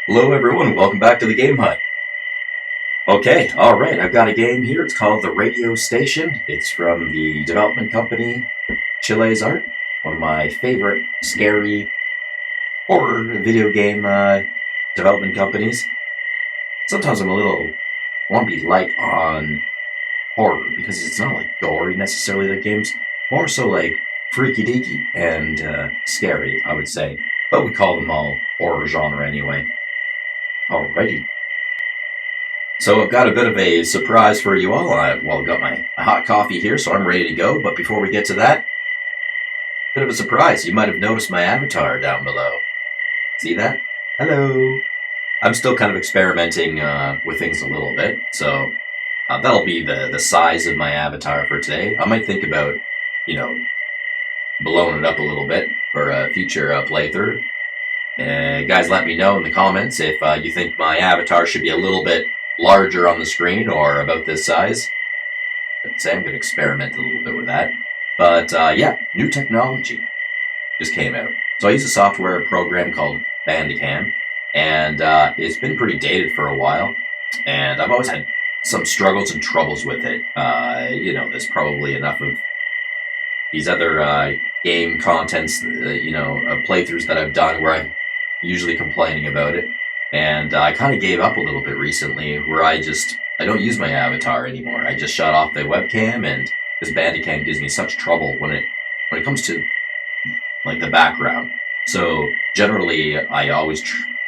Hello everyone, welcome back to the Game Hut. Okay, alright, I've got a game here. It's called The Radio Station. It's from the development company Chilla's Art, one of my favorite scary horror video game development companies. Sometimes I'm a little want to be light on horror because it's not like gory necessarily, the game's more so like freaky deaky and scary, I would say. But we call them all horror genre anyway. Alrighty. So I've got a bit of a surprise for you all. I've got my hot coffee here, so I'm ready to go. But before we get to that, bit of a surprise. You might have noticed my avatar down below. See that? Hello. I'm still kind of experimenting with things a little bit, so that'll be the size of my avatar for today. I might think about, blowing it up a little bit for a future playthrough. Guys, let me know in the comments if you think my avatar should be a little bit larger on the screen or about this size. I'd say I'm going to experiment a little bit with that. But yeah, new technology just came out. So I use a software program called Bandicam, and it's been pretty dated for a while. And I've always had some struggles and troubles with it. There's probably enough of these other game contents, playthroughs that I've done where I'm usually complaining about it. And I kind of gave up a little bit recently where I don't use my avatar anymore. I just shut off the webcam, and this Bandicam gives me such trouble when it comes to like the background. So generally I always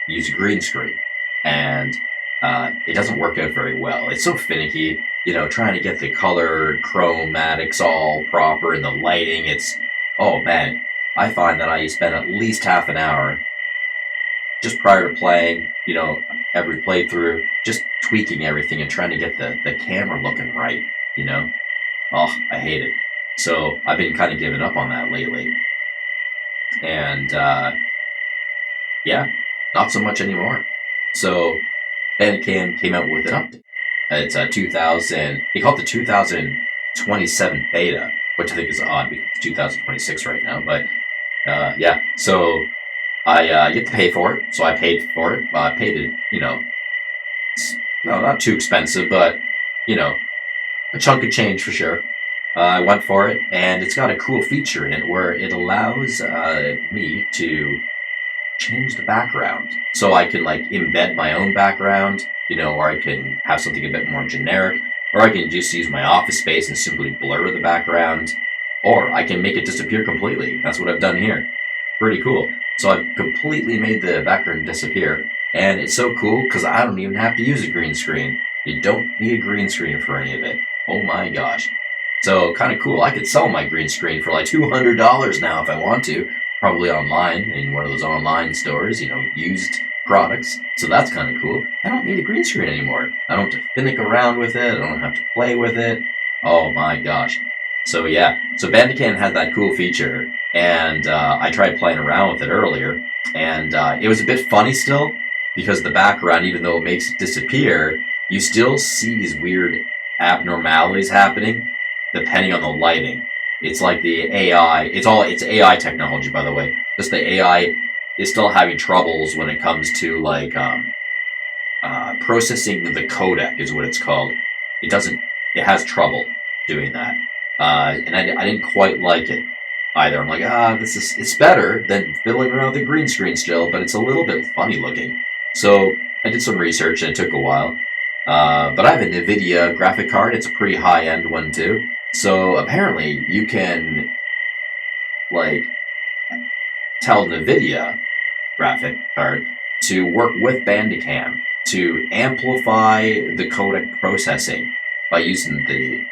use a green screen, and it doesn't work out very well. It's so finicky, trying to get the color chromatics all proper and the lighting. Oh man, I find that I spend at least half an hour just prior to playing, every playthrough, just tweaking everything and trying to get the camera looking right, Oh, I hate it. So I've been kind of giving up on that lately. And yeah, not so much anymore. So Bandicam came out with an update. It's a 2000, they call it the 2027 beta, which I think is odd because it's 2026 right now. But yeah, so you have to pay for it. So I paid for it. I paid it, not too expensive, but, a chunk of change for sure. I went for it, and it's got a cool feature in it where it allows me to change the background. So I can embed my own background, or I can have something a bit more generic, or I can just use my office space and simply blur the background, or I can make it disappear completely. That's what I've done here. Pretty cool. So I've completely made the background disappear, and it's so cool because I don't even have to use a green screen. You don't need a green screen for any of it. Oh my gosh. So kind of cool. I could sell my green screen for like $200 now if I want to, probably online in one of those online stores, used products. So that's kind of cool. I don't need a green screen anymore. I don't have to finick around with it. I don't have to play with it. Oh my gosh. So yeah, so Bandicam had that cool feature, and I tried playing around with it earlier, and it was a bit funny still, because the background, even though it makes it disappear, you still see these weird abnormalities happening depending on the lighting. It's like the AI, it's AI technology, by the way. Just the AI is still having troubles when it comes to processing the codec is what it's called. It has trouble doing that. And I didn't quite like it either. I'm like, it's better than fiddling around with the green screen still, but it's a little bit funny looking. So I did some research, and it took a while. But I have a NVIDIA graphic card. It's a pretty high-end one too. So apparently you can tell NVIDIA graphic card to work with Bandicam to amplify the codec processing by using the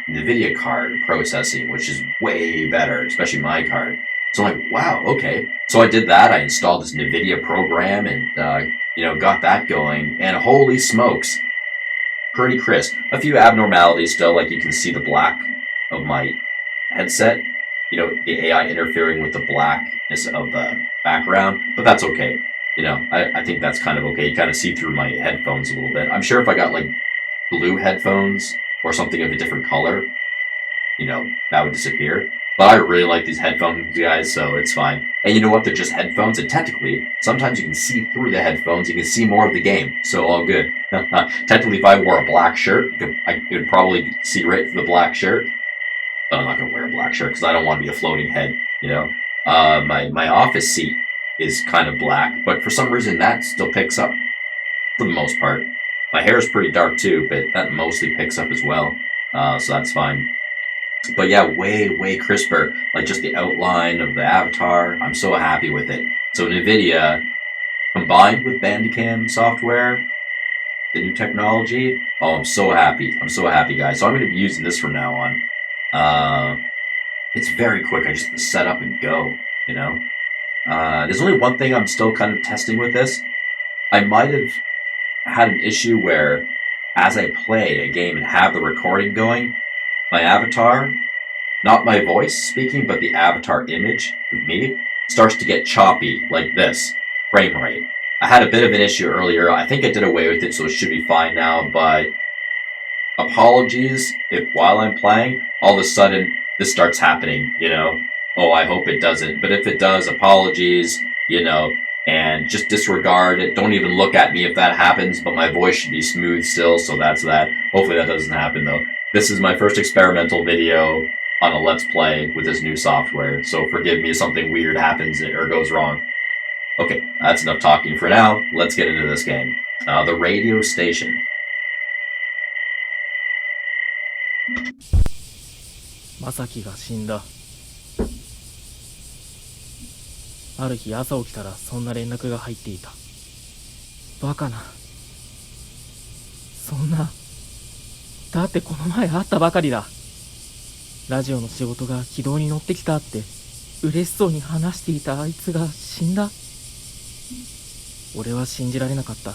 NVIDIA card processing, which is way better, especially my card. So I'm like, wow, okay. So I did that. I installed this NVIDIA program and, got that going. And holy smokes, pretty crisp. A few abnormalities still, like you can see the black of my headset. The AI interfering with the blackness of the background. But that's okay. I think that's kind of okay. You kind of see through my headphones a little bit. I'm sure if I got blue headphones or something of a different color, that would disappear. But I really like these headphones, guys, so it's fine. And you know what? They're just headphones, and technically, sometimes you can see through the headphones. You can see more of the game, so all good. Technically, if I wore a black shirt, I could probably see right through the black shirt. But I'm not going to wear a black shirt because I don't want to be a floating head, you know? My office seat is kind of black, but for some reason that still picks up for the most part. My hair is pretty dark too, but that mostly picks up as well, so that's fine. But yeah, way crisper. Like just the outline of the avatar, I'm so happy with it. So NVIDIA, combined with Bandicam software, the new technology, oh, I'm so happy. I'm so happy, guys. So I'm going to be using this from now on. It's very quick. I just set up and go, you know? There's only one thing I'm still kind of testing with this. I might have had an issue where as I play a game and have the recording going, my avatar, not my voice speaking, but the avatar image of me, starts to get choppy like this, frame rate. I had a bit of an issue earlier. I think I did away with it, so it should be fine now, but apologies if while I'm playing, all of a sudden this starts happening, you know? Oh, I hope it doesn't. But if it does, apologies, you know, and just disregard it. Don't even look at me if that happens, but my voice should be smooth still, so that's that. Hopefully that doesn't happen, though. This is my first experimental video on a Let's Play with this new software, so forgive me if something weird happens or goes wrong. Okay, that's enough talking for now. Let's get into this game. The radio station. 正樹が死んだ。ある日朝起きたらそんな連絡が入っていた。バカな。そんな。だってこの前会ったばかりだ。ラジオの仕事が軌道に乗ってきたって嬉しそうに話していたあいつが死んだ。俺は信じられなかった。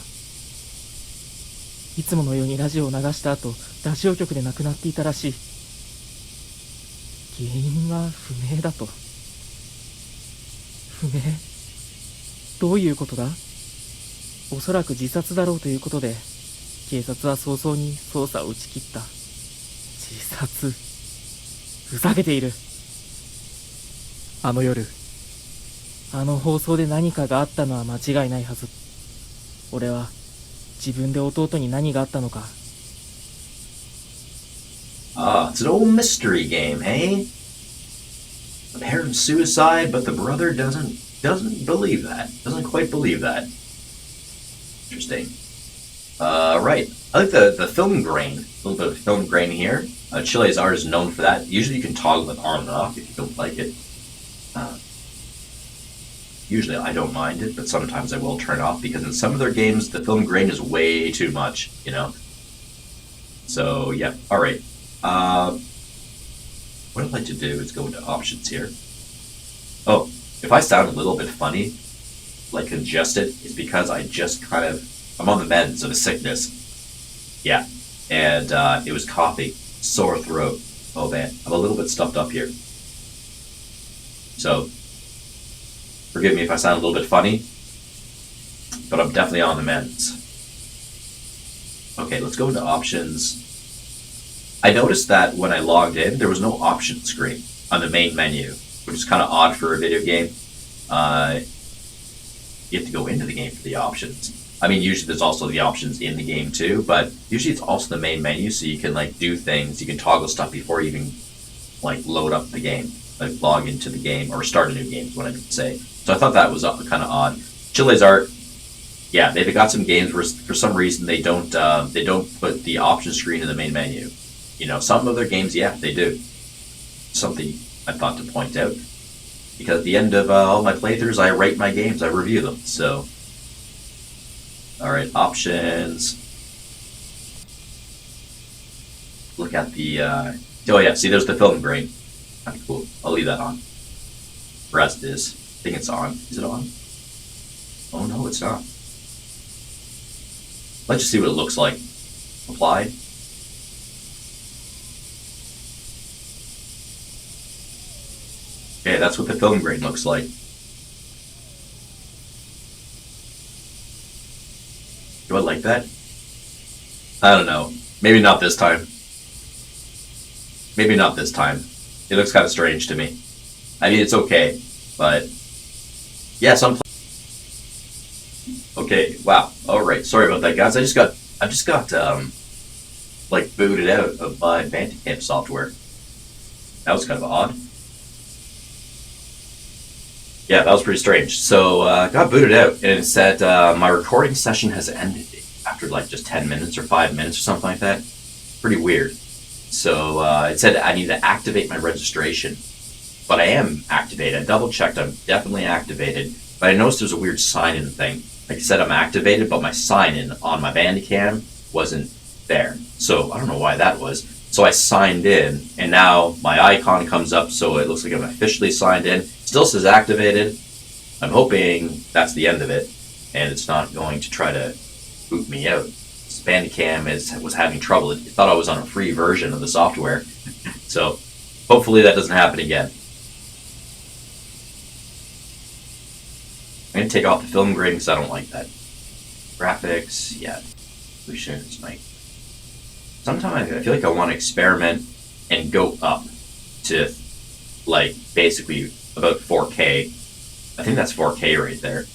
いつものようにラジオを流した後、ラジオ局で亡くなっていたらしい。原因は不明だと。不明？どういうことだ？おそらく自殺だろうということで、警察は早々に捜査を打ち切った。自殺。ふざけている。あの夜、あの放送で何かがあったのは間違いないはず。俺は自分で弟に何があったのか。Ah, it's an old mystery game, hey? Apparent suicide, but the brother doesn't believe that. Doesn't quite believe that. Interesting. Right. I like the film grain. A little bit of film grain here. Chilla's art is known for that. Usually you can toggle it on and off if you don't like it. Usually I don't mind it, but sometimes I will turn it off because in some of their games the film grain is way too much, you know? So, yeah. Alright. What I'd like to do is go into options here. Oh, if I sound a little bit funny, like congested, it's because I'm on the meds of a sickness. Yeah. And it was coughing, sore throat. Oh man, I'm a little bit stuffed up here. So, forgive me if I sound a little bit funny, but I'm definitely on the meds. Okay, let's go into options. I noticed that when I logged in, there was no option screen on the main menu, which is kind of odd for a video game. You have to go into the game for the options. I mean, usually there's also the options in the game too, but usually it's also the main menu, so you can like do things, you can toggle stuff before you even like load up the game, like log into the game or start a new game is what I mean to say. So I thought that was kind of odd. Chilla's art, yeah, they've got some games where for some reason they don't put the option screen in the main menu. You know, some of their games, yeah, they do. Something I thought to point out. Because at the end of all my playthroughs, I rate my games, I review them, so. Alright, options. Look at the, oh yeah, see there's the film grain. Kind of cool. I'll leave that on. Rest is. I think it's on. Is it on? Oh no, it's not. Let's just see what it looks like. Apply. Okay, that's what the film grain looks like. Do I like that? I don't know. Maybe not this time. Maybe not this time. It looks kind of strange to me. I mean, it's okay, but yeah, some. Okay, wow. All right, sorry about that, guys. I just got like booted out of my Bandicam software. That was kind of odd. Yeah, that was pretty strange. So got booted out, and it said my recording session has ended after like just 10 minutes or 5 minutes or something like that. Pretty weird. So it said I need to activate my registration, but I am activated. I double checked. I'm definitely activated, but I noticed there's a weird sign-in thing. Like I said, I'm activated, but my sign-in on my Bandicam wasn't there. So I don't know why that was. So I signed in, and now my icon comes up, so it looks like I'm officially signed in. Still says activated. I'm hoping that's the end of it, and it's not going to try to boot me out. This Bandicam was having trouble. It thought I was on a free version of the software. So hopefully that doesn't happen again. I'm going to take off the film grain because I don't like that. Graphics, yeah. Solutions, like. Sometimes I feel like I want to experiment and go up to, like, basically about 4K. I think that's 4K right there.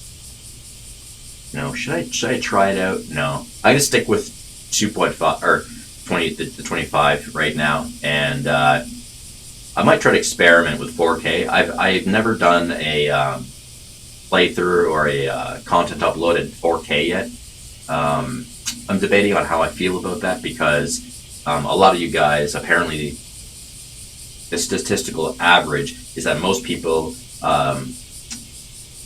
No, should I try it out? No. I'm going to stick with 2.5, or 20, the 25 right now, and I might try to experiment with 4K. I've never done a playthrough or a content upload in 4K yet. I'm debating on how I feel about that because a lot of you guys, apparently the statistical average is that most people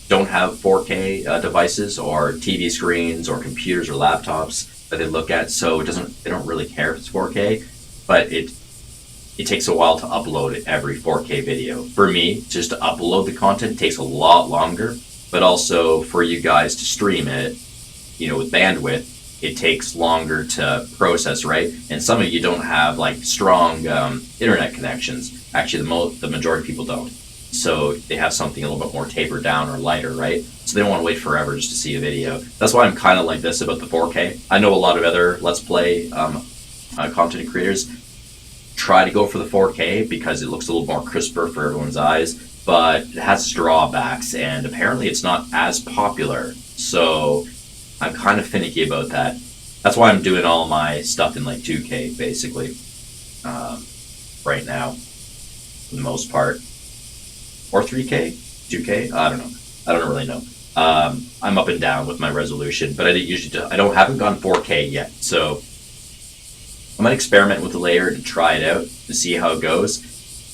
don't have 4K devices or TV screens or computers or laptops that they look at, so they don't really care if it's 4K, but it takes a while to upload every 4K video. For me, just to upload the content takes a lot longer, but also for you guys to stream it, with bandwidth, it takes longer to process, right? And some of you don't have like strong internet connections. Actually, the majority of people don't. So they have something a little bit more tapered down or lighter, right? So they don't want to wait forever just to see a video. That's why I'm kind of like this about the 4K. I know a lot of other Let's Play content creators try to go for the 4K because it looks a little more crisper for everyone's eyes, but it has drawbacks, and apparently it's not as popular. So I'm kind of finicky about that. That's why I'm doing all my stuff in like 2K, basically, right now, for the most part. Or 3K? 2K? I don't know. I don't really know. I'm up and down with my resolution, but I haven't gone 4K yet, so I might experiment with the layer to try it out to see how it goes.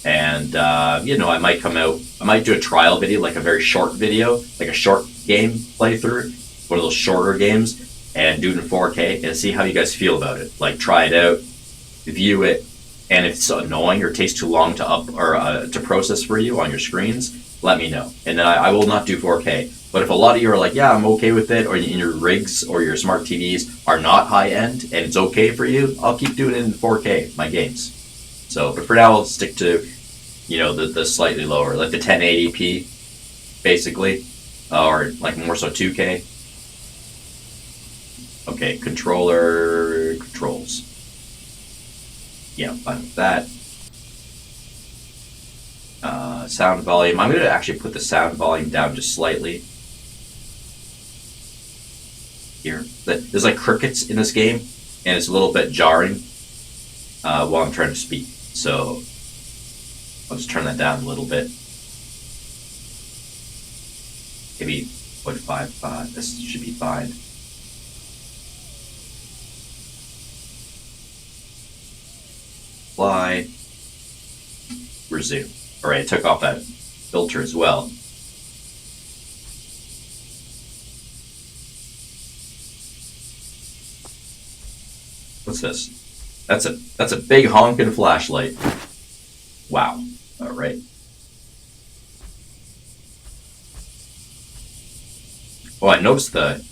And, I might do a trial video, like a very short video, like a short game playthrough, one of those shorter games, and do it in 4K and see how you guys feel about it. Like, try it out, view it, and if it's annoying or takes too long to process for you on your screens, let me know. And then I will not do 4K. But if a lot of you are like, yeah, I'm okay with it, or your rigs or your smart TVs are not high end and it's okay for you, I'll keep doing it in 4K, my games. So, but for now, I'll stick to, the slightly lower, like the 1080p, basically, or like more so 2K. Okay, controls. Yeah, fine with that. Sound volume. I'm going to actually put the sound volume down just slightly. Here. There's like crickets in this game, and it's a little bit jarring while I'm trying to speak. So I'll just turn that down a little bit. Maybe 0.55. This should be fine. Apply. Resume. Alright, I took off that filter as well. What's this? That's a big honking flashlight. Wow. Alright. Oh, I noticed the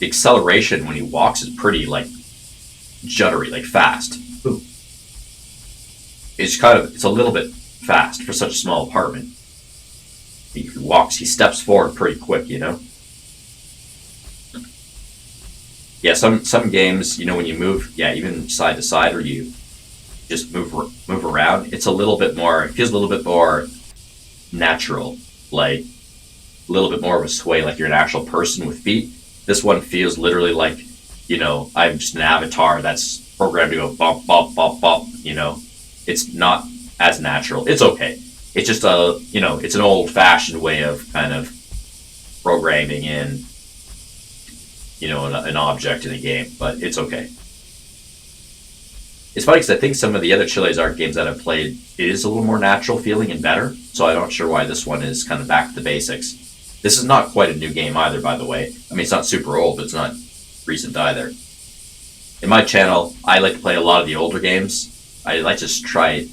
acceleration when he walks is pretty, like, juddery, like fast. Ooh. It's a little bit fast for such a small apartment. He steps forward pretty quick, Yeah, some games, when you move, even side to side, or you just move around, it's a little bit more. It feels a little bit more natural, like a little bit more of a sway, like you're an actual person with feet. This one feels literally like, I'm just an avatar that's programmed to go bump, bump, bump, bump. It's not as natural. It's okay. It's just it's an old-fashioned way of kind of programming in, an object in a game, but it's okay. It's funny because I think some of the other Chilla's Art games that I've played, it is a little more natural feeling and better, so I'm not sure why this one is kind of back to the basics. This is not quite a new game either, by the way. I mean, it's not super old, but it's not recent either. In my channel, I like to play a lot of the older games. I like to just try.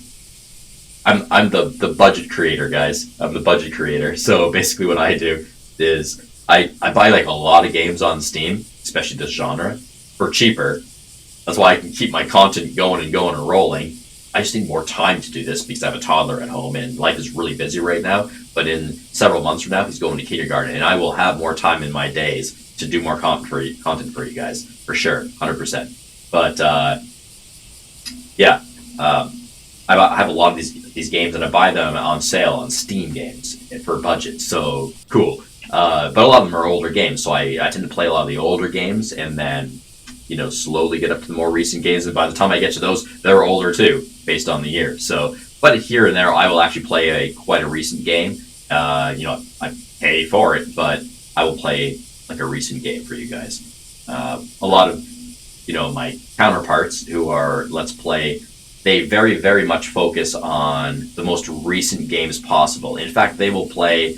I'm the budget creator, guys. I'm the budget creator. So basically, what I do is I buy like a lot of games on Steam, especially this genre, for cheaper. That's why I can keep my content going and rolling. I just need more time to do this because I have a toddler at home and life is really busy right now. But in several months from now, he's going to kindergarten, and I will have more time in my days to do more content for you guys, for sure, 100%. But I have a lot of these games, and I buy them on sale on Steam games for budget. So cool. But a lot of them are older games, so I tend to play a lot of the older games, and then slowly get up to the more recent games. And by the time I get to those, they're older too, based on the year. So, but here and there, I will actually play quite a recent game. I pay for it, but I will play like a recent game for you guys. A lot of my counterparts who are Let's Play, they very, very much focus on the most recent games possible. In fact, they will try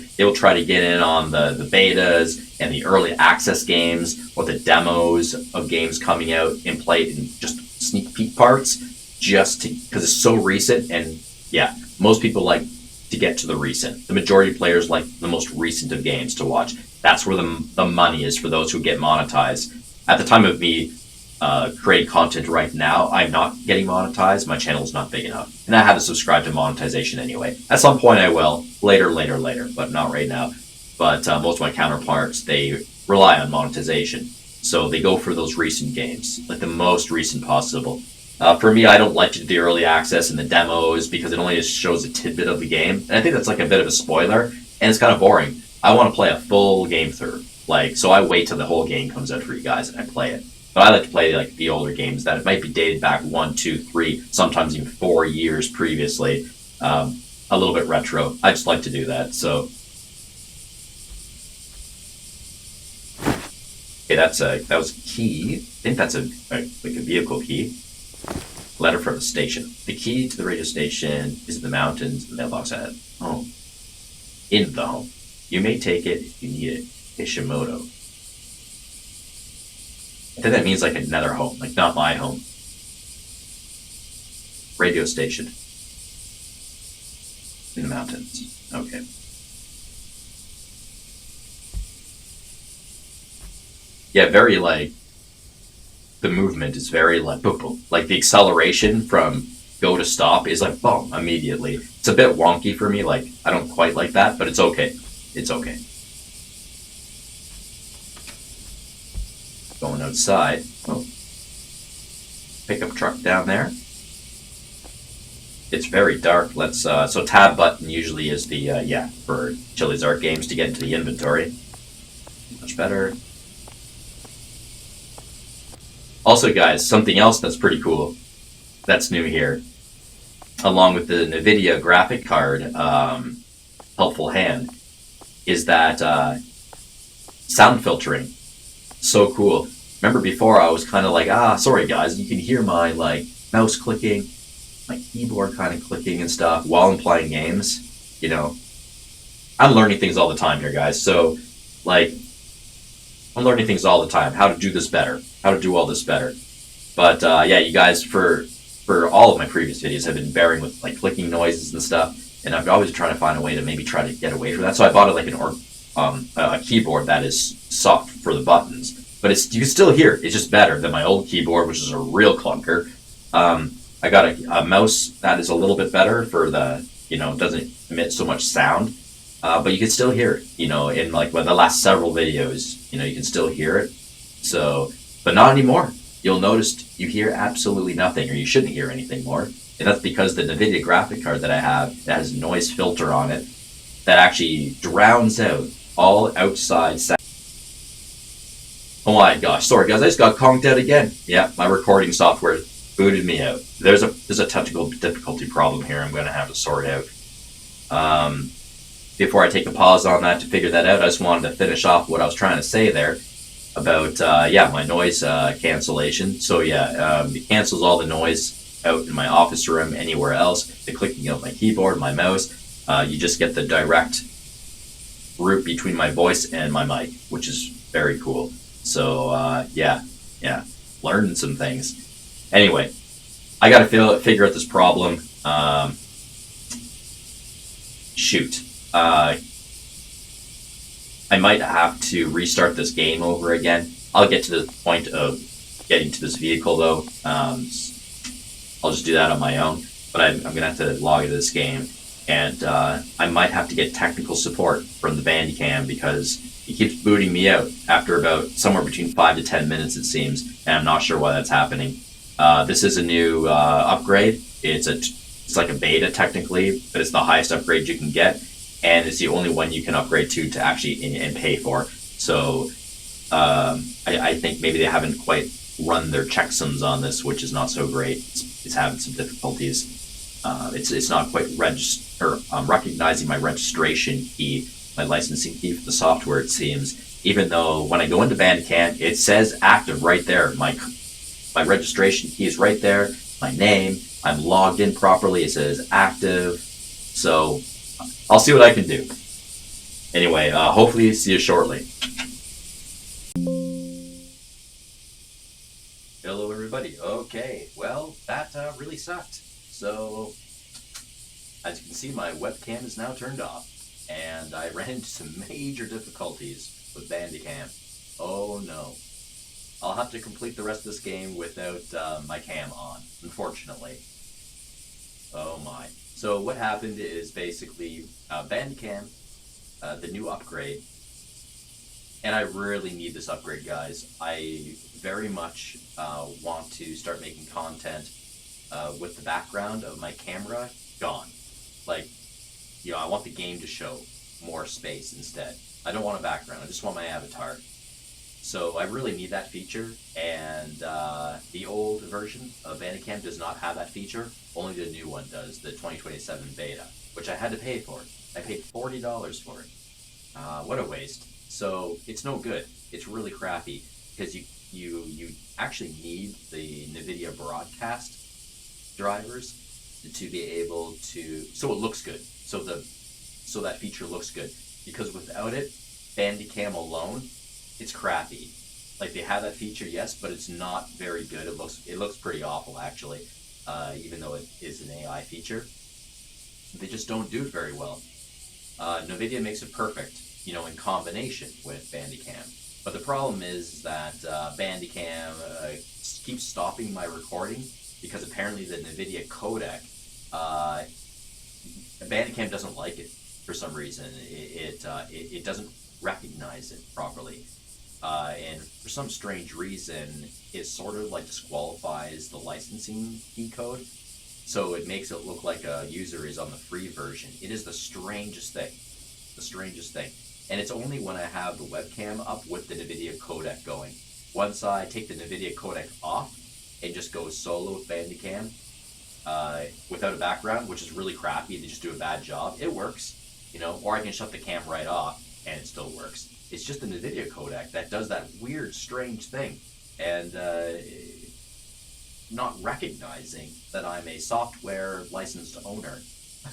to get in on the betas and the early access games or the demos of games coming out and play it in just sneak peek parts, just because it's so recent. And yeah, most people like to get to the recent. The majority of players like the most recent of games to watch. That's where the money is for those who get monetized. At the time of me creating content right now, I'm not getting monetized. My channel's not big enough. And I have to subscribe to monetization anyway. At some point I will. Later, but not right now. But most of my counterparts, they rely on monetization. So they go for those recent games, like the most recent possible. For me, I don't like to do the early access and the demos because it only just shows a tidbit of the game. And I think that's like a bit of a spoiler, and it's kind of boring. I want to play a full game through. So I wait till the whole game comes out for you guys and I play it. But I like to play like the older games that it might be dated back 1, 2, 3, sometimes even 4 years previously. A little bit retro. I just like to do that. So, okay, that was a key. I think that's like a vehicle key. Letter from the station. The key to the radio station is in the mountains. The mailbox at home. In the home. You may take it if you need it. Hishimoto. I think that means like another home, like not my home. Radio station. In the mountains. Okay. Yeah, very like, the movement is very like, boom, boom. Like the acceleration from go to stop is like, boom, immediately. It's a bit wonky for me, like, I don't quite like that, but it's okay. It's okay. Going outside. Oh. Pickup truck down there. It's very dark. Let's so tab button usually is the for Chilla's Art games to get into the inventory. Much better. Also, guys, something else that's pretty cool that's new here, along with the NVIDIA graphic card helpful hand, is that sound filtering. So cool. Remember before I was kind of like, sorry guys, you can hear my like mouse clicking, my keyboard kind of clicking and stuff while I'm playing games. I'm learning things all the time here, guys. So like, I'm learning things all the time. How to do this better. How to do all this better. But you guys, for all of my previous videos have been bearing with like clicking noises and stuff, and I've always trying to find a way to maybe try to get away from that. So I bought a keyboard that is soft for the buttons, but you can still hear it. It's just better than my old keyboard, which is a real clunker. I got a mouse that is a little bit better for the doesn't emit so much sound, but you can still hear it. In like the last several videos, you can still hear it. So, but not anymore. You'll notice you hear absolutely nothing, or you shouldn't hear anything more. And that's because the NVIDIA graphic card that I have that has a noise filter on it that actually drowns out all outside sound. Oh my gosh, sorry guys, I just got conked out again. Yeah, my recording software booted me out. There's a technical difficulty problem here I'm going to have to sort out. Before I take a pause on that to figure that out, I just wanted to finish off what I was trying to say there about my noise cancellation. So it cancels all the noise out in my office room, anywhere else. The clicking of my keyboard, my mouse. You just get the direct route between my voice and my mic, which is very cool. So learning some things. Anyway, I got to figure out this problem. I might have to restart this game over again. I'll get to the point of getting to this vehicle though. I'll just do that on my own. But I'm going to have to log into this game. And I might have to get technical support from the Bandicam because it keeps booting me out after about somewhere between 5 to 10 minutes, it seems. And I'm not sure why that's happening. This is a new upgrade. It's like a beta technically, but it's the highest upgrade you can get. And it's the only one you can upgrade to actually and pay for. So I think maybe they haven't quite run their checksums on this, which is not so great. It's having some difficulties. It's not quite recognizing my registration key, my licensing key for the software, it seems. Even though when I go into Bandicam, it says active right there. My registration key is right there. My name. I'm logged in properly. It says active. So I'll see what I can do. Anyway, hopefully see you shortly. Hello, everybody. Okay, well, that really sucked. So, as you can see, my webcam is now turned off, and I ran into some major difficulties with Bandicam. Oh no. I'll have to complete the rest of this game without my cam on, unfortunately. Oh my. So what happened is basically Bandicam, the new upgrade, and I really need this upgrade, guys. I very much want to start making content with the background of my camera gone. Like, I want the game to show more space instead. I don't want a background, I just want my avatar. So I really need that feature, and the old version of Bandicam does not have that feature. Only the new one does, the 2027 beta, which I had to pay for. I paid $40 for it. What a waste. So it's no good. It's really crappy because you actually need the NVIDIA broadcast drivers to be able to, so it looks good. So that feature looks good, because without it, Bandicam alone, it's crappy. Like, they have that feature, yes, but it's not very good. It looks pretty awful, actually, even though it is an AI feature. They just don't do it very well. NVIDIA makes it perfect, in combination with Bandicam. But the problem is that Bandicam keeps stopping my recording because apparently the NVIDIA codec, Bandicam doesn't like it for some reason. It doesn't recognize it properly. And for some strange reason, it sort of like disqualifies the licensing key code. So it makes it look like a user is on the free version. It is the strangest thing. The strangest thing. And it's only when I have the webcam up with the NVIDIA codec going. Once I take the NVIDIA codec off and just go solo with Bandicam without a background, which is really crappy, they just do a bad job, it works. Or I can shut the cam right off and it still works. It's just the NVIDIA codec that does that weird, strange thing. And not recognizing that I'm a software licensed owner.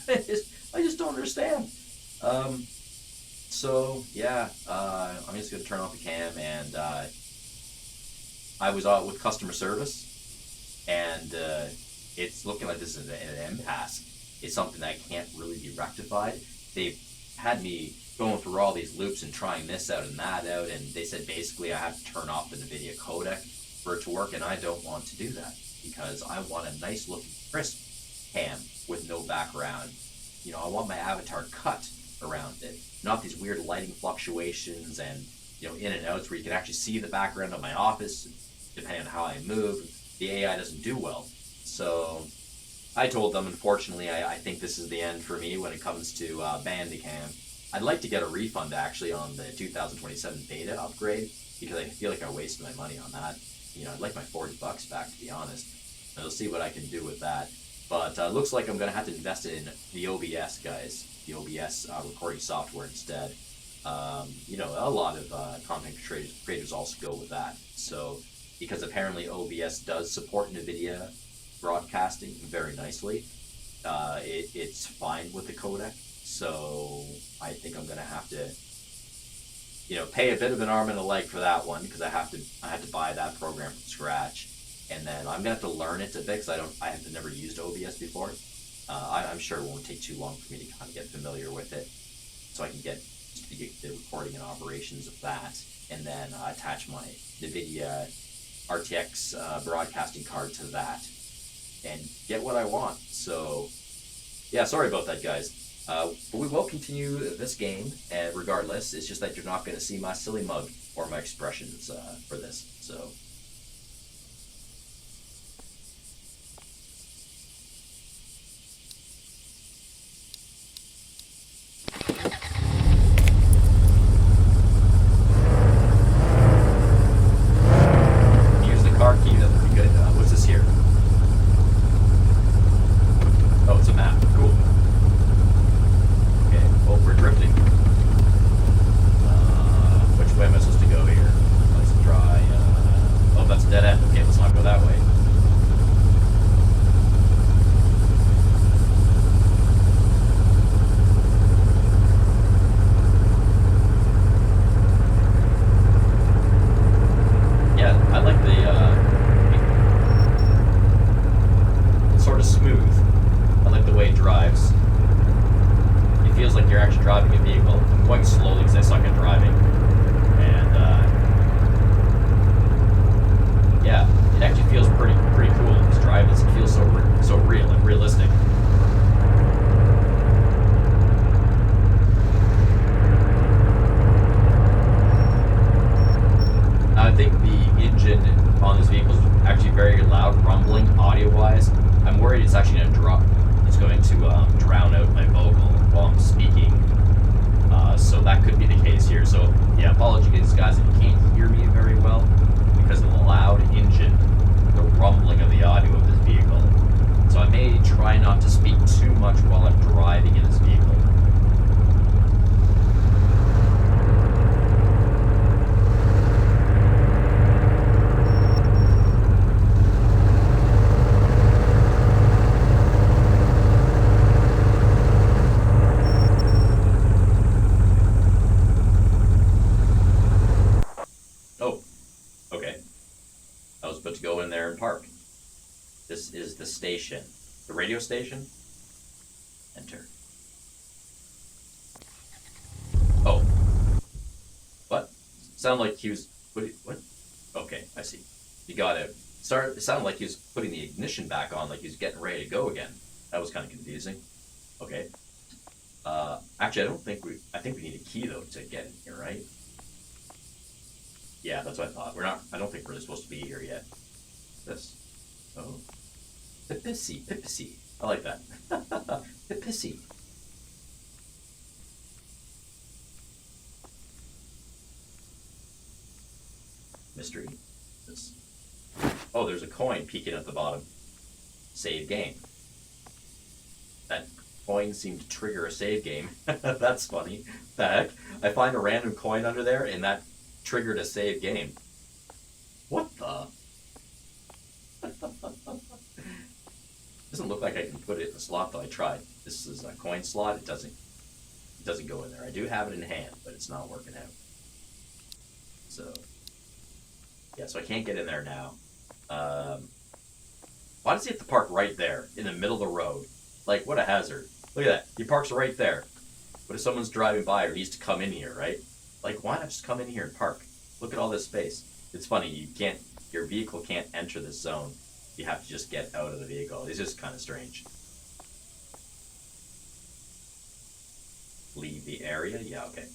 I just don't understand. I'm just going to turn off the cam, and I was with customer service, and it's looking like this is an impasse. It's something that can't really be rectified. They've had me going through all these loops and trying this out and that out, and they said basically I have to turn off the NVIDIA codec for it to work, and I don't want to do that because I want a nice looking crisp cam with no background. I want my avatar cut around it, not these weird lighting fluctuations and in and outs where you can actually see the background of my office depending on how I move. The AI doesn't do well. So I told them, unfortunately, I think this is the end for me when it comes to Bandicam. I'd like to get a refund, actually, on the 2027 beta upgrade, because I feel like I wasted my money on that. You know, I'd like my $40 back, to be honest. And we'll see what I can do with that. But looks like I'm going to have to invest in the OBS, guys. The OBS recording software instead. You know, a lot of content creators also go with that. So, because apparently OBS does support NVIDIA broadcasting very nicely, it's fine with the codec. So, I think I'm going to have to, you know, pay a bit of an arm and a leg for that one, because I had to buy that program from scratch. And then I'm gonna have to learn it a bit, because I have never used OBS before. I'm sure it won't take too long for me to kind of get familiar with it, so I can get the recording and operations of that, and then attach my NVIDIA RTX broadcasting card to that, and get what I want. So, yeah, sorry about that, guys. But we will continue this game, and regardless, it's just that you're not going to see my silly mug or my expressions for this. So. Station. The radio station? Enter. Oh. What? Sounded like he was... What? Okay, I see. You got it. It sounded like he was putting the ignition back on, like he was getting ready to go again. That was kind of confusing. Okay. Actually, I think we need a key, though, to get in here, right? Yeah, that's what I thought. I don't think we're really supposed to be here yet. This. Oh. Pipissy. I like that. Pipissy. Mystery. This. Oh, there's a coin peeking at the bottom. Save game. That coin seemed to trigger a save game. That's funny. The heck? I find a random coin under there, and that triggered a save game. What the? Doesn't look like I can put it in the slot, though. I tried. This is a coin slot. It doesn't go in there. I do have it in hand, but it's not working out. So, yeah, so I can't get in there now. Why does he have to park right there, in the middle of the road? Like, what a hazard. Look at that. He parks right there. But if someone's driving by or needs to come in here, right? Like, why not just come in here and park? Look at all this space. It's funny, your vehicle can't enter this zone. You have to just get out of the vehicle. It's just kind of strange. Leave the area? Yeah, okay.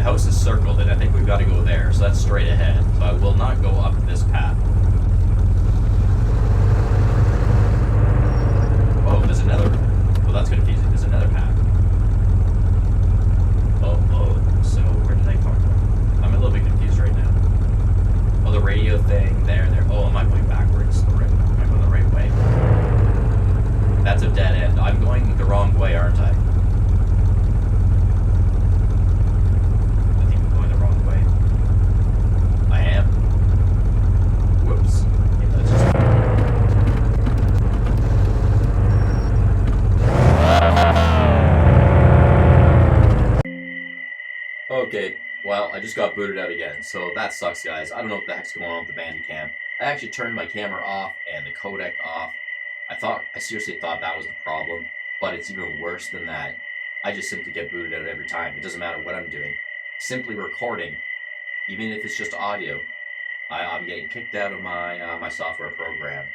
house is circled, and I think we've got to go there, so that's straight ahead. So I will not go up this path. Oh, there's another. Well, that's confusing. There's another path. Oh, so where did I come from? I'm a little bit confused right now. Oh, the radio thing, there. Oh, am I going backwards? Am I going the right way? That's a dead end. I'm going the wrong way, aren't I? I think I'm going the wrong way. I am. Whoops. Okay, let's just... Okay, well, I just got booted out again, so that sucks, guys. I don't know what the heck's going on with the Bandicam. I actually turned my camera off and the codec off. I seriously thought that was the problem, but it's even worse than that. I just simply get booted out every time. It doesn't matter what I'm doing. Simply recording, even if it's just audio, I'm getting kicked out of my software program.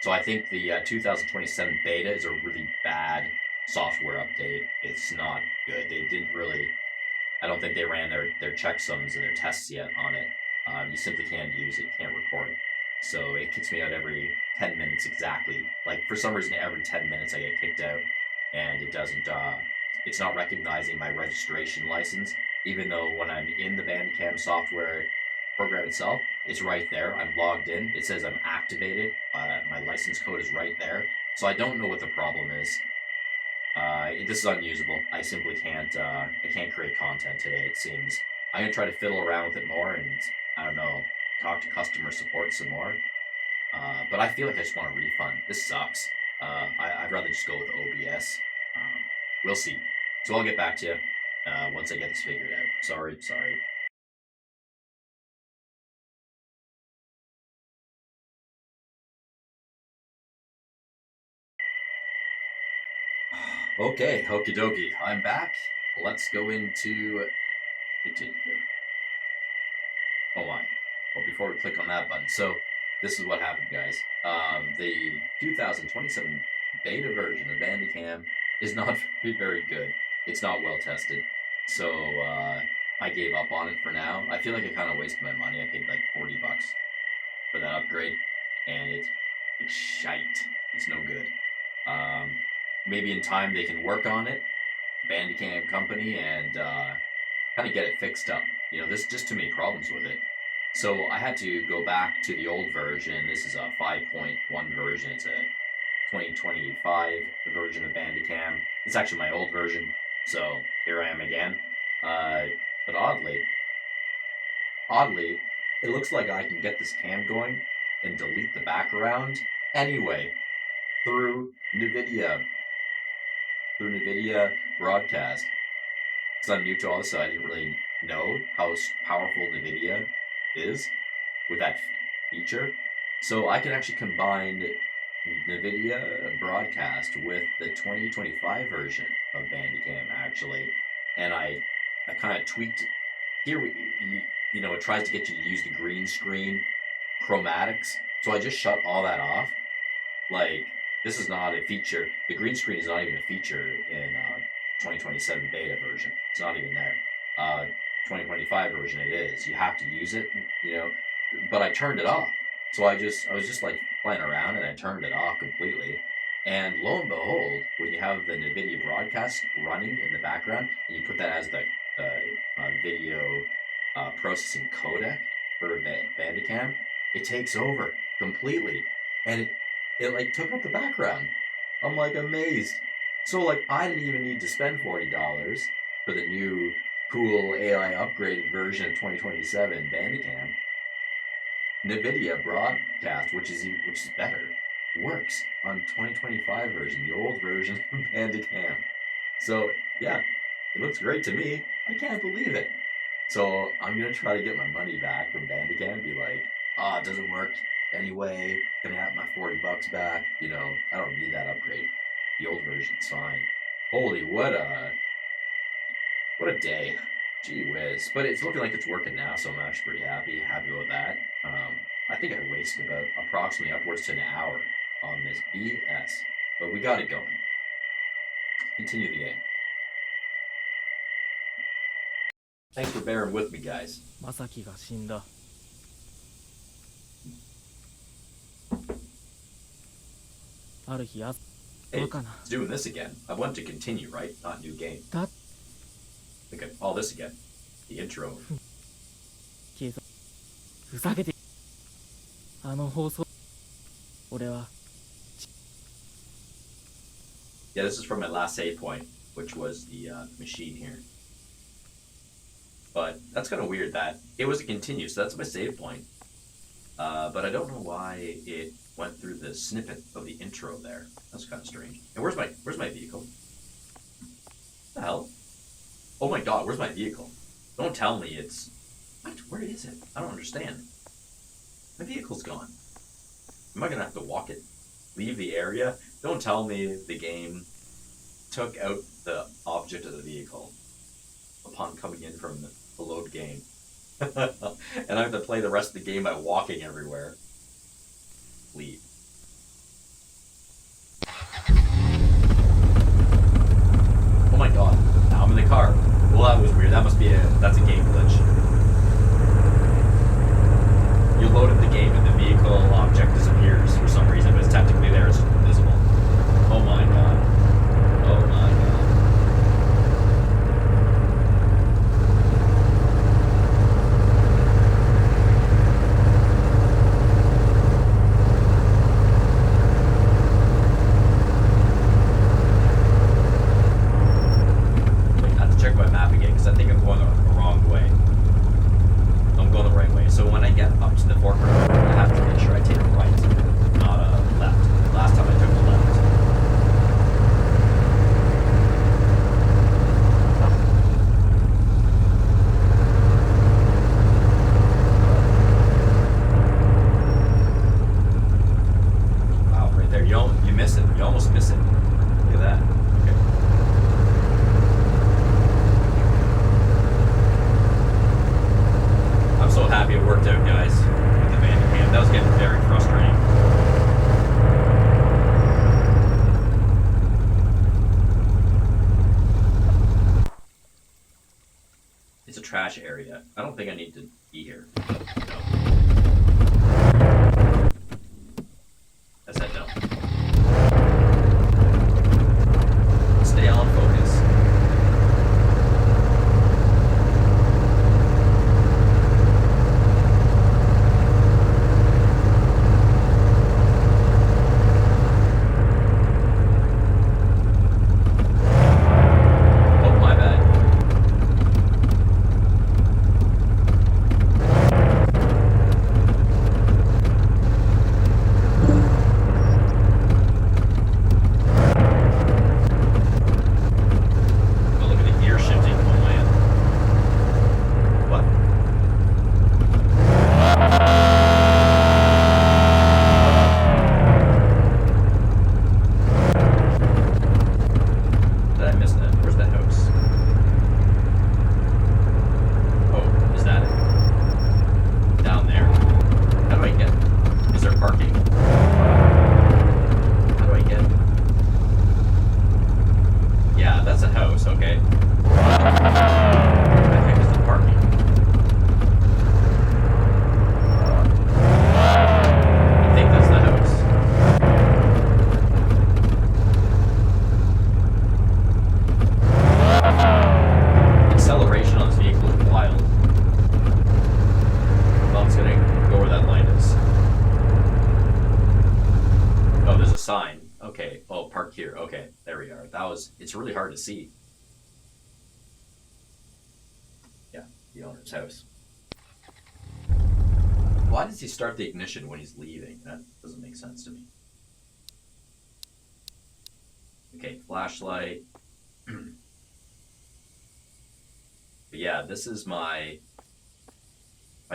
So I think the 2027 beta is a really bad software update. It's not good. They didn't really... I don't think they ran their checksums and their tests yet on it. You simply can't use it, can't record it. So it kicks me out every 10 minutes exactly. Like, for some reason, every 10 minutes I get kicked out, and it doesn't, it's not recognizing my registration license, even though when I'm in the Bandicam software program itself, it's right there. I'm logged in. It says I'm activated. My license code is right there. So I don't know what the problem is. This is unusable. I simply can't, I can't create content today, it seems. I'm going to try to fiddle around with it more and, I don't know, talk to customer support some more. But I feel like I just want a refund. This sucks. I'd rather just go with OBS. We'll see. So I'll get back to you once I get this figured out. Sorry. Okay, okie dokie. I'm back. Let's go into continue. Oh my. Well, before we click on that button, so this is what happened, guys. The 2027 beta version of Bandicam is not very good. It's not well tested. So I gave up on it for now. I feel like I kind of wasted my money. I paid like $40 for that upgrade, and it's shite. It's no good. Maybe in time they can work on it, Bandicam company, and kind of get it fixed up. You know, there's just too many problems with it. So I had to go back to the old version. This is a 5.1 version. It's a 2025 version of Bandicam. It's actually my old version. So here I am again. But oddly, it looks like I can get this cam going and delete the background anyway through NVIDIA broadcast. Because I'm new to all this, so I didn't really know how powerful NVIDIA is with that feature. So I can actually combine NVIDIA broadcast with the 2025 version of Bandicam, actually. And I kind of tweaked. Here, you know, it tries to get you to use the green screen chromatics. So I just shut all that off. Like, this is not a feature. The green screen is not even a feature in 2027 beta version. It's not even there. 2025 version it is. You have to use it, you know. But I turned it off. So I was just like playing around and I turned it off completely. And lo and behold, when you have the NVIDIA broadcast running in the background and you put that as the video processing codec for Bandicam, it takes over completely. And it like took up the background. I'm like amazed. So like I didn't even need to spend $40 for the new cool AI upgraded version of 2027 Bandicam. NVIDIA broadcast, which is better, works on 2025 version, the old version of Bandicam. So yeah, it looks great to me. I can't believe it. So I'm gonna try to get my money back from Bandicam and be like, it doesn't work anyway. Gonna have my $40 back. You know, I don't need that upgrade. The old version's fine. Holy, what a day. Gee whiz. But it's looking like it's working now, so I'm actually pretty happy with that. I think I wasted about approximately upwards to an hour on this BS. But we got it going. Continue the game. Thanks for bearing with me, guys. まさきが死んだ。ある日朝 Hey, かな。 it's doing this again. I want to continue, right? Not new game. だ Okay, all this again. The intro. 警察ふざけてあの放送俺は Yeah, this is from my last save point, which was the machine here. But that's kind of weird that it was a continue, so that's my save point. But I don't know why it went through the snippet of the intro there. That's kind of strange. And where's my vehicle? What the hell? Oh my god, where's my vehicle? Don't tell me it's... What? Where is it? I don't understand. My vehicle's gone. Am I gonna have to walk it? Leave the area? Don't tell me the game took out the object of the vehicle upon coming in from the load game. And I have to play the rest of the game by walking everywhere. Leave. Oh my god, now I'm in the car. Well, that was weird. That's a game glitch. You loaded the game and the vehicle object disappears for some reason, but it's technically there, it's invisible. Oh my god. Oh my god. Wait, I have to check my map again because I think I'm going the wrong way. I'm going the right way. So when I get up to the fork road, I have to make sure I take a right, not a left. Last time I took a left. Wow, right there. You miss it. You almost miss it. Look at that. Okay. I'm so happy it worked out, guys, with the Bandicam. That was getting very frustrating. It's a trash area. I don't think I need to be here. No. I said no. Stay on focus. Oh, my bad. Oh, look at the gear shifting. Oh, man. What? Did I miss that? Where's that house? Oh, is that it? Down there? How do I get? Is there parking? How do I get? Yeah, that's a house, okay. Where the heck is the parking? I think that's the house. Acceleration on this vehicle is wild. Well, it's gonna go where that line is. Oh, there's a sign. Okay. Oh, park here. Okay, there we are. It's really hard to see. Yeah, the owner's house. Why does he start the ignition when he's leaving? That doesn't make sense to me. Okay, flashlight. But yeah, this is my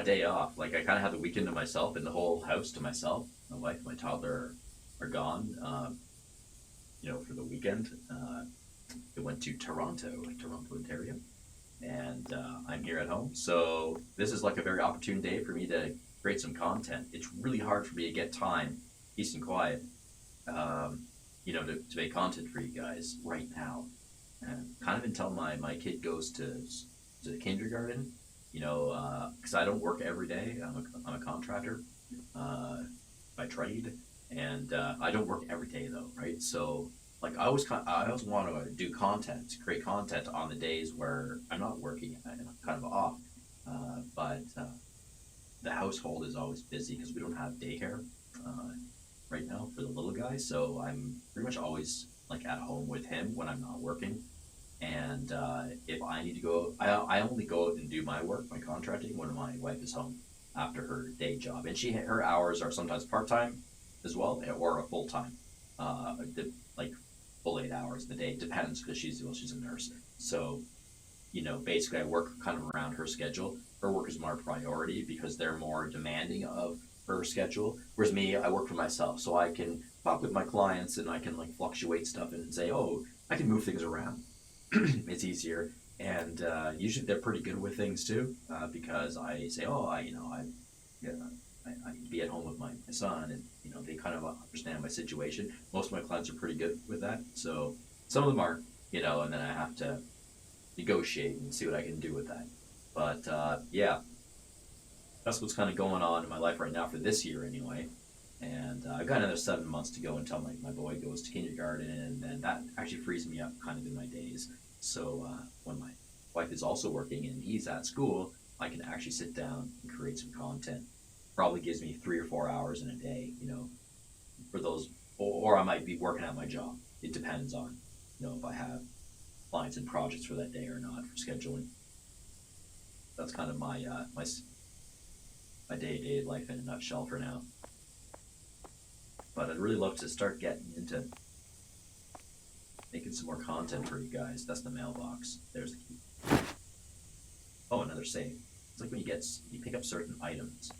day off. Like, I kind of have the weekend to myself and the whole house to myself. My wife, my toddler are gone, for the weekend. They went to Toronto, Ontario, and I'm here at home. So this is like a very opportune day for me to create some content. It's really hard for me to get time, peace and quiet, to make content for you guys right now. And kind of until my kid goes to to the kindergarten. You know, because I don't work every day. I'm a contractor by trade, and I don't work every day though, right? So like I always want to do content, create content on the days where I'm not working and I'm kind of off. But the household is always busy because we don't have daycare uh, right now for the little guy. So I'm pretty much always like at home with him when I'm not working. And if I need to go, I only go out and do my work, my contracting, when my wife is home after her day job. And her hours are sometimes part time as well, or a full time, like full 8 hours in the day. It depends because she's a nurse. So you know, basically I work kind of around her schedule. Her work is more priority because they're more demanding of her schedule. Whereas me, I work for myself, so I can talk with my clients and I can like fluctuate stuff and say, oh, I can move things around. It's easier, and usually they're pretty good with things too, because I say, oh, yeah, I need to be at home with my son, and you know they kind of understand my situation. Most of my clients are pretty good with that, so some of them aren't, you know, and then I have to negotiate and see what I can do with that. But yeah, that's what's kind of going on in my life right now for this year, anyway. And I've got another 7 months to go until my boy goes to kindergarten, and then that actually frees me up kind of in my days. So when my wife is also working and he's at school, I can actually sit down and create some content. Probably gives me 3 or 4 hours in a day, you know, for those, or I might be working at my job. It depends on, you know, if I have clients and projects for that day or not for scheduling. That's kind of my day to day life in a nutshell for now. But I'd really love to start getting into making some more content for you guys. That's the mailbox. There's the key. Oh, another save. It's like when you pick up certain items,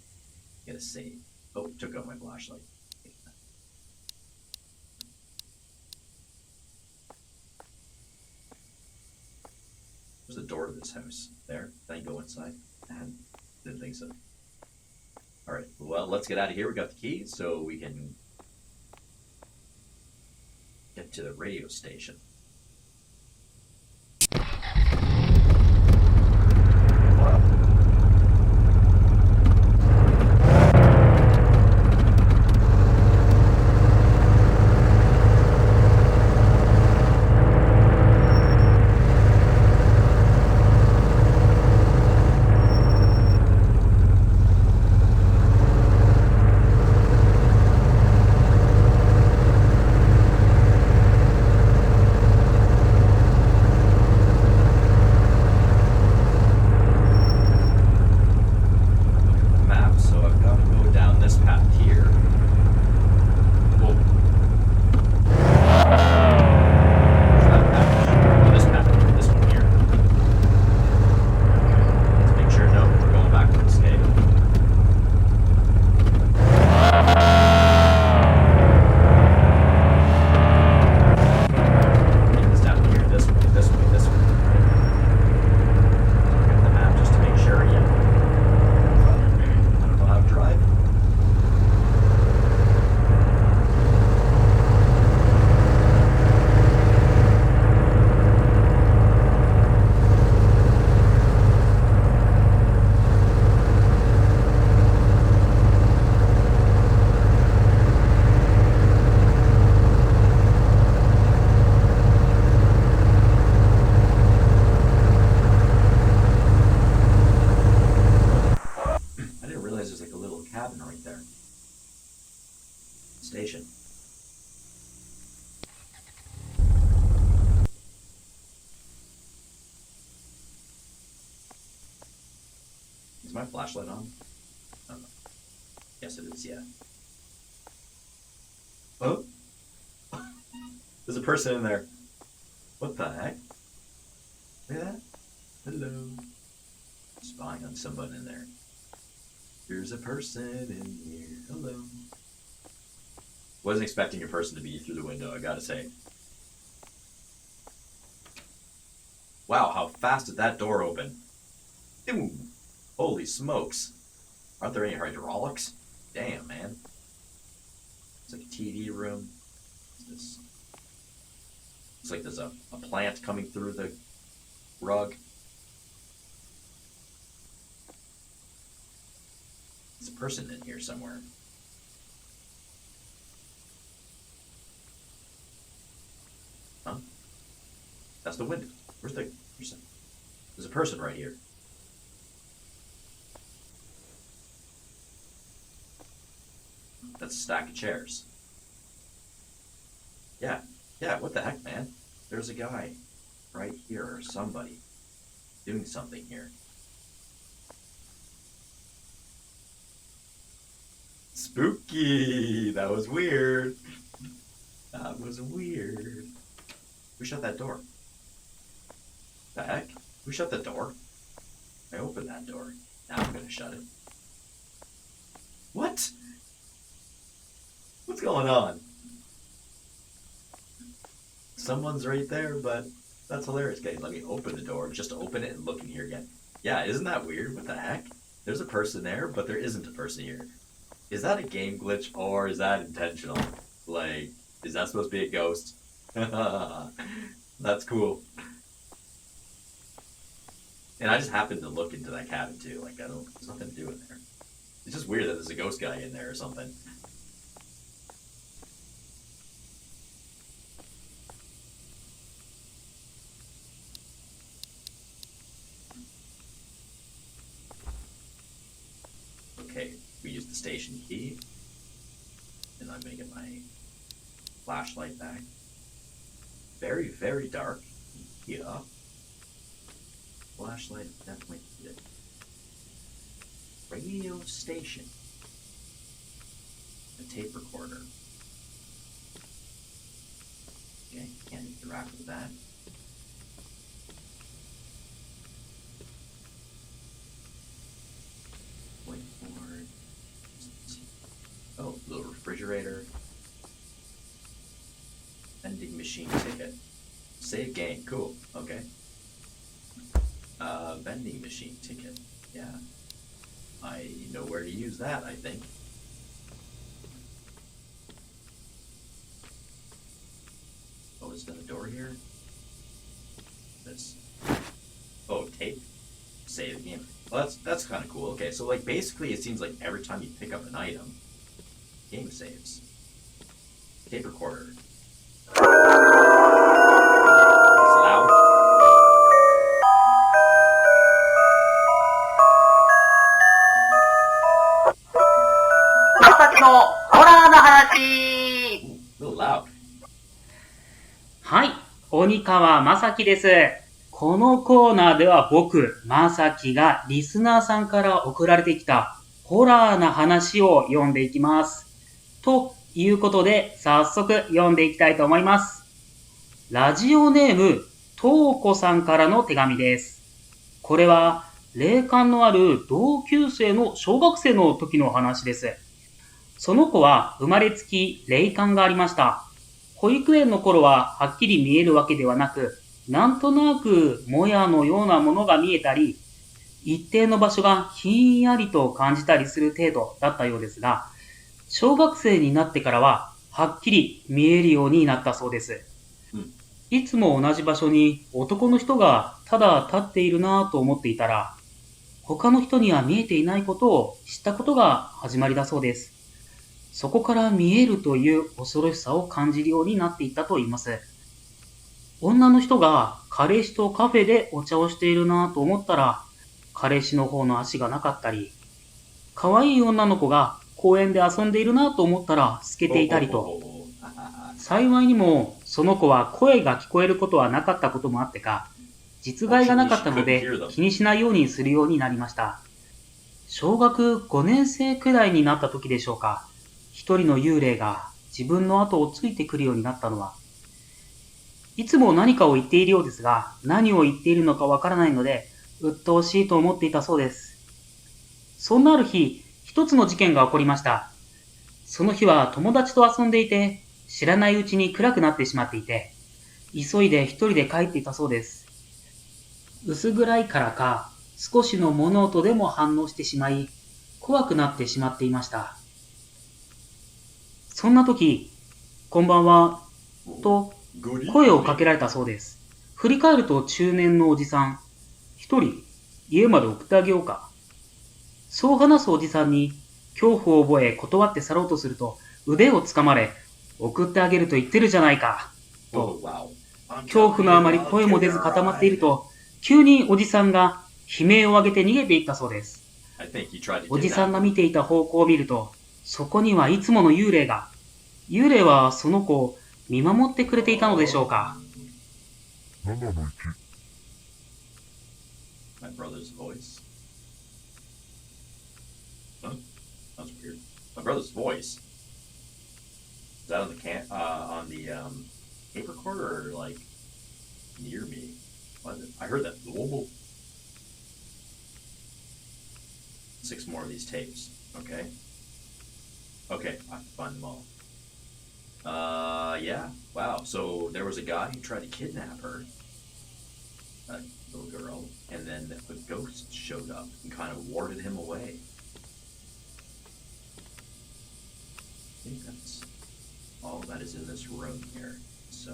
you get a save. Oh, took out my flashlight. There's the door to this house. There. Can I go inside? And didn't think so. Alright, well, let's get out of here. We got the key, so we can get to the radio station. Station. Is my flashlight on? I don't know. Yes, it is, yeah. Oh? There's a person in there. What the heck? Look at that. Hello. Spying on someone in there. There's a person in here. Hello. Wasn't expecting a person to be through the window, I gotta say. Wow, how fast did that door open? Ew. Holy smokes. Aren't there any hydraulics? Damn, man. It's like a TV room. What's this? Looks like there's a plant coming through the rug. There's a person in here somewhere. Huh? That's the window. There's a person right here. That's a stack of chairs. Yeah, what the heck, man? There's a guy right here, or somebody doing something here. Spooky! That was weird. That was weird. Who shut that door? The heck? Who shut the door? I opened that door. Now I'm gonna shut it. What? What's going on? Someone's right there, but that's hilarious. Okay, let me open the door just to open it and look in here again. Yeah, isn't that weird? What the heck? There's a person there, but there isn't a person here. Is that a game glitch or is that intentional? Like, is that supposed to be a ghost? That's cool. And I just happened to look into that cabin too. Like, there's nothing to do in there. It's just weird that there's a ghost guy in there or something. Okay, we use the station key. And I'm gonna get my flashlight back. Very, very dark. Yeah. Flashlight, definitely needed. Radio station. A tape recorder. Okay, can't interact with that. Whiteboard. Oh, little refrigerator. Vending machine ticket. Save game, cool, okay. Vending machine ticket, yeah. I know where to use that, I think. Oh, is there a door here? This. Oh, tape. Save game. Well, that's kind of cool. Okay, so like basically it seems like every time you pick up an item, game saves. Tape recorder. It's loud. A little loud. はい、鬼川正樹です。このコーナーでは僕、正樹がリスナーさんから送られてきたホラーな話を読んでいきます。ということで、早速読んでいきたいと思います。ラジオネーム、とうこさんからの手紙です。これは、霊感のある同級生の小学生の時の話です。その子は生まれつき霊感がありました。保育園の頃ははっきり見えるわけではなく、なんとなくもやのようなものが見えたり、一定の場所がひんやりと感じたりする程度だったようですが、小学生になってからははっきり見えるようになったそうです。いつも同じ場所に男の人がただ立っているなぁと思っていたら、他の人には見えていないことを知ったことが始まりだそうです。そこから見えるという恐ろしさを感じるようになっていったと言います。女の人が彼氏とカフェでお茶をしているなぁと思ったら、彼氏の方の足がなかったり、可愛い女の子が公園で遊んでいるなぁと思ったら透けていたりと、幸いにもその子は声が聞こえることはなかったこともあってか、実害がなかったので気にしないようにするようになりました。小学5年生くらいになった時でしょうか、一人の幽霊が自分の後をついてくるようになったのは、いつも何かを言っているようですが、何を言っているのかわからないので、鬱陶しいと思っていたそうです。そんなある日、一つの事件が起こりました。その日は友達と遊んでいて、知らないうちに暗くなってしまっていて、急いで一人で帰っていたそうです。薄暗いからか、少しの物音でも反応してしまい、怖くなってしまっていました。そんな時、こんばんは、と声をかけられたそうです。振り返ると中年のおじさん、一人家まで送ってあげようか。そう話すおじさんに、恐怖を覚え断って去ろうとすると腕をつかまれ、送ってあげると言ってるじゃないか。と、恐怖のあまり声も出ず固まっていると、急におじさんが悲鳴を上げて逃げていったそうです。おじさんが見ていた方向を見ると、そこにはいつもの幽霊が。幽霊はその子を見守ってくれていたのでしょうか。My brother's voice. Huh? That's weird. My brother's voice. Is that on the tape recorder or like near me? What? I heard that. Whoa. 6 more of these tapes. Okay. Okay, I have to find them all. Yeah. Wow. So there was a guy who tried to kidnap her. A little girl, and then a ghost showed up and kind of warded him away. I think that's all that is in this room here. So,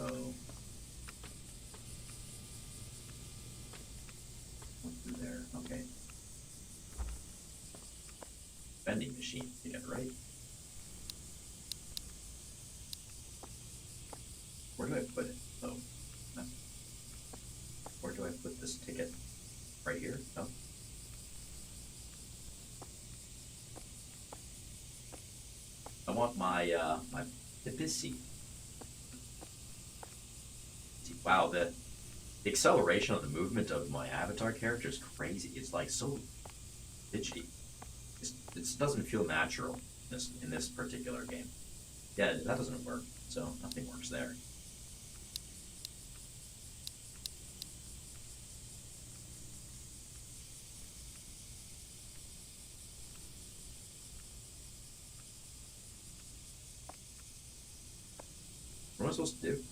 went through there. Okay. Vending machine again, right? Where do I put it? Oh, no. Where do I put this ticket? Right here? No. I want my my Pipisi. Wow, the acceleration of the movement of my avatar character is crazy. It's like so fidgety. It doesn't feel natural in this particular game. Yeah, that doesn't work. So nothing works there. What am I supposed to do?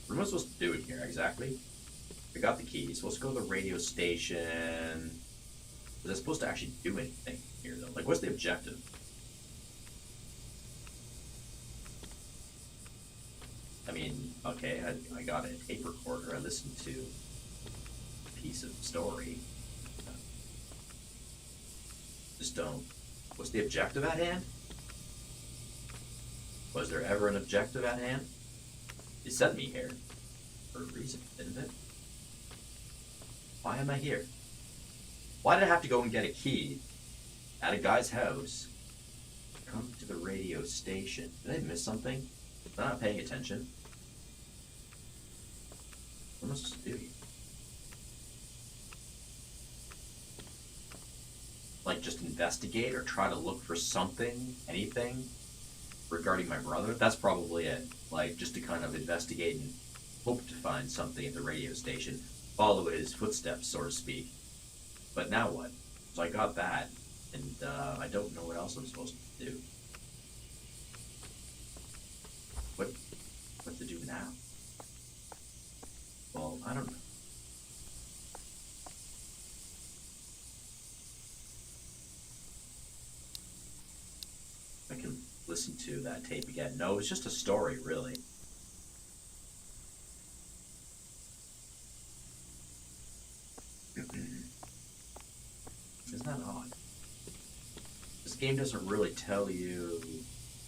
What am I supposed to do in here exactly? I got the keys. Let's go to the radio station. Was I supposed to actually do anything here though? Like, what's the objective? I mean, okay, I got a tape recorder. I listened to a piece of story. Just don't. What's the objective at hand? Was there ever an objective at hand? You sent me here for a reason, didn't it? Why am I here? Why did I have to go and get a key at a guy's house? Come to the radio station. Did I miss something? I'm not paying attention. What am I supposed to do here? Like, just investigate or try to look for something, anything regarding my brother? That's probably it. Like, just to kind of investigate and hope to find something at the radio station. Follow his footsteps, so to speak. But now what? So I got that, and I don't know what else I'm supposed to do. What to do now? Well, I don't know. I can listen to that tape again. No, it's just a story, really. Isn't that odd? This game doesn't really tell you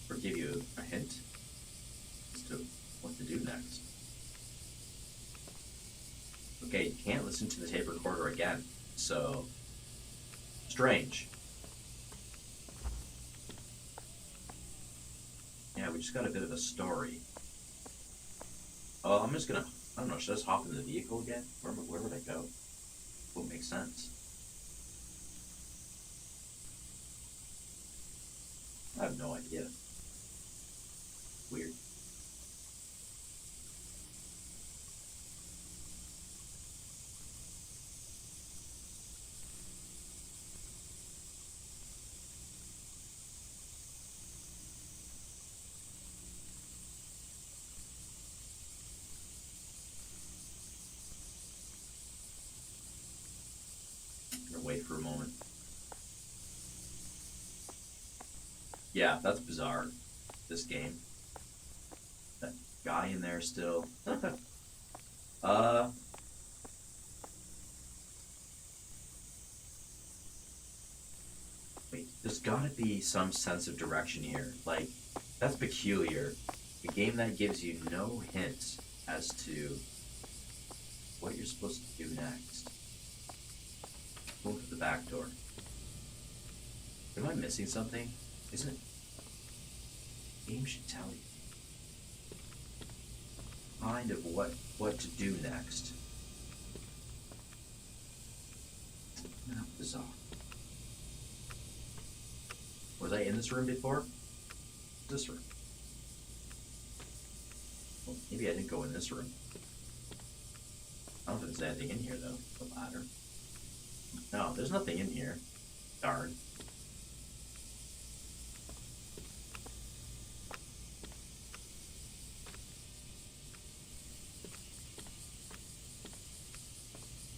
or give you a hint as to what to do next. Okay, you can't listen to the tape recorder again, so strange. Yeah, we just got a bit of a story. Oh, I'm just gonna, I don't know, should I just hop in the vehicle again? Where would I go? What makes sense? I have no idea. Weird. Wait for a moment. Yeah, that's bizarre. This game. Guy in there still. Wait, there's gotta be some sense of direction here. Like, that's peculiar. A game that gives you no hints as to what you're supposed to do next. Go to the back door. Am I missing something? Isn't it? The game should tell you. Kind of what to do next. How bizarre. Was I in this room before? This room. Well, maybe I didn't go in this room. I don't think there's anything in here though. The ladder. No, there's nothing in here. Darn.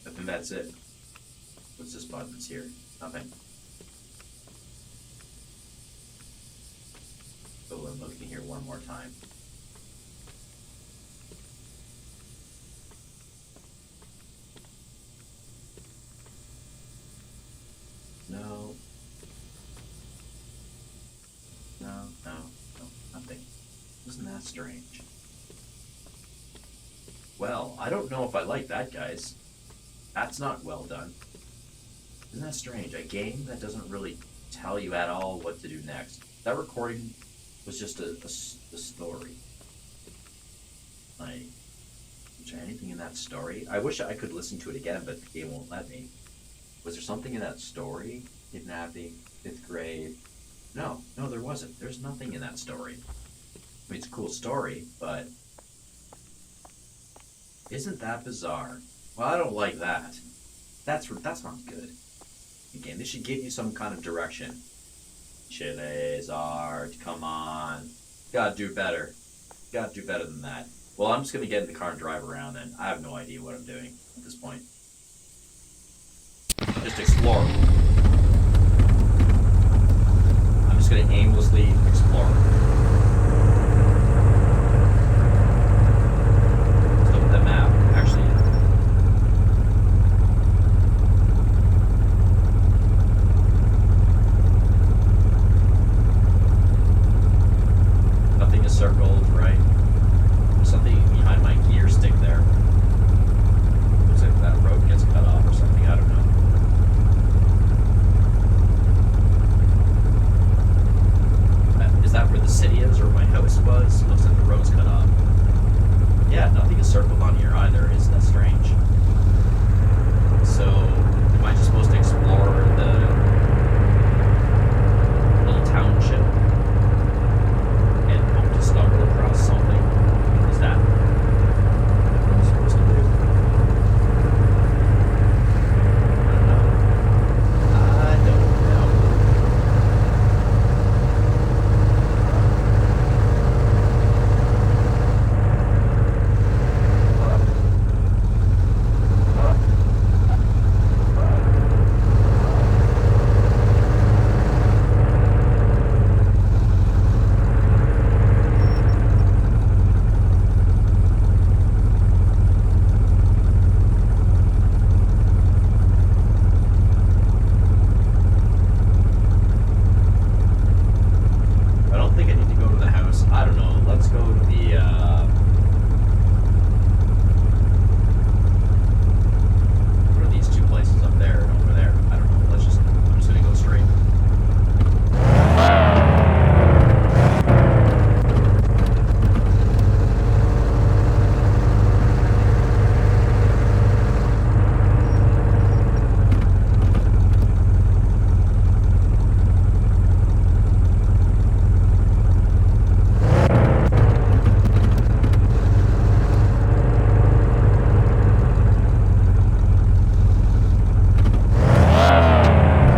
I think that's it. What's this buttons here? Nothing. So I'm looking here one more time. No. No, nothing. Isn't that strange? Well, I don't know if I like that, guys. That's not well done. Isn't that strange? A game that doesn't really tell you at all what to do next. That recording was just a story. Like, is there anything in that story? I wish I could listen to it again, but the game won't let me. Was there something in that story? Kidnapping, 5th grade? No, there wasn't. There's nothing in that story. I mean, it's a cool story, but isn't that bizarre? Well, I don't like that. That's not good. Again, they should give you some kind of direction. Chilla's art, come on. Gotta do better. Gotta do better than that. Well, I'm just gonna get in the car and drive around then. I have no idea what I'm doing at this point. Just explore. I'm just gonna aimlessly explore. Let's look at the map. Actually, nothing is circled, right? There's something behind my gear stick there. Looks like that road gets cut off or something, I don't know. Is that where the city is or my house was? Looks like the road's cut off. Yeah, nothing is circled on here either. Isn't that strange? So, am I just supposed to explore the little township and hope to stumble across something? Is that what I'm supposed to do? I don't know. I don't think I need to go to the house. I don't know. Let's go to the, what are these two places up there and over there? I don't know. I'm just gonna go straight.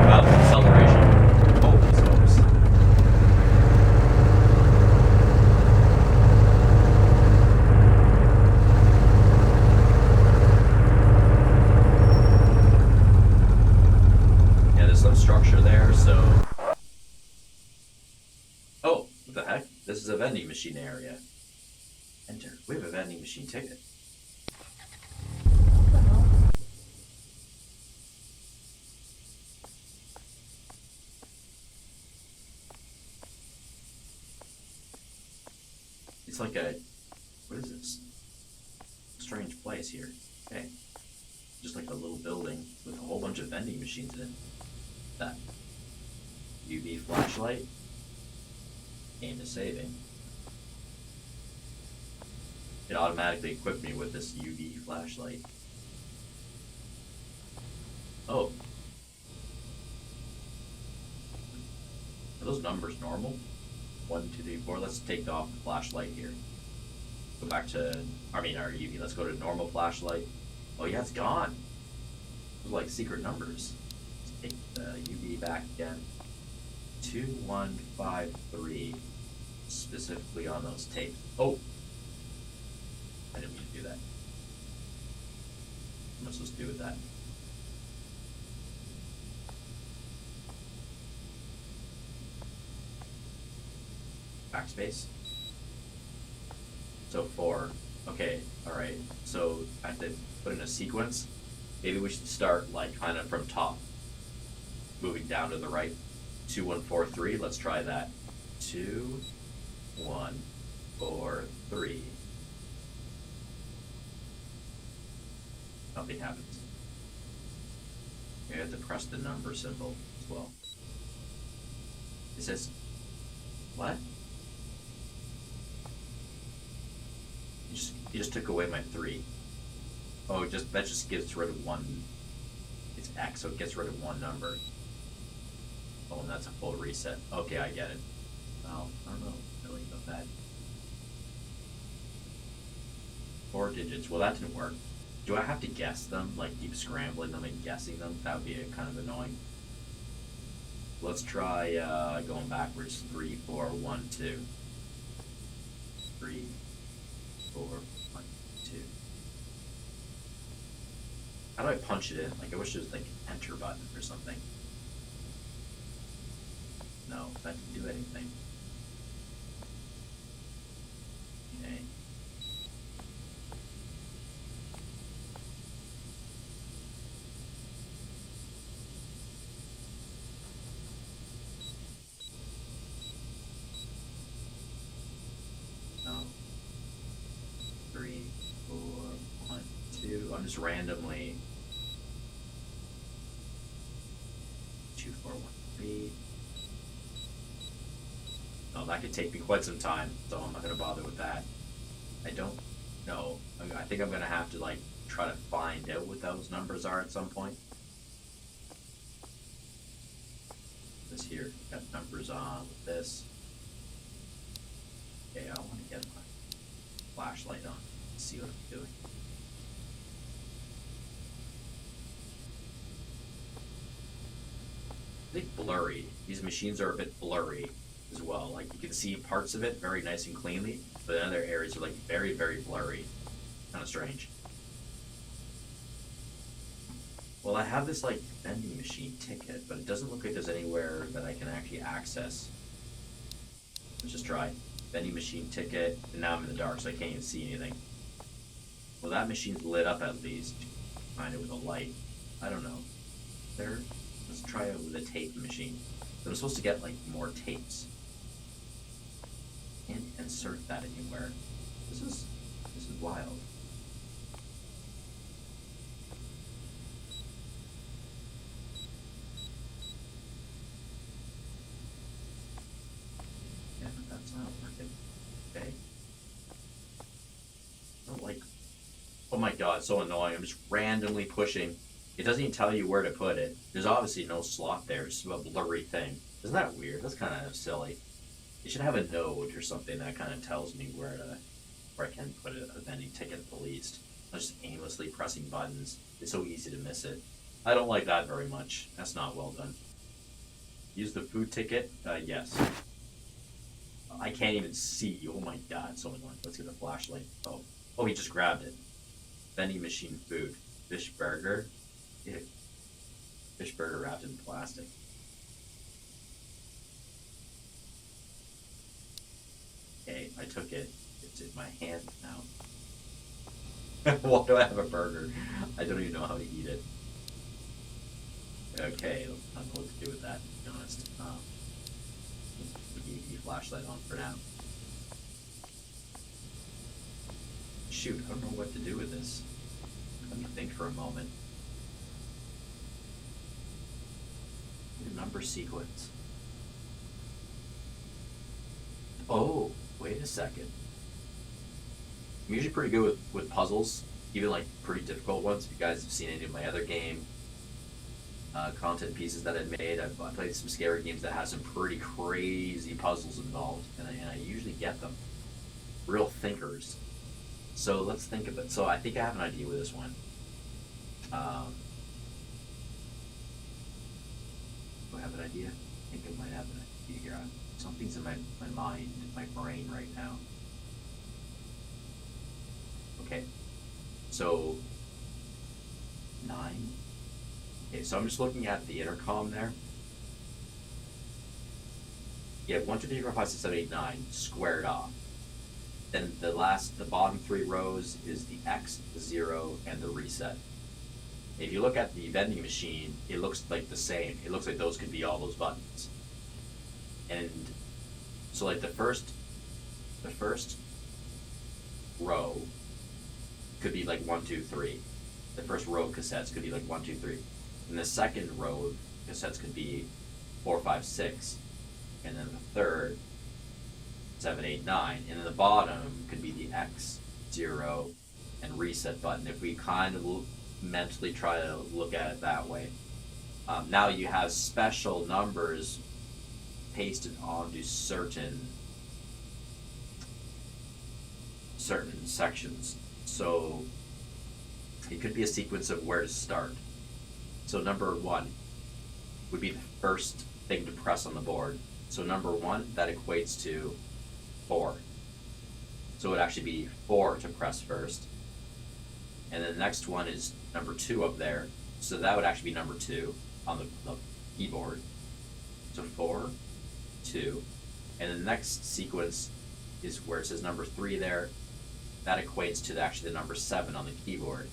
Wow, the acceleration. Holy smokes. Yeah, there's some structure there, so... Oh, what the heck? This is a vending machine area. Enter. We have a vending machine ticket. What the hell? It's like a... What is this? Strange place here. Okay. Just like a little building with a whole bunch of vending machines in it. That UV flashlight. Game is saving. It automatically equipped me with this UV flashlight. Oh. Are those numbers normal? 1, 2, 3, 4. Let's take off the flashlight here. Go back to, our UV. Let's go to normal flashlight. Oh yeah, it's gone. Those are like secret numbers. Let's take the UV back again. 2153. Specifically on those tapes. Oh! I didn't mean to do that. What am I supposed to do with that? Backspace. So 4. Okay, alright. So I have to put in a sequence. Maybe we should start like kind of from top. Moving down to the right. 2, 1, 4, 3. Let's try that. 2, 1, 4, 3. Nothing happens. You have to press the number symbol as well. It says, what? You just took away my 3. Oh, that just gets rid of 1. It's X, so it gets rid of 1 number. Oh, and that's a full reset. Okay, I get it. Well, I don't know really about that. 4 digits. Well, that didn't work. Do I have to guess them? Like, keep scrambling them and guessing them? That would be kind of annoying. Let's try going backwards. 3, 4, 1, 2. 3, 4, 1, 2. How do I punch it in? Like, I wish there was like an enter button or something. No, that didn't do anything. Okay. No. 3, 4, 1, 2. I'm just randomly 2, 4, 1, 3. No, that could take me quite some time, so I'm not gonna bother with that. I don't know. I think I'm gonna have to like try to find out what those numbers are at some point. This here got numbers on with this. Okay, I want to get my flashlight on and see what I'm doing. I think blurry. These machines are a bit blurry as well. Like you can see parts of it very nice and cleanly, but in other areas are like very, very blurry. Kind of strange. Well, I have this like vending machine ticket, but it doesn't look like there's anywhere that I can actually access. Let's just try. Vending machine ticket, and now I'm in the dark, so I can't even see anything. Well, that machine's lit up at least. Find it with a light. I don't know. There. Let's try it with a tape machine. So I'm supposed to get like more tapes. Can't insert that anywhere. This is wild. Yeah, but that's not working. Okay. I don't like. Oh my god, so annoying. I'm just randomly pushing. It doesn't even tell you where to put it. There's obviously no slot there. It's a blurry thing. Isn't that weird? That's kind of silly. You should have a node or something that kind of tells me where I can put a vending ticket at the least. I'm just aimlessly pressing buttons. It's so easy to miss it. I don't like that very much. That's not well done. Use the food ticket? Yes. I can't even see. Oh my god, so annoying. Let's get the flashlight. Oh, he just grabbed it. Vending machine food. Fish burger. Ew. Fish burger wrapped in plastic. Okay, I took it. It Is it my hand now? Why do I have a burger? I don't even know how to eat it. Okay, I don't know what to do with that, to be honest. Keep the flashlight on for now. Shoot, I don't know what to do with this. Let me think for a moment. The number sequence. Oh, wait a second. I'm usually pretty good with puzzles, even like pretty difficult ones. If you guys have seen any of my other game content pieces that I've made, I've played some scary games that have some pretty crazy puzzles involved, and I usually get them. Real thinkers. So let's think of it. So I think I have an idea with this one. Do I have an idea? I think I might have an idea here. Something's in my mind, my brain right now. Okay. So 9. Okay, so I'm just looking at the intercom there. You have 1, 2, 3, 4, 5, 6, 7, 8, 9 squared off. Then the bottom 3 rows is the X, the 0, and the reset. If you look at the vending machine, it looks like the same. It looks like those could be all those buttons. And so like the first row could be like 1, 2, 3. The first row of cassettes could be like 1, 2, 3. And the second row of cassettes could be 4, 5, 6. And then the third, 7, 8, 9. And then the bottom could be the X, 0, and reset button. If we kind of mentally try to look at it that way. Now you have special numbers pasted onto certain sections. So it could be a sequence of where to start. So number 1 would be the first thing to press on the board. So number 1, that equates to 4. So it would actually be 4 to press first. And then the next one is number 2 up there. So that would actually be number 2 on the keyboard. So 4, 2. And then the next sequence is where it says number 3 there. That equates to actually the number 7 on the keyboard.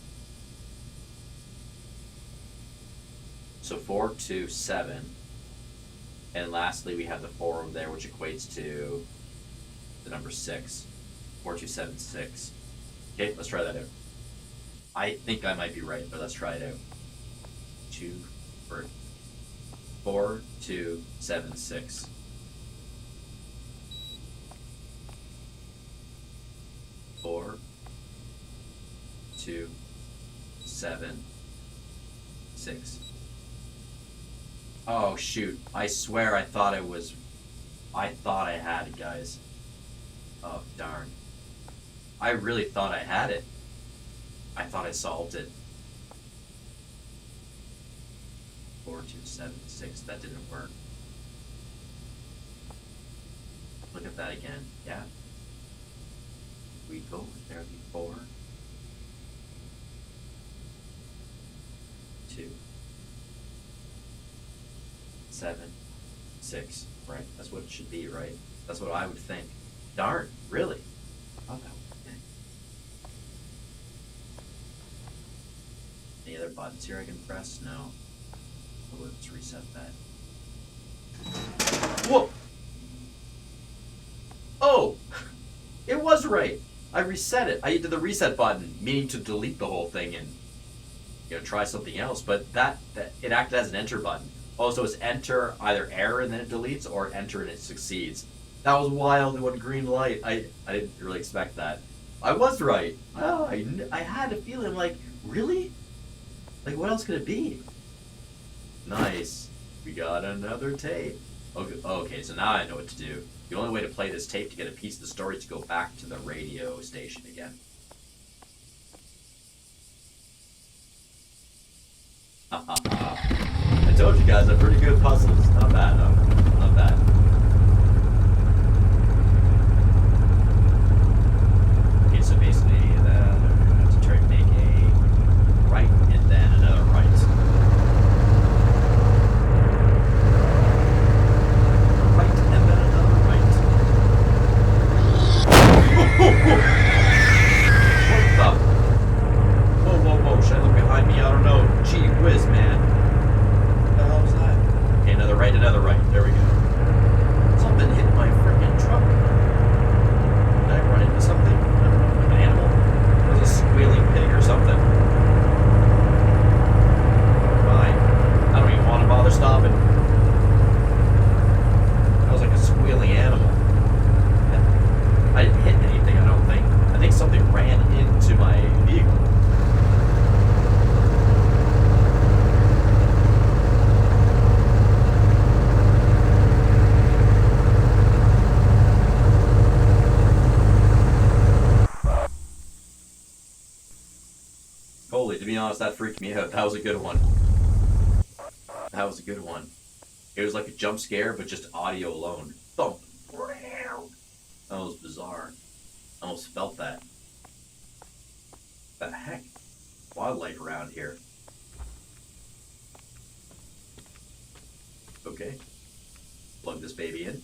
So 4, 2, 7. And lastly, we have the 4 over there, which equates to the number 6. 4, 2, 7, 6. Okay, let's try that out. I think I might be right, but let's try it out. 4, 2, 7, 6. 4, 2, 7, 6. Oh shoot, I swear I thought I had it, guys. Oh darn. I really thought I had it. I thought I solved it. 4, 2, 7, 6. That didn't work. Look at that again. Yeah. We go there would be 4, 2, 7, 6. Right. That's what it should be, right? That's what I would think. Darn. Really? Oh, that would be. Any other buttons here I can press? No. So let's reset that. Whoa! Oh! It was right! I reset it. I did the reset button, meaning to delete the whole thing and try something else, but that it acted as an enter button. Oh, so it's enter, either error and then it deletes, or enter and it succeeds. That was wild. It went green light. I didn't really expect that. I was right. Oh, I had a feeling like, really? Like, what else could it be? Nice. We got another tape. Okay, so now I know what to do. The only way to play this tape to get a piece of the story is to go back to the radio station again. I told you guys I'm pretty good at puzzles. Not bad, though. Not bad. Okay, so basically, I have to try to make a right and then another right. Right and then another right. honest, that freaked me out. That was a good one. That was a good one. It was like a jump scare, but just audio alone. Thump. That was bizarre. I almost felt that. What the heck? Wildlife around here. Okay. Plug this baby in.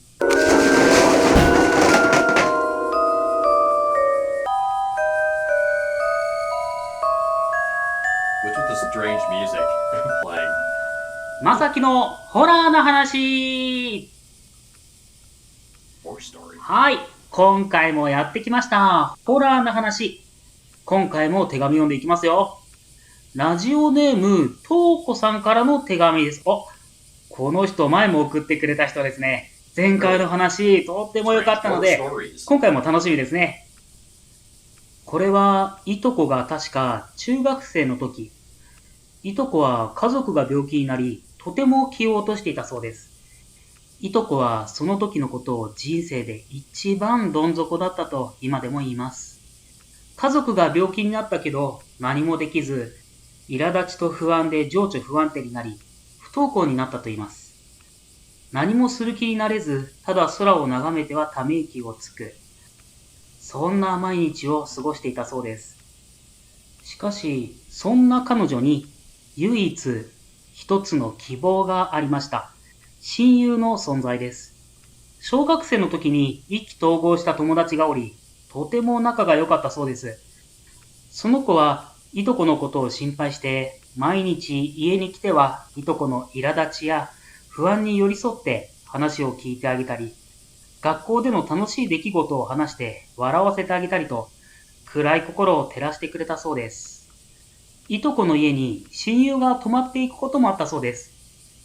What's with the strange music playing? まさきのホラーな話。 Horror story. はい。今回もやってきました。ホラーな話。今回も手紙読んでいきますよ。ラジオネーム、とうこさんからの手紙です。お、この人前も送ってくれた人ですね。前回の話、とっても良かったので、今回も楽しみですね。これは、いとこが確か中学生の時、いとこは家族が病気になり、とても気を落としていたそうです。いとこはその時のことを人生で一番どん底だったと今でも言います。家族が病気になったけど何もできず、苛立ちと不安で情緒不安定になり、不登校になったと言います。何もする気になれず、ただ空を眺めてはため息をつく。そんな毎日を過ごしていたそうです。しかし、そんな彼女に唯一一つの希望がありました。親友の存在です。小学生の時に意気投合した友達がおり、とても仲が良かったそうです。その子はいとこのことを心配して、毎日家に来てはいとこの苛立ちや不安に寄り添って話を聞いてあげたり、学校での楽しい出来事を話して笑わせてあげたりと、暗い心を照らしてくれたそうです。いとこの家に親友が泊まっていくこともあったそうです。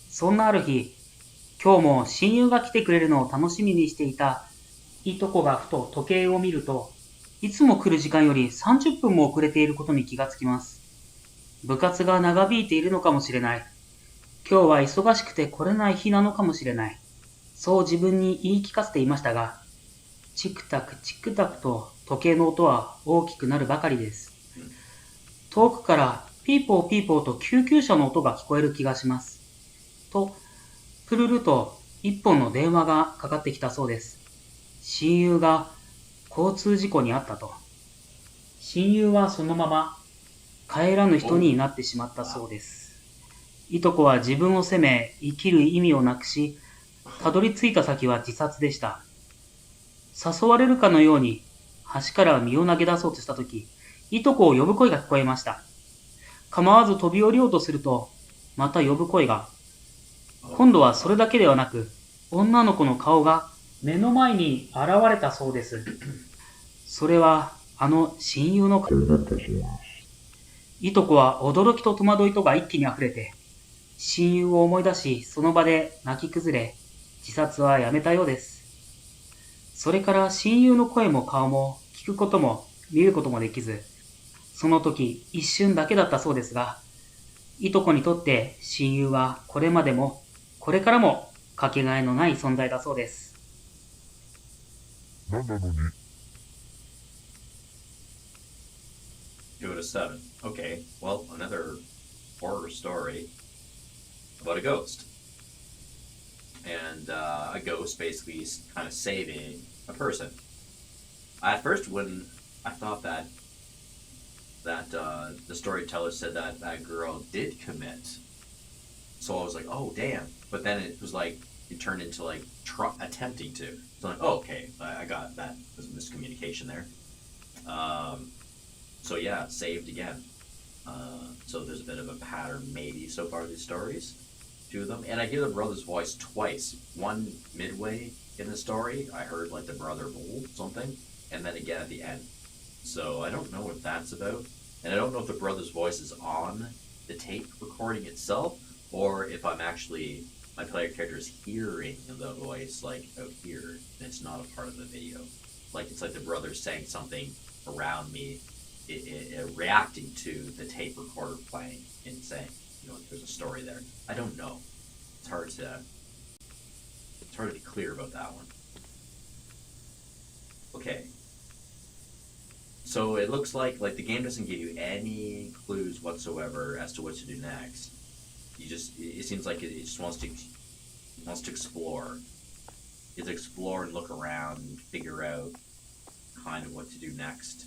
そんなある日、今日も親友が来てくれるのを楽しみにしていたいとこがふと時計を見ると、いつも来る時間より30分も遅れていることに気がつきます。部活が長引いているのかもしれない。今日は忙しくて来れない日なのかもしれない。そう自分に言い聞かせていましたが、チクタクチクタクと時計の音は大きくなるばかりです。遠くからピーポーピーポーと救急車の音が聞こえる気がします。と、プルルと一本の電話がかかってきたそうです。親友が交通事故に遭ったと。親友はそのまま帰らぬ人になってしまったそうです。いとこは自分を責め、生きる意味をなくし、たどり着いた先は自殺でした。誘われるかのように橋から身を投げ出そうとしたとき、いとこを呼ぶ声が聞こえました。構わず飛び降りようとすると、また呼ぶ声が。今度はそれだけではなく、女の子の顔が目の前に現れたそうです。それは、あの親友の顔だったします。いとこは驚きと戸惑いとが一気に溢れて、親友を思い出し、その場で泣き崩れ、自殺はやめたようです。それから親友の声も顔も聞くことも見ることもできず、その時一瞬だけだったそうですが、いとこにとって親友はこれまでもこれからもかけがえのない存在だそうです。Go to 7. Okay, well, another horror story about a ghost. And a ghost basically kind of saving a person. At first, when I thought that the storyteller said that that girl did commit, so I was like, oh damn. But then it was like it turned into like attempting to. So I'm like, oh, okay, I got that. There's a miscommunication there. So yeah, saved again. So there's a bit of a pattern maybe so far these stories. Two of them, and I hear the brother's voice twice. One midway in the story, I heard like the brother roll something, and then again at the end. So I don't know what that's about, and I don't know if the brother's voice is on the tape recording itself, or if I'm actually my player character is hearing the voice like out here, and it's not a part of the video. Like it's like the brother saying something around me, reacting to the tape recorder playing and saying, you know, there's a story there. I don't know. It's hard to be clear about that one. Okay. So it looks like the game doesn't give you any clues whatsoever as to what to do next. It seems like it just wants to explore. You have to explore and look around and figure out kind of what to do next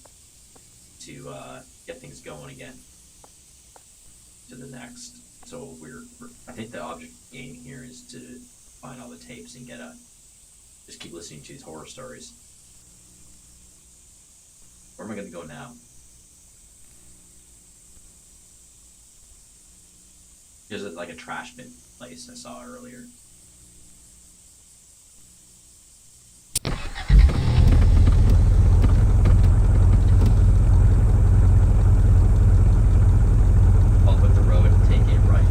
to get things going again to the next. So I think the object of the game here is to find all the tapes and just keep listening to these horror stories. Where am I going to go now? There's like a trash bin place I saw earlier. I'll put the road and take it right.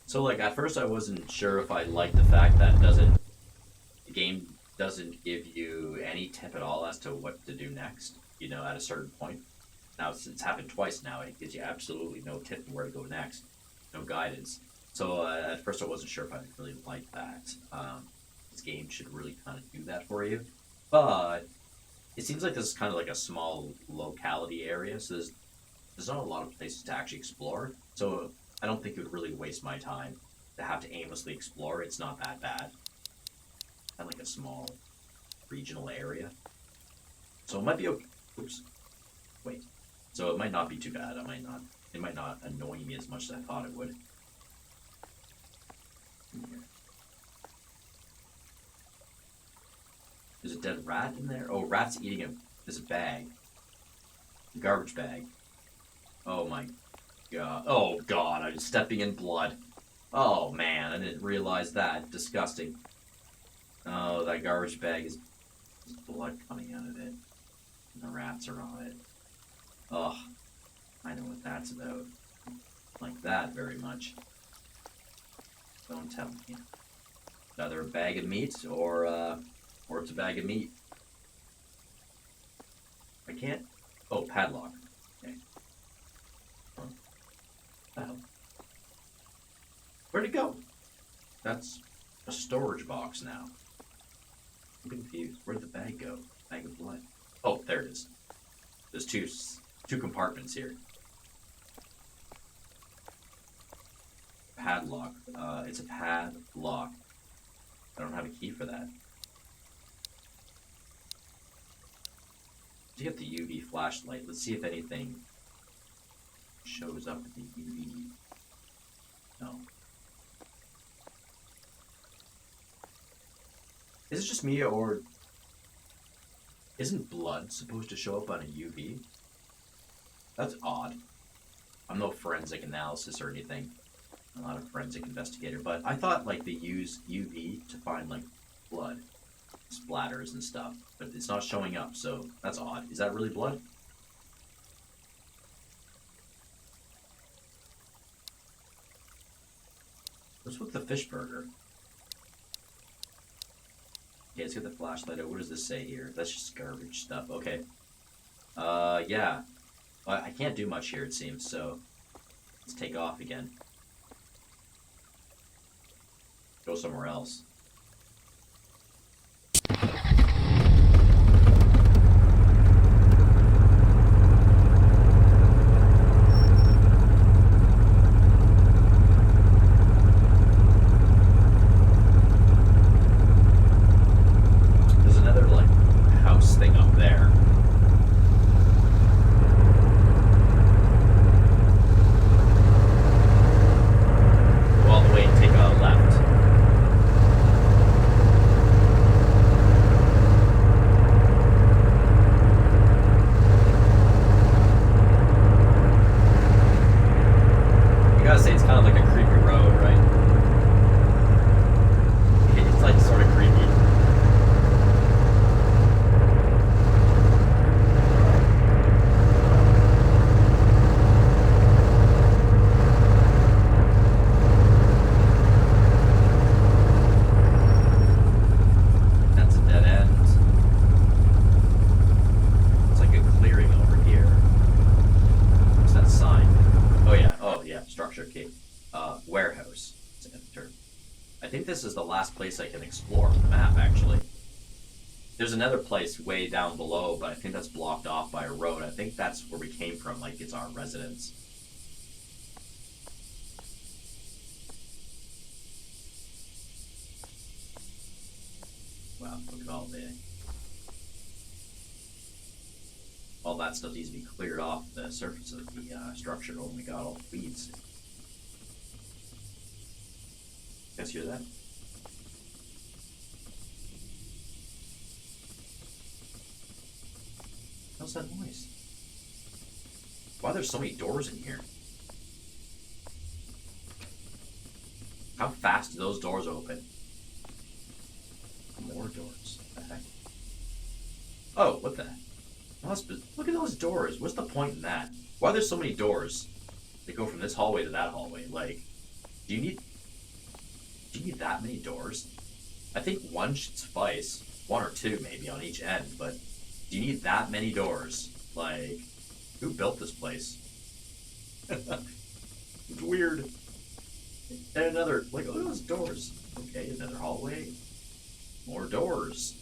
So at first I wasn't sure if I liked the fact that the game doesn't give you any tip at all as to what to do next, at a certain point. Now it's happened twice now, it gives you absolutely no tip on where to go next, no guidance. So at first I wasn't sure if I really liked that. This game should really kind of do that for you. But it seems like this is kind of like a small locality area, so there's not a lot of places to actually explore. So I don't think it would really waste my time to have to aimlessly explore. It's not that bad. Kind of like a small regional area. So it might be okay. Oops. Wait. So it might not be too bad. It might not annoy me as much as I thought it would. There's a dead rat in there? Oh, rat's eating there's a bag. A garbage bag. Oh my god. Oh god, I'm stepping in blood. Oh man, I didn't realize that. Disgusting. Oh, that garbage bag is blood coming out of it. And the rats are on it. Oh, I know what that's about. Like that very much. Don't tell me. It's either a bag of meat or it's a bag of meat. I can't. Oh, padlock. Okay. Oh. Where'd it go? That's a storage box now. I'm confused. Where'd the bag go? Bag of blood. Oh, there it is. There's two compartments here. Padlock. It's a padlock. I don't have a key for that. To get the UV flashlight, let's see if anything shows up with the UV. No. Is it just me, or isn't blood supposed to show up on a UV? That's odd. I'm no forensic analysis or anything. I'm not a forensic investigator, but I thought they use UV to find blood splatters and stuff, but it's not showing up, so that's odd. Is that really blood? What's with the fish burger? Okay, let's get the flashlight out. What does this say here? That's just garbage stuff. Okay. Yeah. Well, I can't do much here, it seems, so let's take off again. Go somewhere else. last place I can explore on the map, actually. There's another place way down below, but I think that's blocked off by a road. I think that's where we came from, like it's our residence. Wow, look at all that stuff needs to be cleared off the surface of the structure. Oh my god, all the weeds. You guys hear that? What's that noise? Why are there so many doors in here? How fast do those doors open? More doors. What the heck? Oh, what the heck? Look at those doors. What's the point in that? Why are there so many doors? They go from this hallway to that hallway. Like, do you need that many doors? I think one should suffice. One or two maybe on each end, but do you need that many doors? Like, who built this place? It's weird. And another, like, look at those doors. Okay, another hallway. More doors.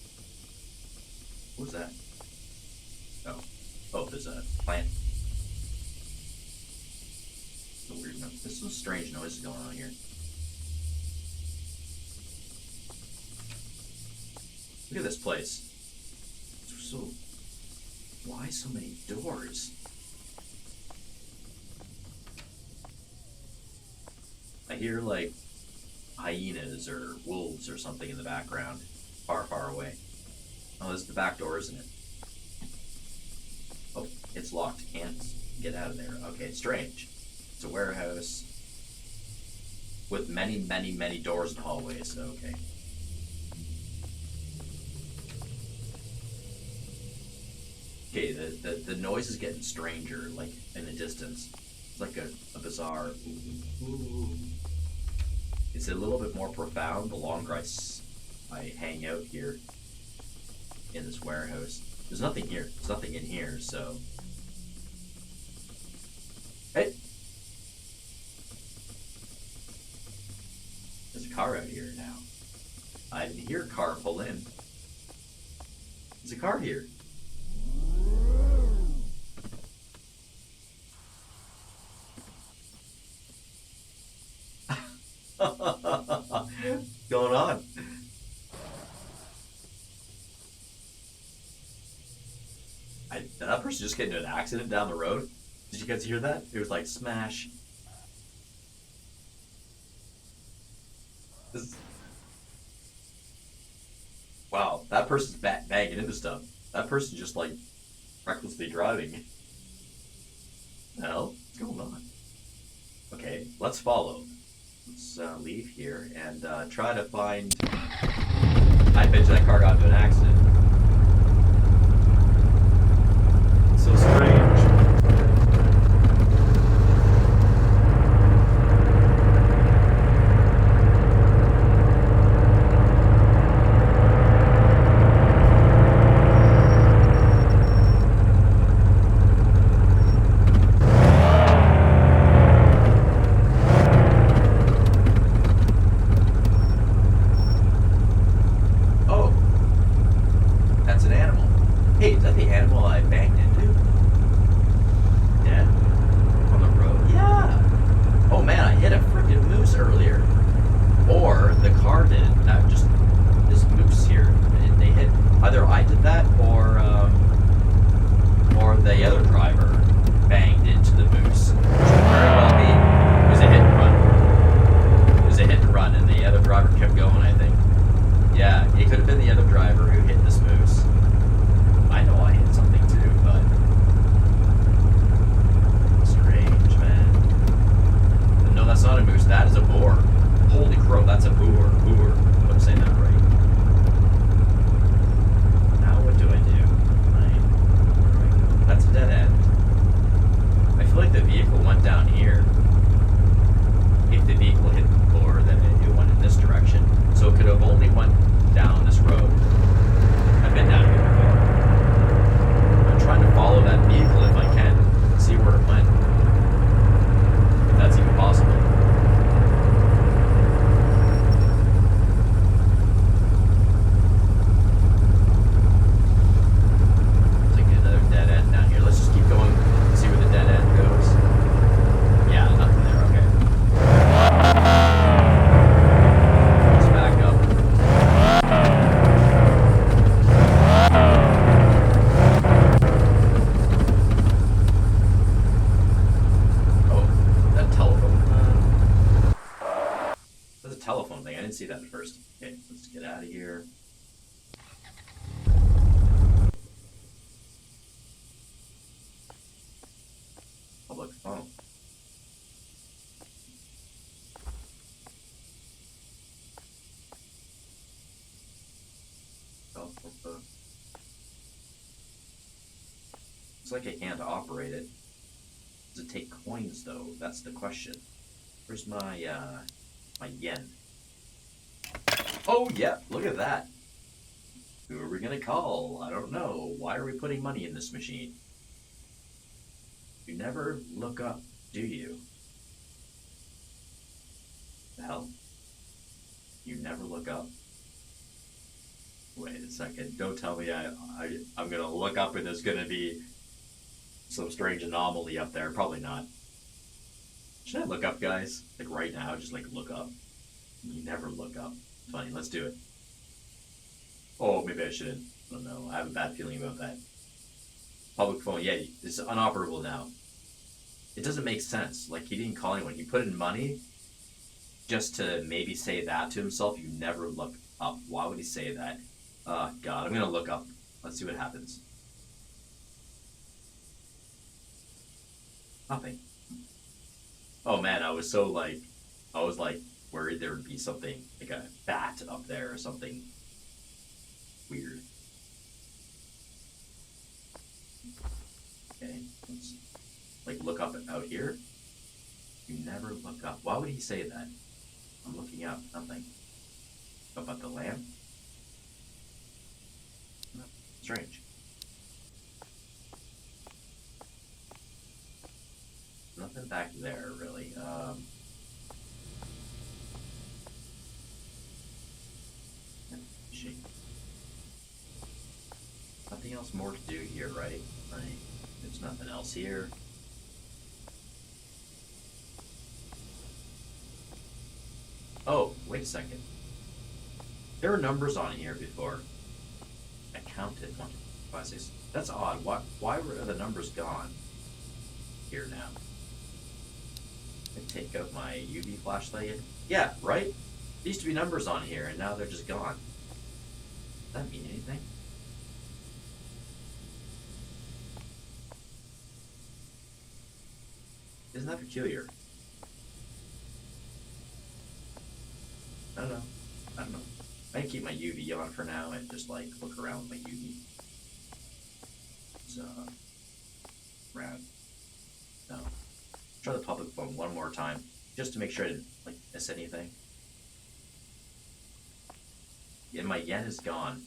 What was that? Oh, there's a plant. So weird. There's some strange noises going on here. Look at this place. So, why so many doors? I hear like hyenas or wolves or something in the background, far, far away. Oh, this is the back door, isn't it? Oh, it's locked. Can't get out of there. Okay, it's strange. It's a warehouse with many, many, many doors and hallways. Okay. Okay, the noise is getting stranger, like in the distance. It's like a bizarre. Ooh. It's a little bit more profound the longer I hang out here in this warehouse. There's nothing here. There's nothing in here, so. Hey! There's a car out here now. I didn't hear a car pull in. There's a car here. What's going on? Did that person just get into an accident down the road? Did you guys hear that? It was like smash. Wow, that person's banging into stuff. That person's just like recklessly driving. The hell? What's going on? Okay, let's follow. Let's leave here and try to find. I bet you that car got into an accident. So strange. Okay, let's get out of here. Public phone. Looks like I can't operate it. Does it take coins though? That's the question. Where's my my yen? Oh yeah, look at that. Who are we gonna call? I don't know. Why are we putting money in this machine? You never look up, do you? The hell? You never look up? Wait a second. Don't tell me I'm gonna look up and there's gonna be some strange anomaly up there. Probably not. Should I look up, guys? Like right now, just like look up. You never look up. Funny, let's do it. Oh, maybe I shouldn't. I don't know. I have a bad feeling about that. Public phone, yeah, it's unoperable now. It doesn't make sense. Like, he didn't call anyone. He put in money just to maybe say that to himself. You never look up. Why would he say that? Oh, God, I'm going to look up. Let's see what happens. Nothing. Oh, man, I was worried there would be something, like a bat up there or something weird. Okay, let's like look up out here. You never look up. Why would he say that? I'm looking up. Nothing. Up at the lamp? No. Strange. Nothing back there, really. Nothing else more to do here, right? Like, there's nothing else here. Oh, wait a second. There were numbers on here before. I counted 1, 2, 5, 6. That's odd. Why were the numbers gone here now? I take out my UV flashlight. Yeah, right? There used to be numbers on here, and now they're just gone. Does that mean anything? Isn't that peculiar? I don't know. I can keep my UV on for now and just like look around with my UV. So, around. No. Try the public phone one more time, just to make sure I didn't like miss anything. Yeah, my yen is gone.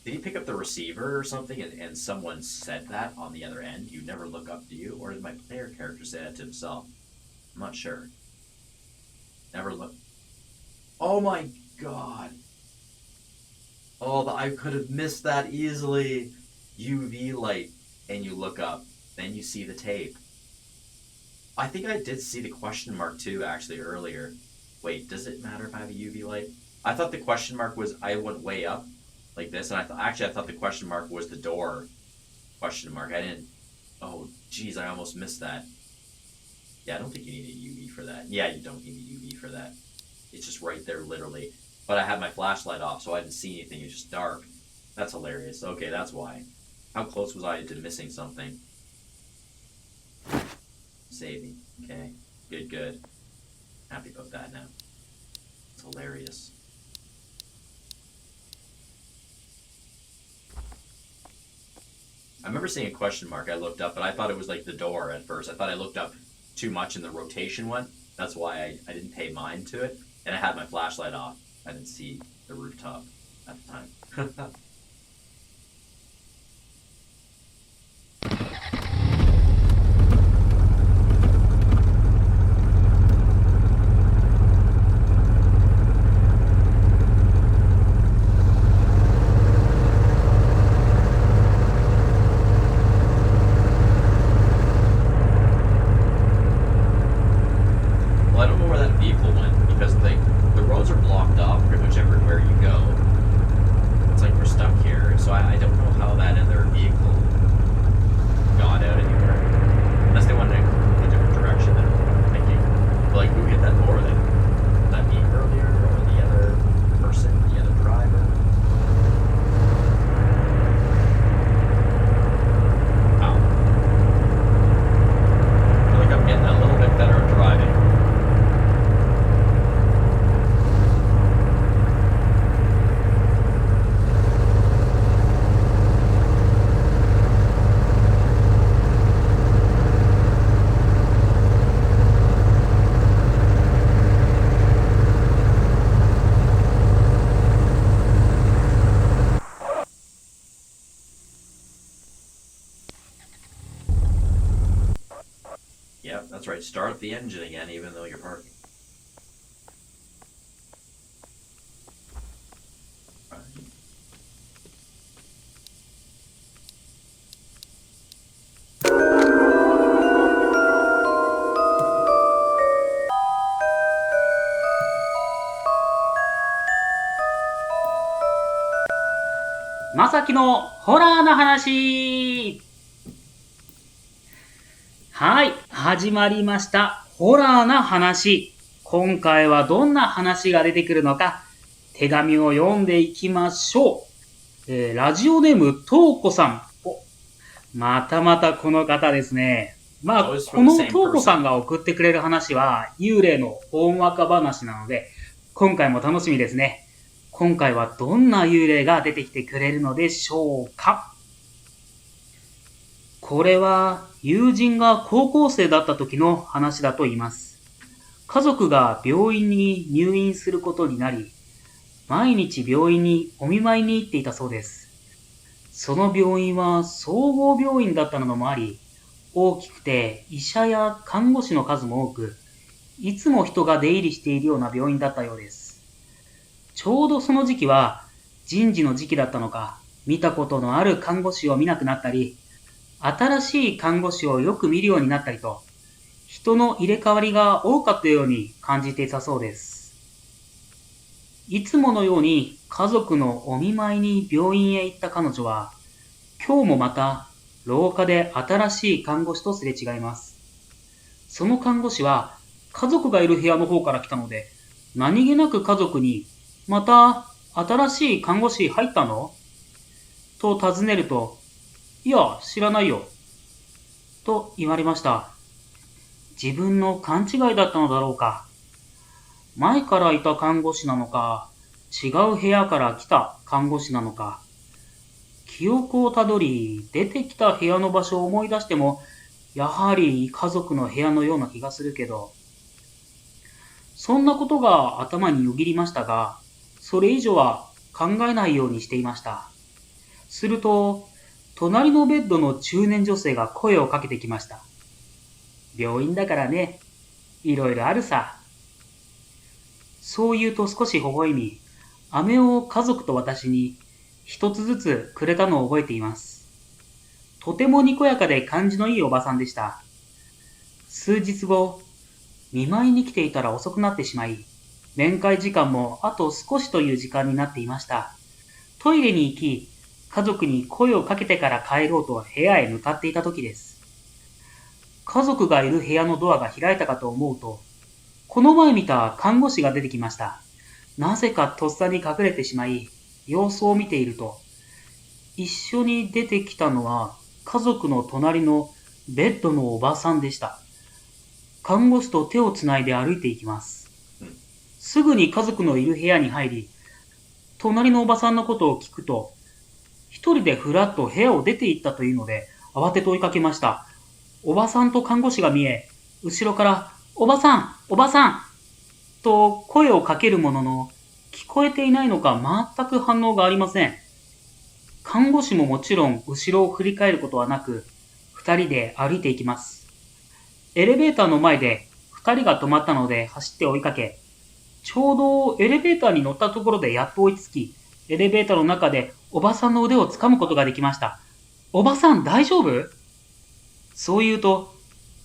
Did he pick up the receiver or something and someone said that on the other end? You never look up, do you? Or did my player character say that to himself? I'm not sure. Never look. Oh my god. Oh, I could have missed that easily. UV light, and you look up. Then you see the tape. I think I did see the question mark too, actually, earlier. Wait, does it matter if I have a UV light? I thought the question mark was I went way up. Like this, and I thought the question mark was the door question mark. I didn't. Oh, geez, I almost missed that. Yeah, I don't think you need a UV for that. Yeah, you don't need a UV for that. It's just right there, literally. But I had my flashlight off, so I didn't see anything. It's just dark. That's hilarious. Okay, that's why. How close was I to missing something? Saving. Okay, good. Happy about that now. It's hilarious. I remember seeing a question mark. I looked up, but I thought it was like the door at first. I thought I looked up too much in the rotation one. That's why I didn't pay mind to it. And I had my flashlight off. I didn't see the rooftop at the time. The roads are blocked off pretty much everywhere you go. It's like we're stuck that's right. Start the engine again, even though you're parking. Right.まさきのホラーな話。はい、始まりました。ホラーな話。今回はどんな話が出てくるのか、手紙を読んでいきましょう。ラジオネーム、とうこさん。またまたこの方ですね。まあ、このとうこさんが送ってくれる話は、幽霊のほんわか話なので、今回も楽しみですね。今回はどんな幽霊が出てきてくれるのでしょうか。これは友人が高校生だった時の話だと言います。家族が病院に入院することになり、毎日病院にお見舞いに行っていたそうです。その病院は総合病院だったのもあり、大きくて医者や看護師の数も多く、いつも人が出入りしているような病院だったようです。ちょうどその時期は人事の時期だったのか、見たことのある看護師を見なくなったり、新しい看護師をよく見るようになったりと、人の入れ替わりが多かったように感じていたそうです。いつものように家族のお見舞いに病院へ行った彼女は、今日もまた廊下で新しい看護師とすれ違います。その看護師は家族がいる部屋の方から来たので、何気なく家族に、また新しい看護師入ったのと尋ねると、いや、知らないよ。と言われました。自分の勘違いだったのだろうか。前からいた看護師なのか、違う部屋から来た看護師なのか。記憶をたどり、出てきた部屋の場所を思い出しても、やはり家族の部屋のような気がするけど、そんなことが頭によぎりましたが、それ以上は考えないようにしていました。すると、隣のベッドの中年女性が声をかけてきました。病院だからね、いろいろあるさ。そう言うと少し微笑み、飴を家族と私に一つずつくれたのを覚えています。とてもにこやかで感じのいいおばさんでした。数日後、見舞いに来ていたら遅くなってしまい、面会時間もあと少しという時間になっていました。トイレに行き、家族に声をかけてから帰ろうと部屋へ向かっていた時です。家族がいる部屋のドアが開いたかと思うと、この前見た看護師が出てきました。なぜかとっさに隠れてしまい、様子を見ていると、一緒に出てきたのは家族の隣のベッドのおばさんでした。看護師と手をつないで歩いていきます。すぐに家族のいる部屋に入り、隣のおばさんのことを聞くと、一人でふらっと部屋を出て行ったというので、慌てて追いかけました。おばさんと看護師が見え、後ろから、おばさん、おばさんと声をかけるものの、聞こえていないのか全く反応がありません。看護師ももちろん後ろを振り返ることはなく、二人で歩いていきます。エレベーターの前で二人が止まったので走って追いかけ、ちょうどエレベーターに乗ったところでやっと追いつき、エレベーターの中でおばさんの腕を掴むことができました。おばさん大丈夫？そう言うと、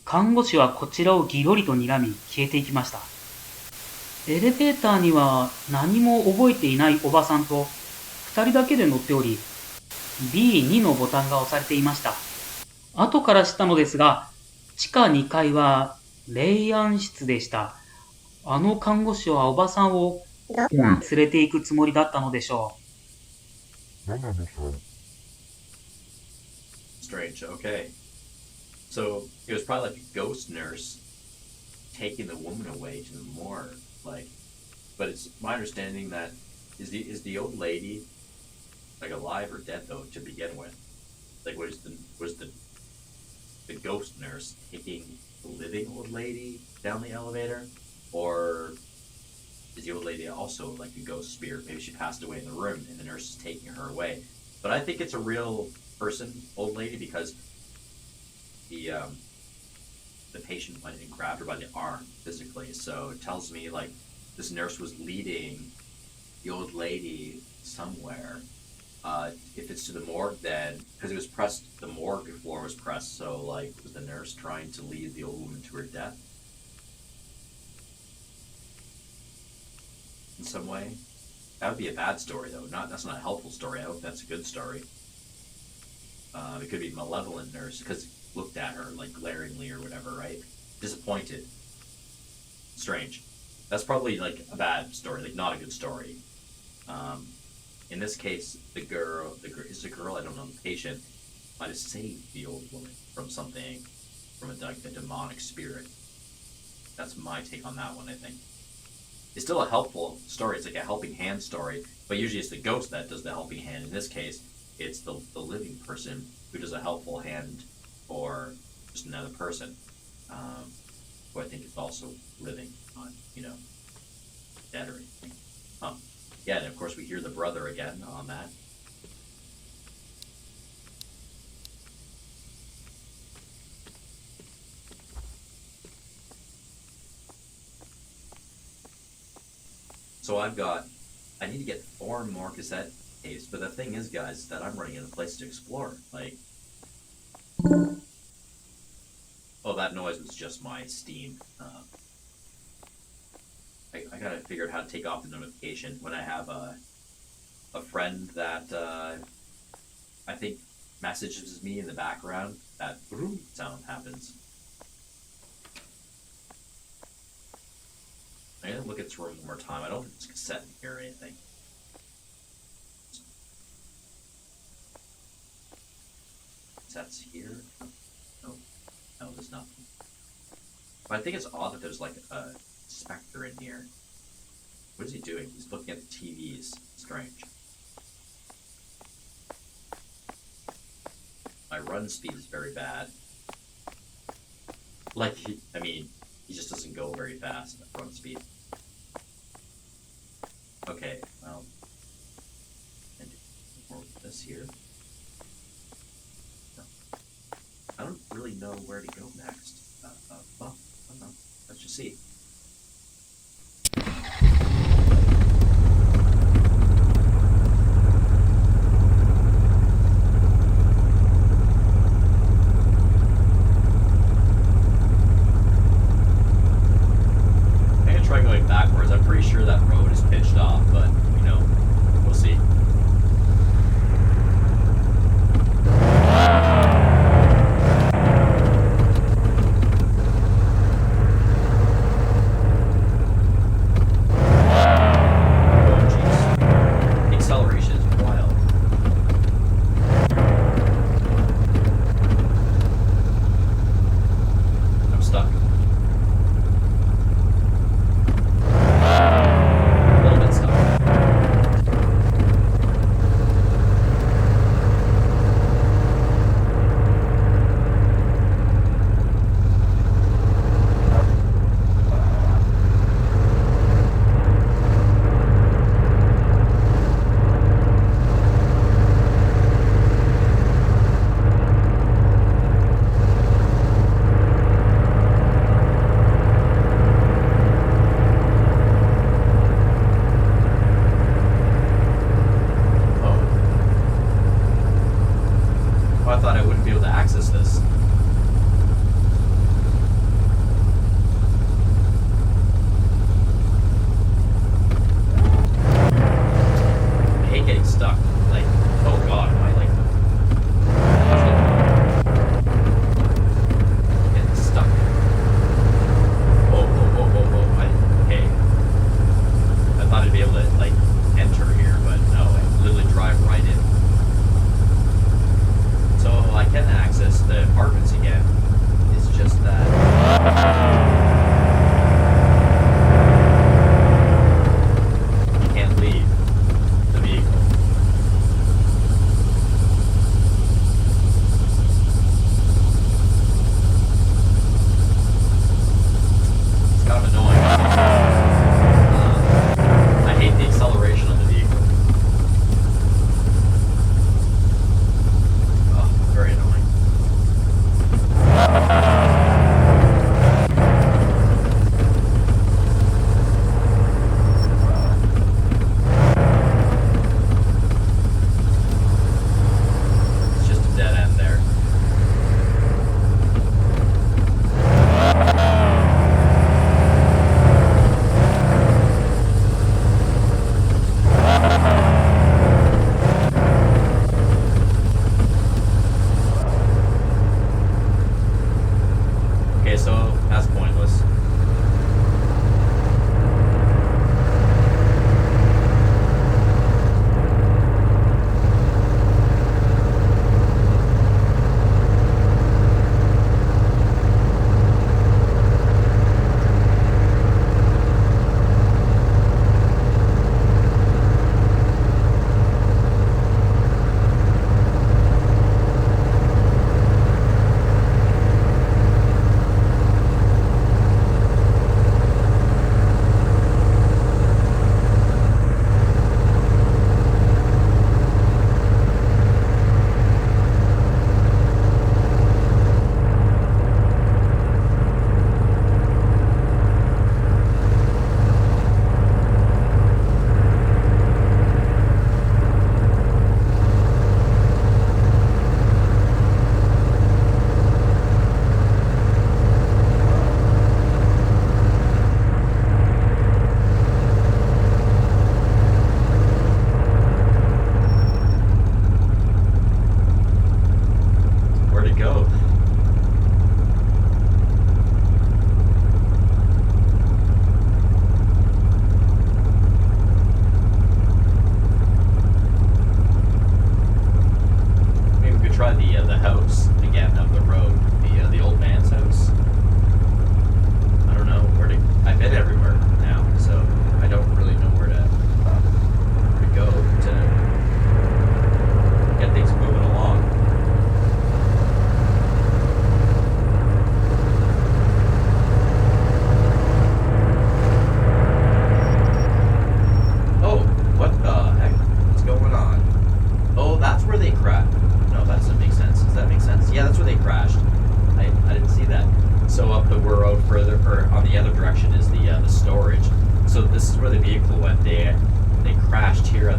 看護師はこちらをぎろりと睨み消えていきました。エレベーターには何も覚えていないおばさんと二人だけで乗っており、B2 のボタンが押されていました。後から知ったのですが、地下2階は霊安室でした。あの看護師はおばさんを連れて行くつもりだったのでしょう。Strange, okay. So it was probably like a ghost nurse taking the woman away to the morgue. Like, but it's my understanding that is the old lady like alive or dead though to begin with? Like, was the ghost nurse taking the living old lady down the elevator, or is the old lady also like a ghost spirit? Maybe she passed away in the room and the nurse is taking her away. But I think it's a real person, old lady, because the the patient went and grabbed her by the arm physically. So it tells me like this nurse was leading the old lady somewhere. If it's to the morgue, then because it was pressed, the morgue floor was pressed. So like, was the nurse trying to lead the old woman to her death in some way? That would be a bad story, though. That's not a helpful story. I hope that's a good story. It could be malevolent nurse because looked at her like glaringly or whatever, right? Disappointed. Strange. That's probably like a bad story, like not a good story. In this case, the girl is a girl. I don't know. The patient might have saved the old woman from something, from a demonic spirit. That's my take on that one. I think it's still a helpful story. It's like a helping hand story, but usually it's the ghost that does the helping hand. In this case, it's the living person who does a helpful hand for just another person, who I think is also living, not dead or anything. Yeah, and of course we hear the brother again on that. So I need to get 4 more cassette tapes, but the thing is, guys, is that I'm running out of places to explore. Like, oh, that noise was just my Steam. I gotta figure out how to take off the notification when I have a friend that I think messages me in the background. That sound happens. I'm gonna look at this room one more time. I don't think there's a cassette in here or anything. Cassette's here? No, there's nothing. But I think it's odd that there's like a specter in here. What is he doing? He's looking at the TVs. Strange. My run speed is very bad. Like, he just doesn't go very fast at run speed. Okay, well, and more with this here. No. I don't really know where to go next. Well, I don't know. Let's just see. I'm pretty sure that road is pitched off, but, we'll see.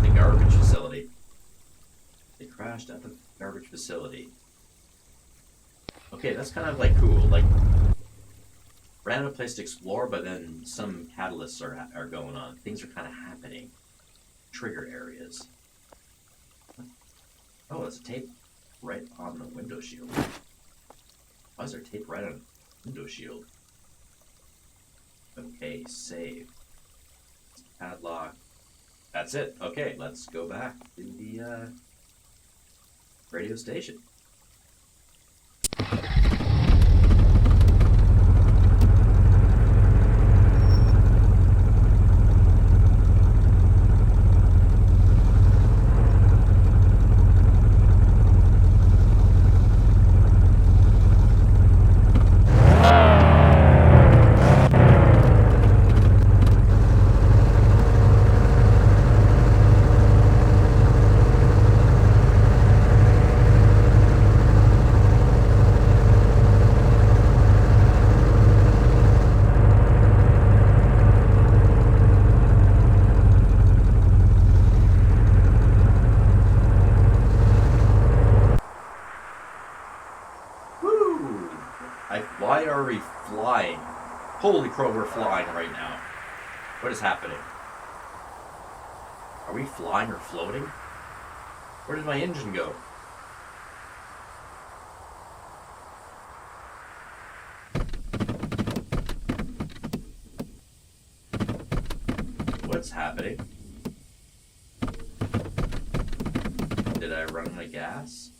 at the garbage facility. They crashed at the garbage facility. Okay, that's kind of like cool. Like, random place to explore, but then some catalysts are going on. Things are kind of happening. Trigger areas. Oh, there's a tape right on the window shield. Why is there tape right on the window shield? Okay, save. Padlock. That's it. Okay, let's go back to the radio station. Why are we flying? Holy crow, we're flying right now. What is happening? Are we flying or floating? Where did my engine go? What's happening? Did I run my gas?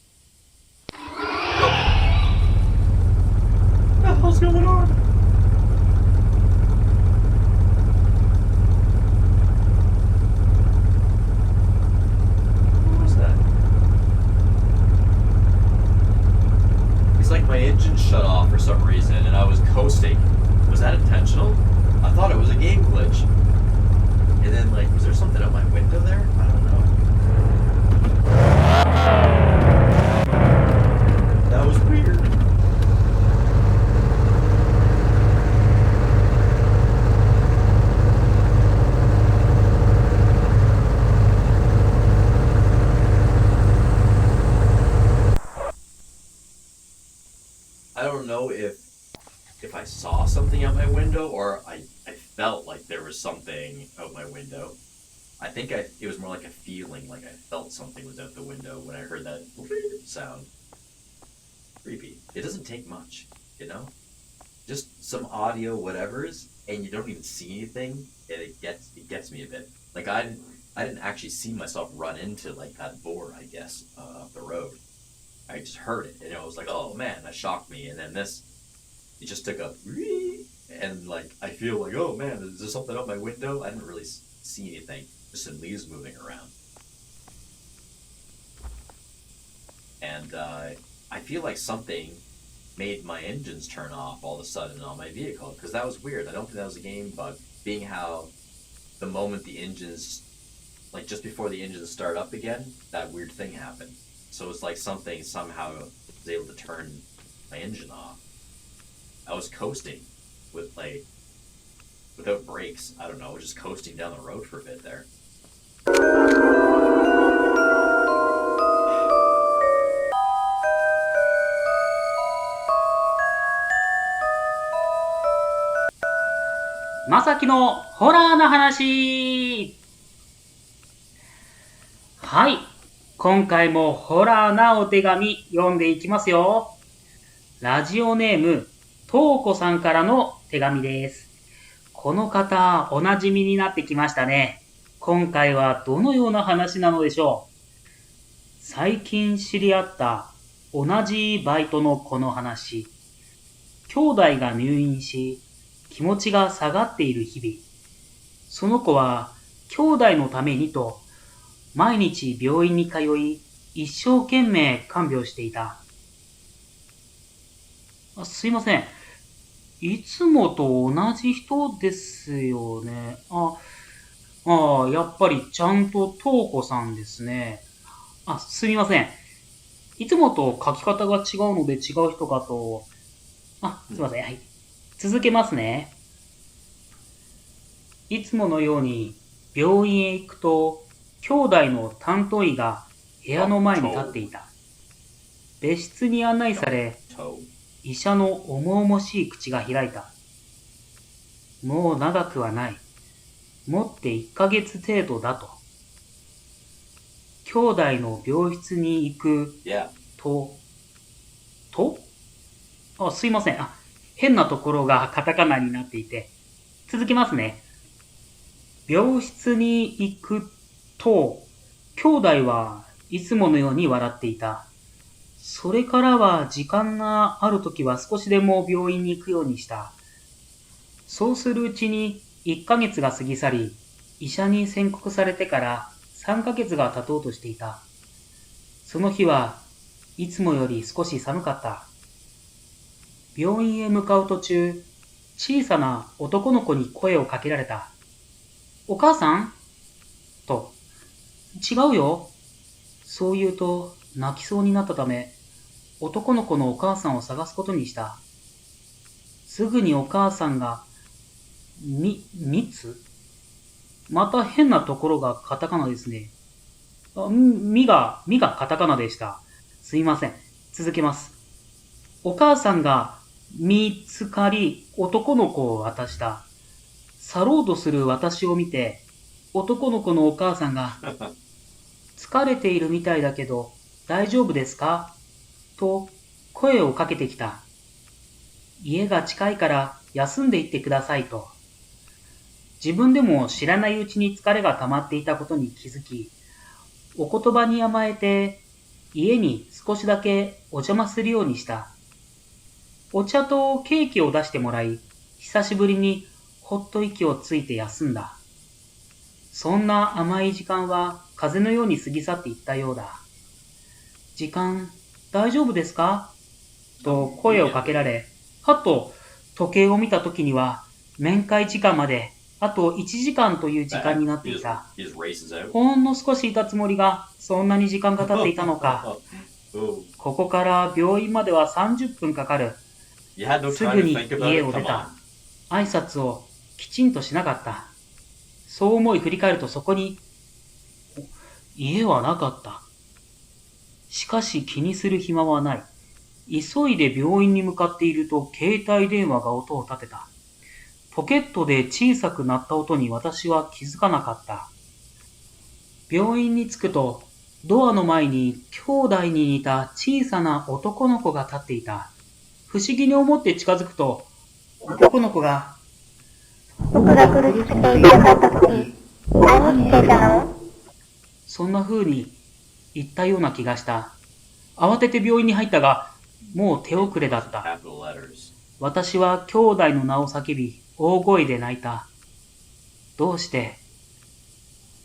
What the hell's going on? What was that? It's like my engine shut off for some reason and I was coasting. Was that intentional? I thought it was a game glitch. And then, like, was there something out my window there? I don't know. That was weird. I don't know if I saw something out my window or I felt like there was something out my window. I think it was more like a feeling, like I felt something was out the window when I heard that sound. Creepy. It doesn't take much, you know? Just some audio whatevers, and you don't even see anything, and it gets me a bit. Like I didn't actually see myself run into like that board, I guess, up the road. I just heard it, and I was like, oh man, that shocked me. And then it just took a, and like I feel like, oh man, is there something out my window? I didn't really see anything, just some leaves moving around. And I feel like something made my engines turn off all of a sudden on my vehicle, because that was weird. I don't think that was a game bug, being how the moment the engines, like just before the engines start up again, that weird thing happened. So it's like something somehow was able to turn my engine off. I was coasting with like, without brakes, I don't know, just coasting down the road for a bit there.まさきのホラーな話。はい。今回もホラーなお手紙読んでいきますよ。ラジオネーム、とうこさんからの手紙です。この方、おなじみになってきましたね。今回はどのような話なのでしょう。最近知り合った同じバイトのこの話。兄弟が入院し、気持ちが下がっている日々。その子は兄弟のためにと毎日病院に通い一生懸命看病していた。すいません。いつもと同じ人ですよね。やっぱりちゃんととうこさんですね。すみません。いつもと書き方が違うので違う人かと。すいません。はい。続けますね。いつものように病院へ行くと兄弟の担当医が部屋の前に立っていた。別室に案内され、医者の重々しい口が開いた。もう長くはない。もって1ヶ月程度だと。兄弟の病室に行くと、すいません。変なところがカタカナになっていて。続きますね。病室に行くと、兄弟はいつものように笑っていた。それからは時間があるときは少しでも病院に行くようにした。そうするうちに1ヶ月が過ぎ去り、医者に宣告されてから3ヶ月が経とうとしていた。その日はいつもより少し寒かった。病院へ向かう途中、小さな男の子に声をかけられた。お母さんと。違うよ。そう言うと泣きそうになったため、男の子のお母さんを探すことにした。すぐにお母さんが、みつまた変なところがカタカナですね。みがカタカナでした。すいません。続けます。お母さんが見つかり、男の子を渡した。去ろうとする私を見て、男の子のお母さんが、疲れているみたいだけど、大丈夫ですかと声をかけてきた。家が近いから休んでいってくださいと。自分でも知らないうちに疲れが溜まっていたことに気づき、お言葉に甘えて家に少しだけお邪魔するようにした。お茶とケーキを出してもらい、久しぶりにほっと息をついて休んだ。そんな甘い時間は風のように過ぎ去っていったようだ。時間大丈夫ですかと声をかけられ、はっと時計を見た時には面会時間まであと1時間という時間になっていた。ほんの少しいたつもりがそんなに時間が経っていたのか。ここから病院までは30分かかる。すぐに家を出た。挨拶をきちんとしなかった。そう思い振り返るとそこに、家はなかった。しかし気にする暇はない。急いで病院に向かっていると携帯電話が音を立てた。ポケットで小さく鳴った音に私は気づかなかった。病院に着くと、ドアの前に兄弟に似た小さな男の子が立っていた。不思議に思って近づくと、男の子が、僕が苦しくて痛かった時、何してたの？そんな風に言ったような気がした。慌てて病院に入ったが、もう手遅れだった。私は兄弟の名を叫び、大声で泣いた。どうして？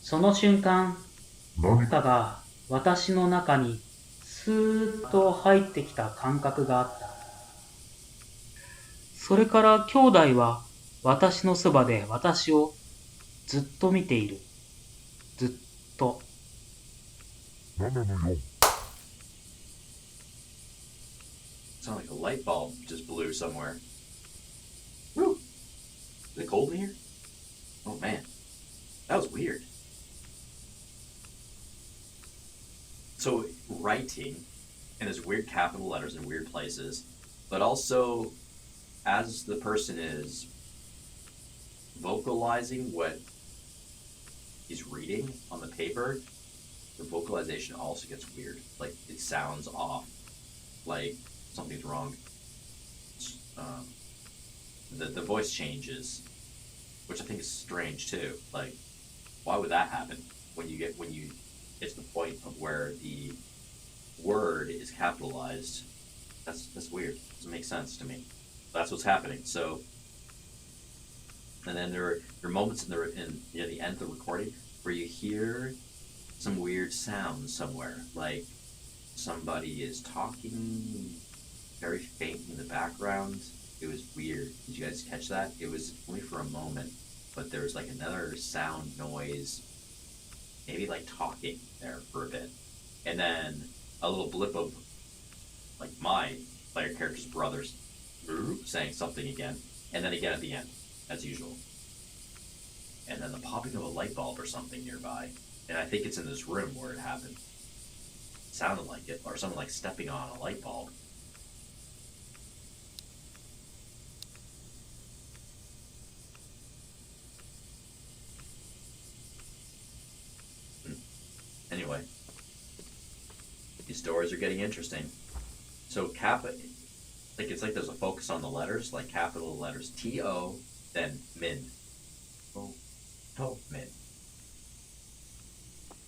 その瞬間、何かが私の中にスーッと入ってきた感覚があった。それから兄弟は私のそばで私をずっと見ている。ずっと。Sound like a light bulb just blew somewhere. Woo! Is it cold in here? Oh man, that was weird. So writing, and there's weird capital letters in weird places, but also as the person is vocalizing what he's reading on the paper, the vocalization also gets weird. Like it sounds off, like something's wrong. The voice changes, which I think is strange too. Like, why would that happen when you it's the point of where the word is capitalized? That's weird. Doesn't make sense to me. That's what's happening. So, and then there are moments in the end of the recording where you hear some weird sounds somewhere, like somebody is talking very faint in the background. It was weird. Did you guys catch that? It was only for a moment, but there was like another sound noise, maybe like talking there for a bit, and then a little blip of like my player character's brothers saying something again, and then again at the end, as usual. And then the popping of a light bulb or something nearby. And I think it's in this room where it happened. It sounded like it, or someone like stepping on a light bulb. Anyway, these stories are getting interesting. So like it's like there's a focus on the letters, like capital letters T-O, then min. Oh, min.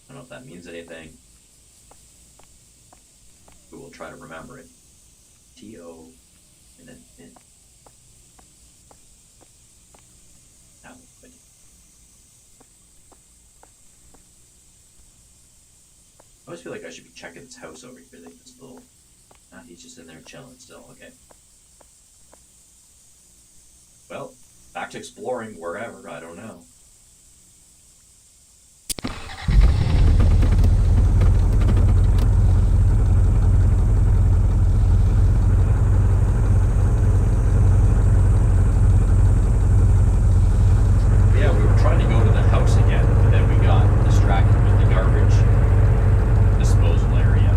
I don't know if that means anything. But we'll try to remember it. T-O, and then min. Now, but I always feel like I should be checking this house over here. Like this little. He's just in there chilling still. Okay. Well, back to exploring wherever. I don't know. Yeah, we were trying to go to the house again, but then we got distracted with the garbage disposal area.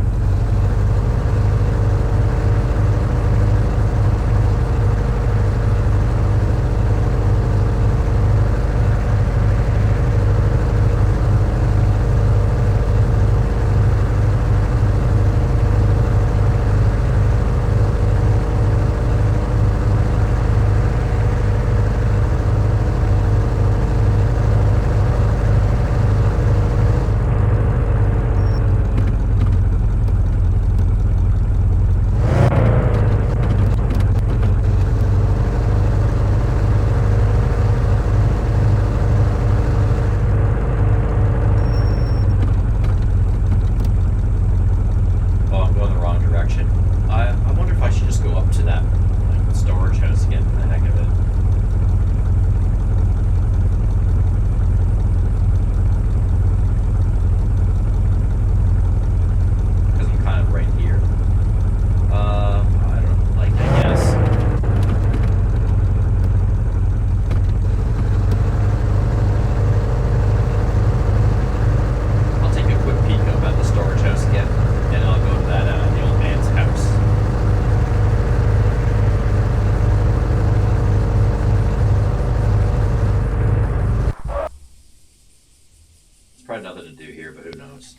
Probably nothing to do here, but who knows?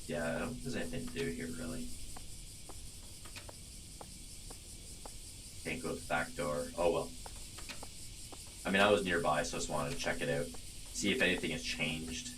Yeah, I don't think there's anything to do here, really. Can't go to the back door. Oh well. I mean, I was nearby, so I just wanted to check it out. See if anything has changed.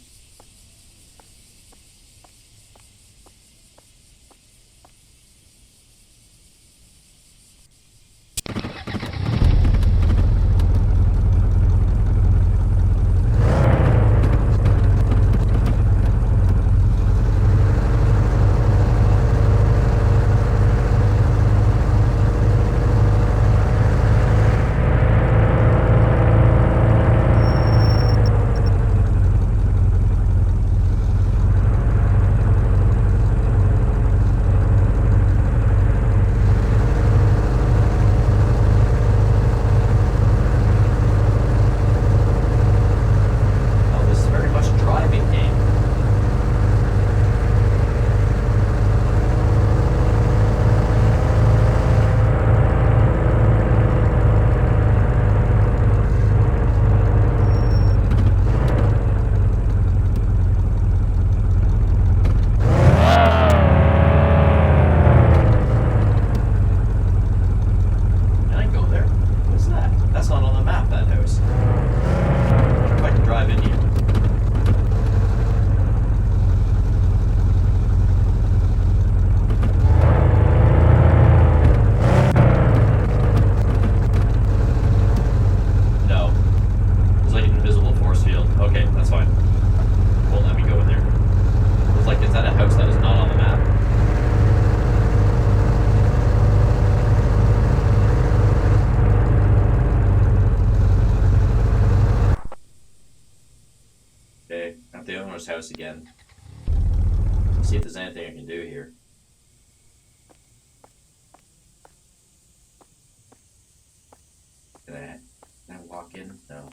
House again. See if there's anything I can do here. looking? No.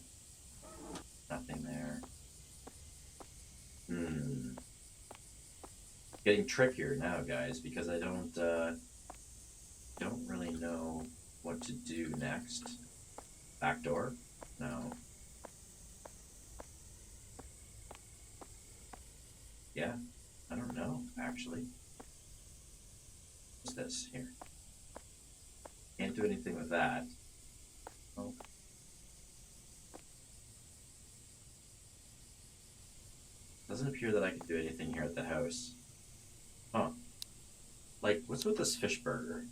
Nothing there. Getting trickier now, guys, because I don't really know what to do next. Back door? No. Yeah, I don't know, actually. What's this here? Can't do anything with that. Oh. Doesn't appear that I can do anything here at the house. Huh. Like, what's with this fish burger?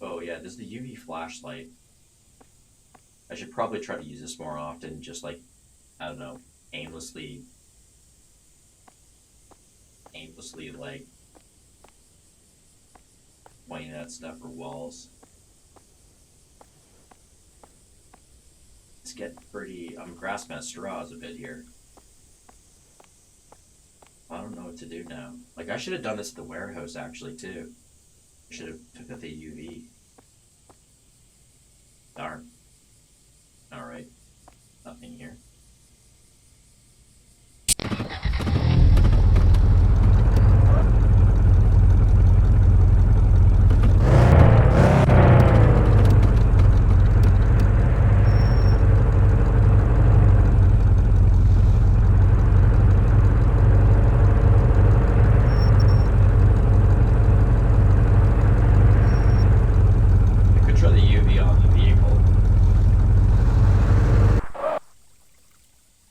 Oh yeah, there's the UV flashlight. I should probably try to use this more often, just like, I don't know, aimlessly like pointing at stuff or walls. It's getting pretty, I'm grasping at straws a bit here. I don't know what to do now. Like, I should have done this at the warehouse actually too. I should have took out the UV. Darn. Alright. Nothing here.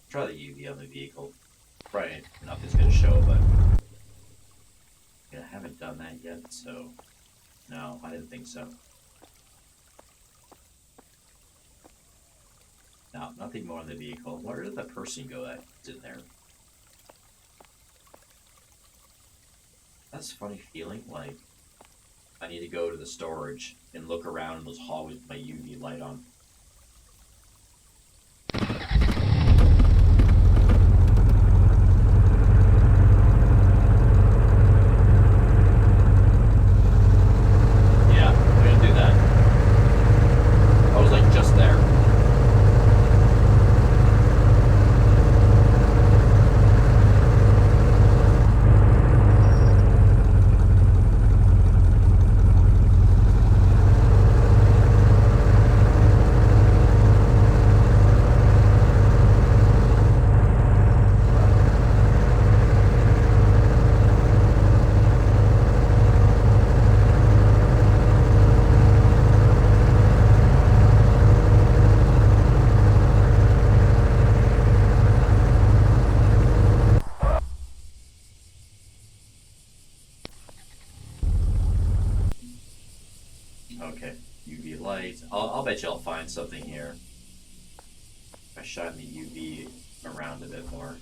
Try the UV on the vehicle. Probably nothing's gonna show, but yeah, I haven't done that yet, so no, I didn't think so. No, nothing more on the vehicle. Where did that person go that's in there? That's a funny feeling, like I need to go to the storage and look around in those hallways with my UV light on. Okay, UV light. I'll bet you I'll find something here. If I shine the UV around a bit more.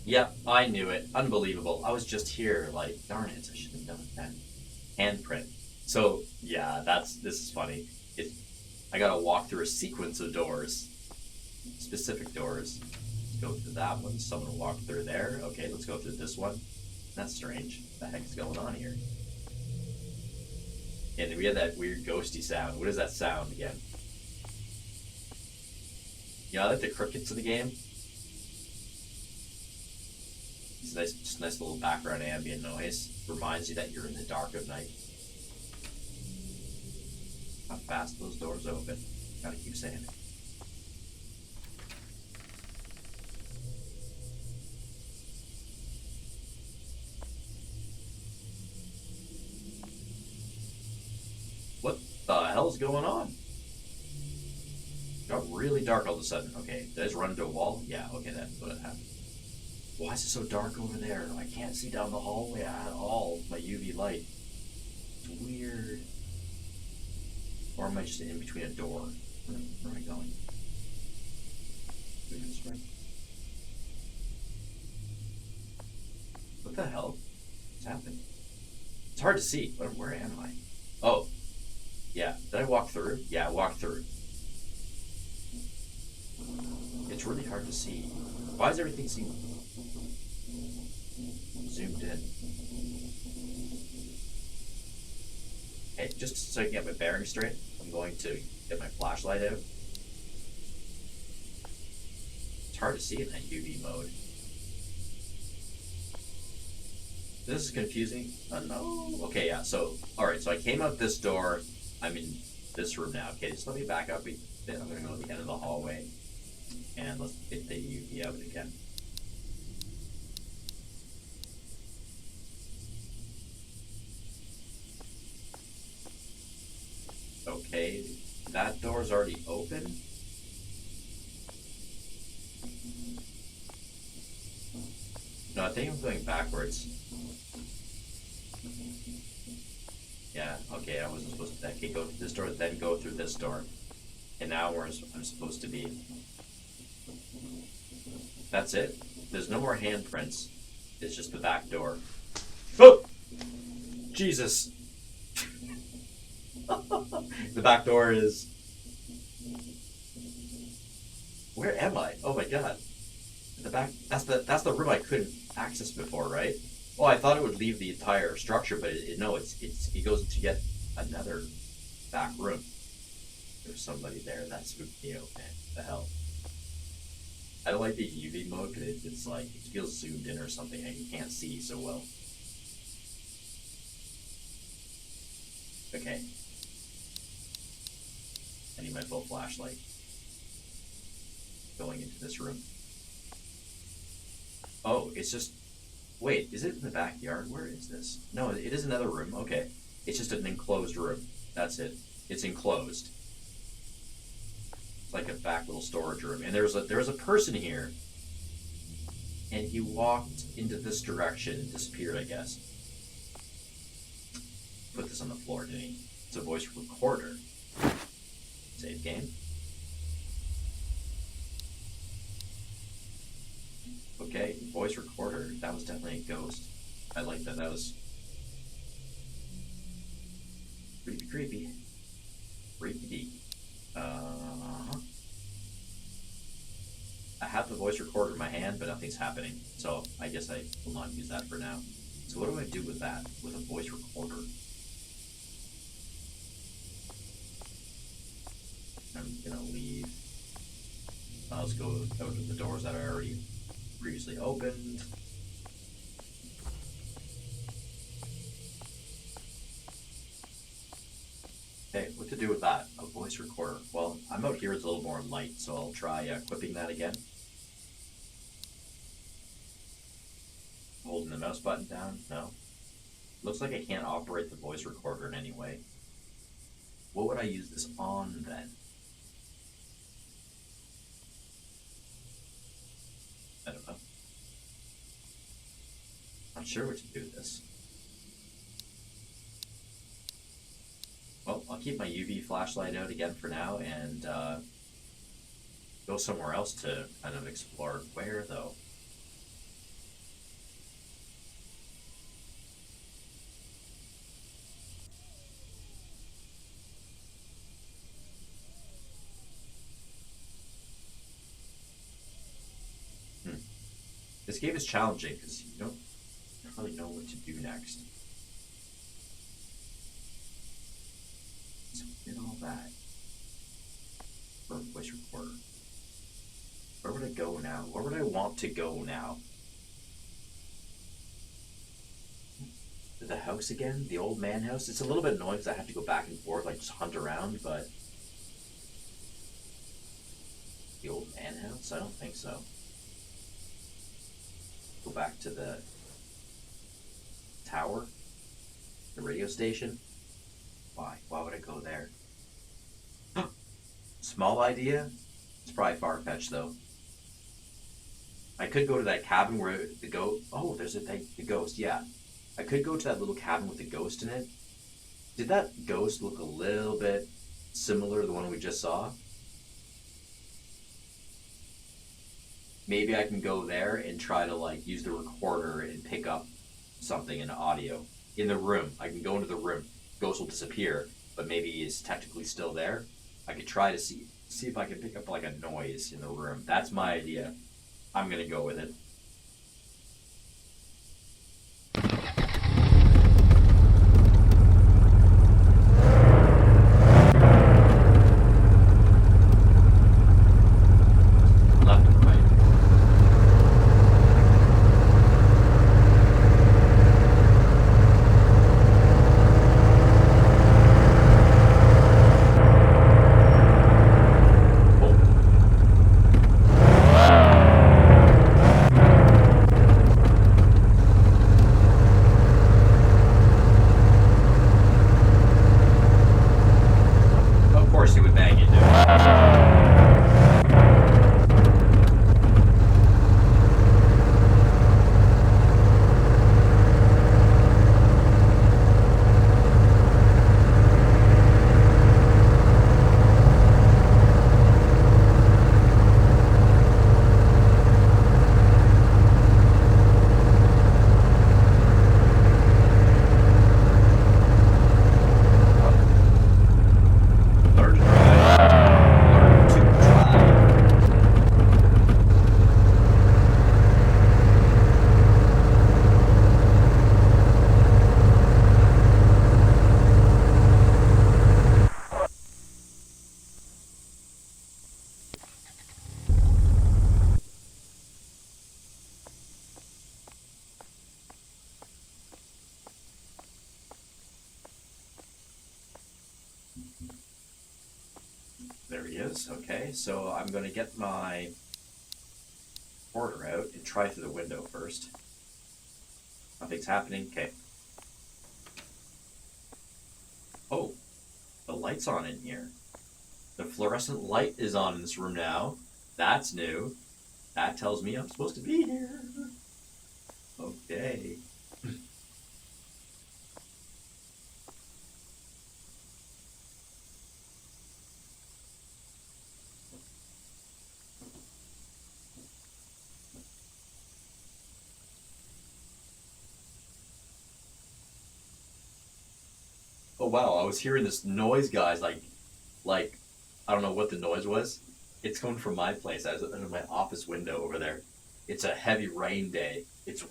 Yep, I knew it. Unbelievable. I was just here, like, darn it, I should have done that. Handprint. So, yeah, this is funny. I gotta walk through a sequence of doors. Specific doors. Let's go through that one. Someone walked through there. Okay, let's go through this one. That's strange. What the heck is going on here? And we had that weird ghosty sound. What is that sound again? Yeah, I like the crickets in the game. It's a nice little background ambient noise. Reminds you that you're in the dark of night. How fast those doors open. Gotta keep saying it. What the hell's going on? It got really dark all of a sudden. Okay, did I just run into a wall? Yeah, okay, that's what happened. Why is it so dark over there? I can't see down the hallway at all. My UV light. It's weird. Or am I just in between a door? Where am I going? Moving this way. What the hell? What's happened? It's hard to see. Where am I? Oh. Yeah. Did I walk through? Yeah, I walked through. It's really hard to see. Why does everything seem zoomed in? Okay, just so I can get my bearings straight, I'm going to get my flashlight out. It's hard to see in that UV mode. This is confusing. No. Okay, yeah, so, alright, so I came out this door. I'm in this room now. Okay, just let me back up a bit. I'm going to go to the end of the hallway. And let's get the UV out again. Okay, that door's already open. No, I think I'm going backwards. Yeah, okay, I wasn't supposed to. Okay, go through this door, then go through this door. And now where I'm supposed to be. That's it. There's no more handprints. It's just the back door. Oh! Jesus! The back door is... Where am I? Oh my god. The back... That's the room I couldn't access before, right? Oh, I thought it would leave the entire structure, but no, it goes to yet another back room. There's somebody there. That spooked me out, man. What the hell? I don't like the UV mode because it's like, it feels zoomed in or something and you can't see so well. Okay. I need my full flashlight. Going into this room. Oh, it's just... Wait, is it in the backyard? Where is this? No, it is another room. Okay. It's just an enclosed room. That's it. It's enclosed. It's like a back little storage room. And there's a person here. And he walked into this direction and disappeared, I guess. Put this on the floor, didn't he? It's a voice recorder. Save game. Okay, voice recorder. That was definitely a ghost. I like that. That was creepy. Creepy. I have the voice recorder in my hand, but nothing's happening. So I guess I will not use that for now. So what do I do with that? With a voice recorder? I'm gonna leave. Let's go out of the doors that are already previously opened. Okay, what to do with that? A voice recorder. Well, I'm out here, it's a little more light, so I'll try equipping that again. Holding the mouse button down? No. Looks like I can't operate the voice recorder in any way. What would I use this on then? I don't know. Not sure what to do with this. Well, I'll keep my UV flashlight out again for now and go somewhere else to kind of explore. Where though? This game is challenging because you don't really know what to do next. So we did all that for a voice recorder. Where would I go now? Where would I want to go now? To the house again? The old man house? It's a little bit annoying because I have to go back and forth, like just hunt around, but... The old man house? I don't think so. Go back to the tower, the radio station. Why? Why would I go there? Small idea? It's probably far-fetched though. I could go to that cabin where the ghost... Oh, there's the ghost, yeah. I could go to that little cabin with the ghost in it. Did that ghost look a little bit similar to the one we just saw? Maybe I can go there and try to like use the recorder and pick up something in audio. In the room. I can go into the room. Ghost will disappear, but maybe he's technically still there. I could try to see if I can pick up like a noise in the room. That's my idea. I'm gonna go with it. areas. Okay, so I'm going to get my porter out and try through the window first. Nothing's happening. Okay. Oh, the light's on in here. The fluorescent light is on in this room now. That's new. That tells me I'm supposed to be here. Okay. Oh wow, I was hearing this noise, guys, like I don't know what the noise was. It's coming from my place. I was under my office window over there. It's a heavy rain day. It's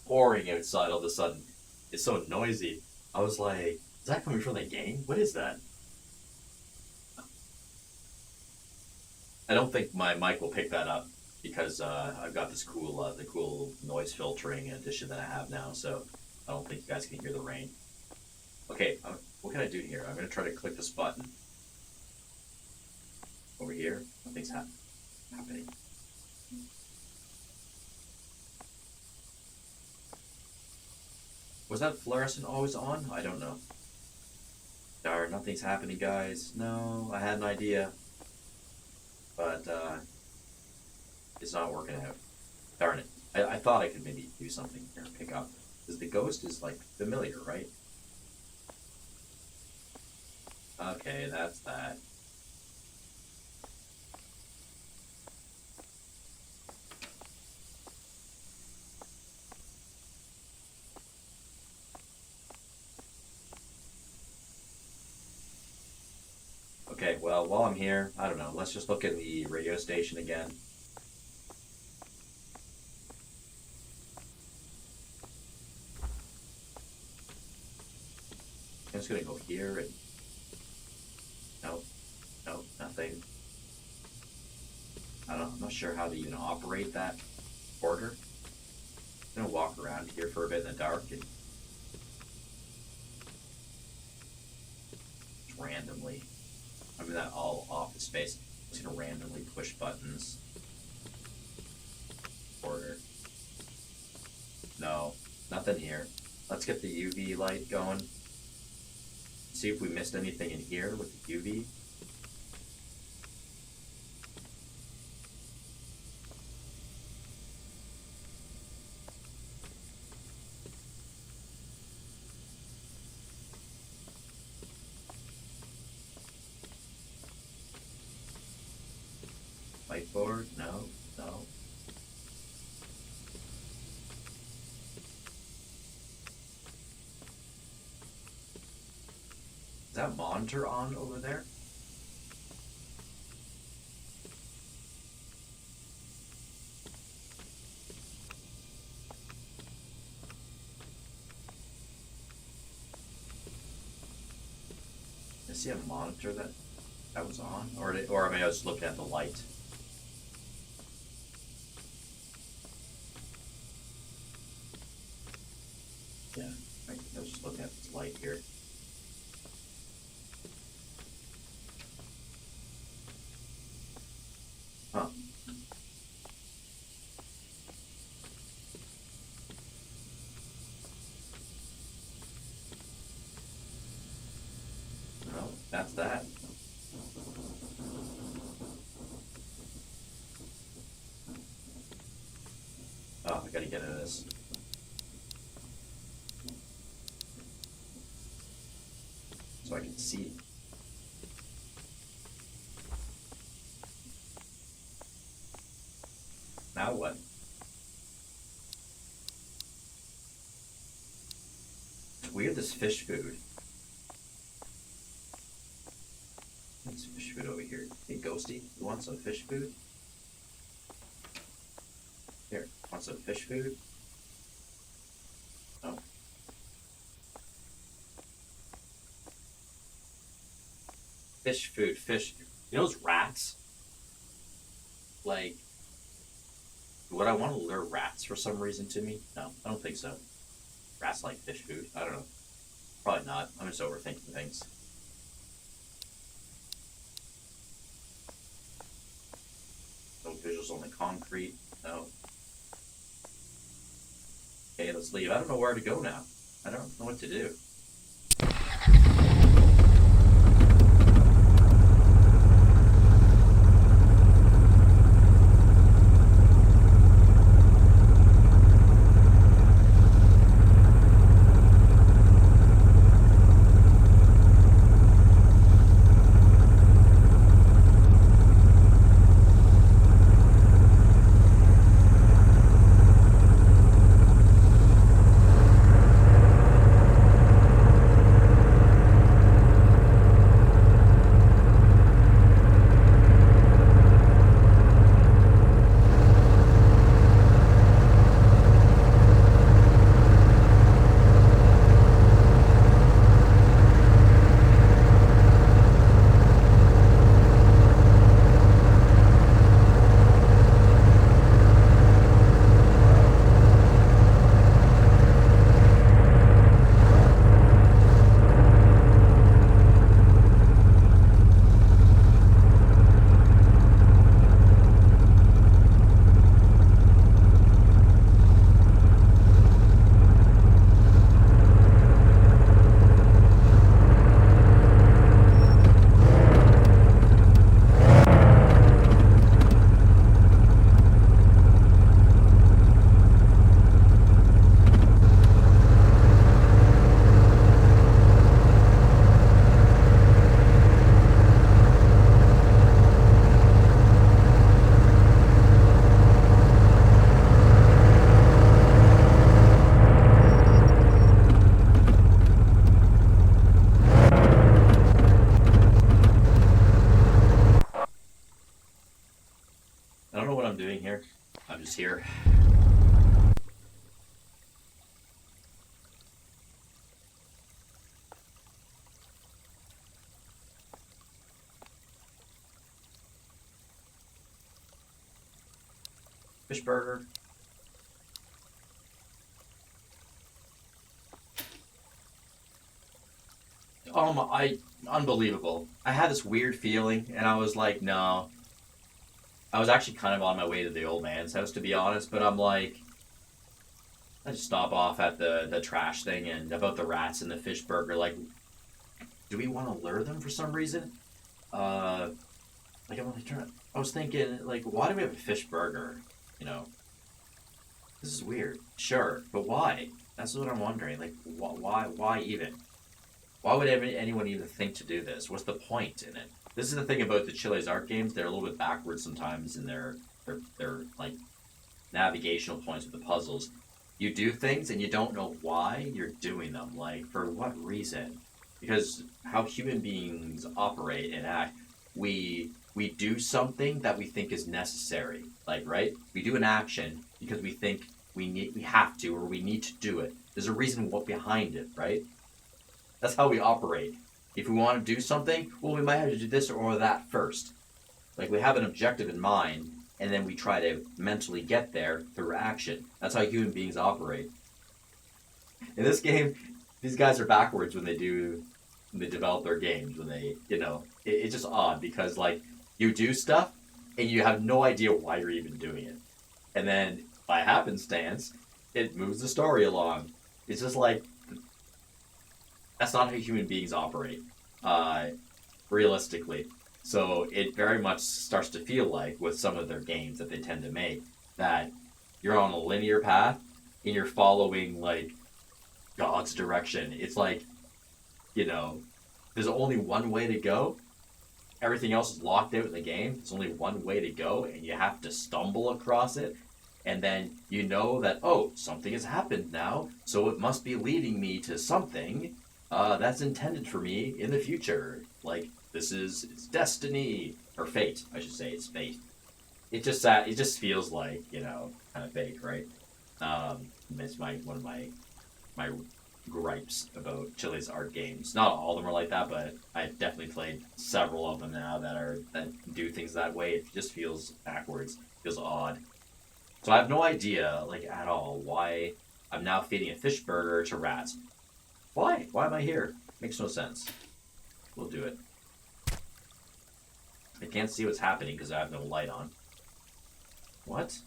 pouring outside all of a sudden. It's so noisy. I was like, is that coming from the game? What is that? I don't think my mic will pick that up because I've got this cool, the cool noise filtering addition that I have now. So I don't think you guys can hear the rain. Okay, what can I do here? I'm going to try to click this button. Over here, nothing's happening. Was that fluorescent always on? I don't know. Darn, nothing's happening, guys. No, I had an idea. But, it's not working out. Darn it. I thought I could maybe do something here, pick up. Because the ghost is, like, familiar, right? Okay, that's that. Okay, well, while I'm here, I don't know, let's just look at the radio station again. I'm just gonna go here and... Nope, nothing. I don't know, I'm not sure how to even operate that order. I'm gonna walk around here for a bit in the dark and... just randomly... I'm in that all office space. I'm just gonna randomly push buttons. Order. No, nothing here. Let's get the UV light going. See if we missed anything in here with the UV. Whiteboard? No. Is that monitor on over there? I see a monitor that was on, or am I just looking at the light? Yeah, I was just looking at this light here. Huh. Well, that's that. Oh, I gotta get into this. So I can see. Now what? It's weird, this fish food. There's fish food over here. Hey, Ghosty, you want some fish food? Here, want some fish food? Oh. Fish food, fish. You know those rats? Like, would I want to lure rats for some reason to me? No, I don't think so. Rats like fish food. I don't know. Probably not. I'm just overthinking things. there's only concrete. No. Okay, let's leave. I don't know where to go now. I don't know what to do. I don't know what I'm doing here. I'm just here. Fish burger. Unbelievable. I had this weird feeling, and I was like, no. I was actually kind of on my way to the old man's house, to be honest, but I'm like, I just stop off at the trash thing, and about the rats and the fish burger, like, do we want to lure them for some reason? I was thinking, like, why do we have a fish burger? You know, this is weird. Sure, but why? That's what I'm wondering. Like, why even? Why would anyone even think to do this? What's the point in it? This is the thing about the Chilla's art games. They're a little bit backwards sometimes in their like navigational points with the puzzles. You do things and you don't know why you're doing them. Like, for what reason? Because how human beings operate and act, we do something that we think is necessary. Like, right? We do an action because we think we have to, or we need to do it. There's a reason behind it, right? That's how we operate. If we want to do something, well, we might have to do this or that first. Like, we have an objective in mind, and then we try to mentally get there through action. That's how human beings operate. In this game, these guys are backwards when they develop their games. When they, it's just odd because, like, you do stuff, and you have no idea why you're even doing it. And then, by happenstance, it moves the story along. It's just like, that's not how human beings operate, realistically. So it very much starts to feel like, with some of their games that they tend to make, that you're on a linear path and you're following, like, God's direction. It's like, there's only one way to go. Everything else is locked out in the game. There's only one way to go, and you have to stumble across it. And then you know that, oh, something has happened now, so it must be leading me to something that's intended for me in the future. Like, it's destiny, or fate, I should say. It's fate. It just feels like, kind of fake, right? It's one of my gripes about Chilla's art games. Not all of them are like that, but I've definitely played several of them now that do things that way. It just feels backwards, feels odd. So I have no idea, like, at all, why I'm now feeding a fish burger to rats. Why? Why am I here? Makes no sense. We'll do it. I can't see what's happening because I have no light on. What?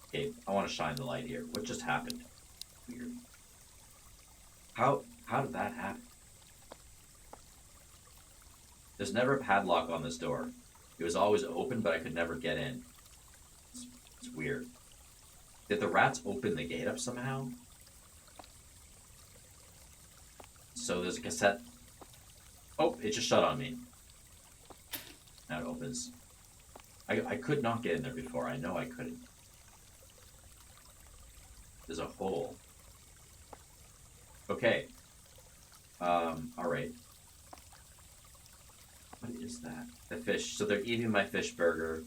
Okay, I want to shine the light here. What just happened? Weird. How did that happen? There's never a padlock on this door. It was always open, but I could never get in. It's weird. Did the rats open the gate up somehow? So there's a cassette. Oh, it just shut on me. Now it opens. I could not get in there before. I know I couldn't. There's a hole. Okay. Alright. What is that? The fish. So they're eating my fish burger.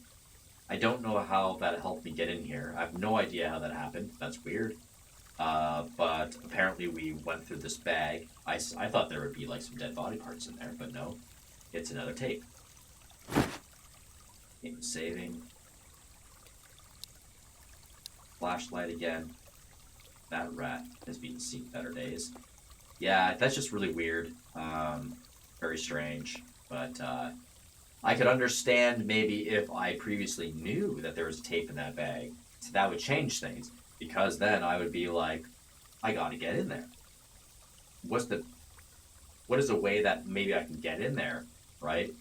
I don't know how that helped me get in here. I have no idea how that happened. That's weird. But apparently we went through this bag. I thought there would be like some dead body parts in there, but no. It's another tape. Game saving. Flashlight again. That rat has been seen better days. Yeah, that's just really weird. Very strange. But I could understand maybe if I previously knew that there was a tape in that bag. So that would change things. Because then I would be like, I gotta get in there. What is a way that maybe I can get in there, right?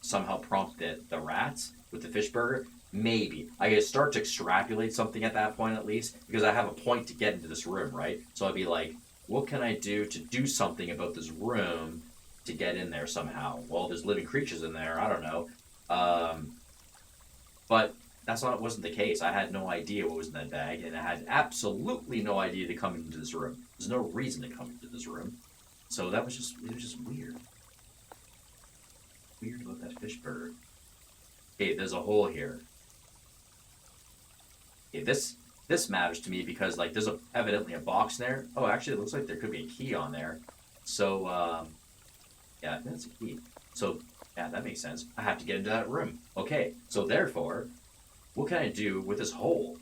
Somehow prompt the rats with the fish burger? Maybe. I could start to extrapolate something at that point at least, because I have a point to get into this room, right? So I'd be like, what can I do to do something about this room to get in there somehow? Well, there's living creatures in there, I don't know. But wasn't the case. I had no idea what was in that bag, and I had absolutely no idea to come into this room. There's no reason to come into this room. So it was just weird. Weird about that fish burger. Okay, there's a hole here. Okay, this matters to me because like there's evidently a box there. Oh, actually it looks like there could be a key on there. So yeah, I think that's a key. So yeah, that makes sense. I have to get into that room. Okay, so therefore, what can I do with this hole?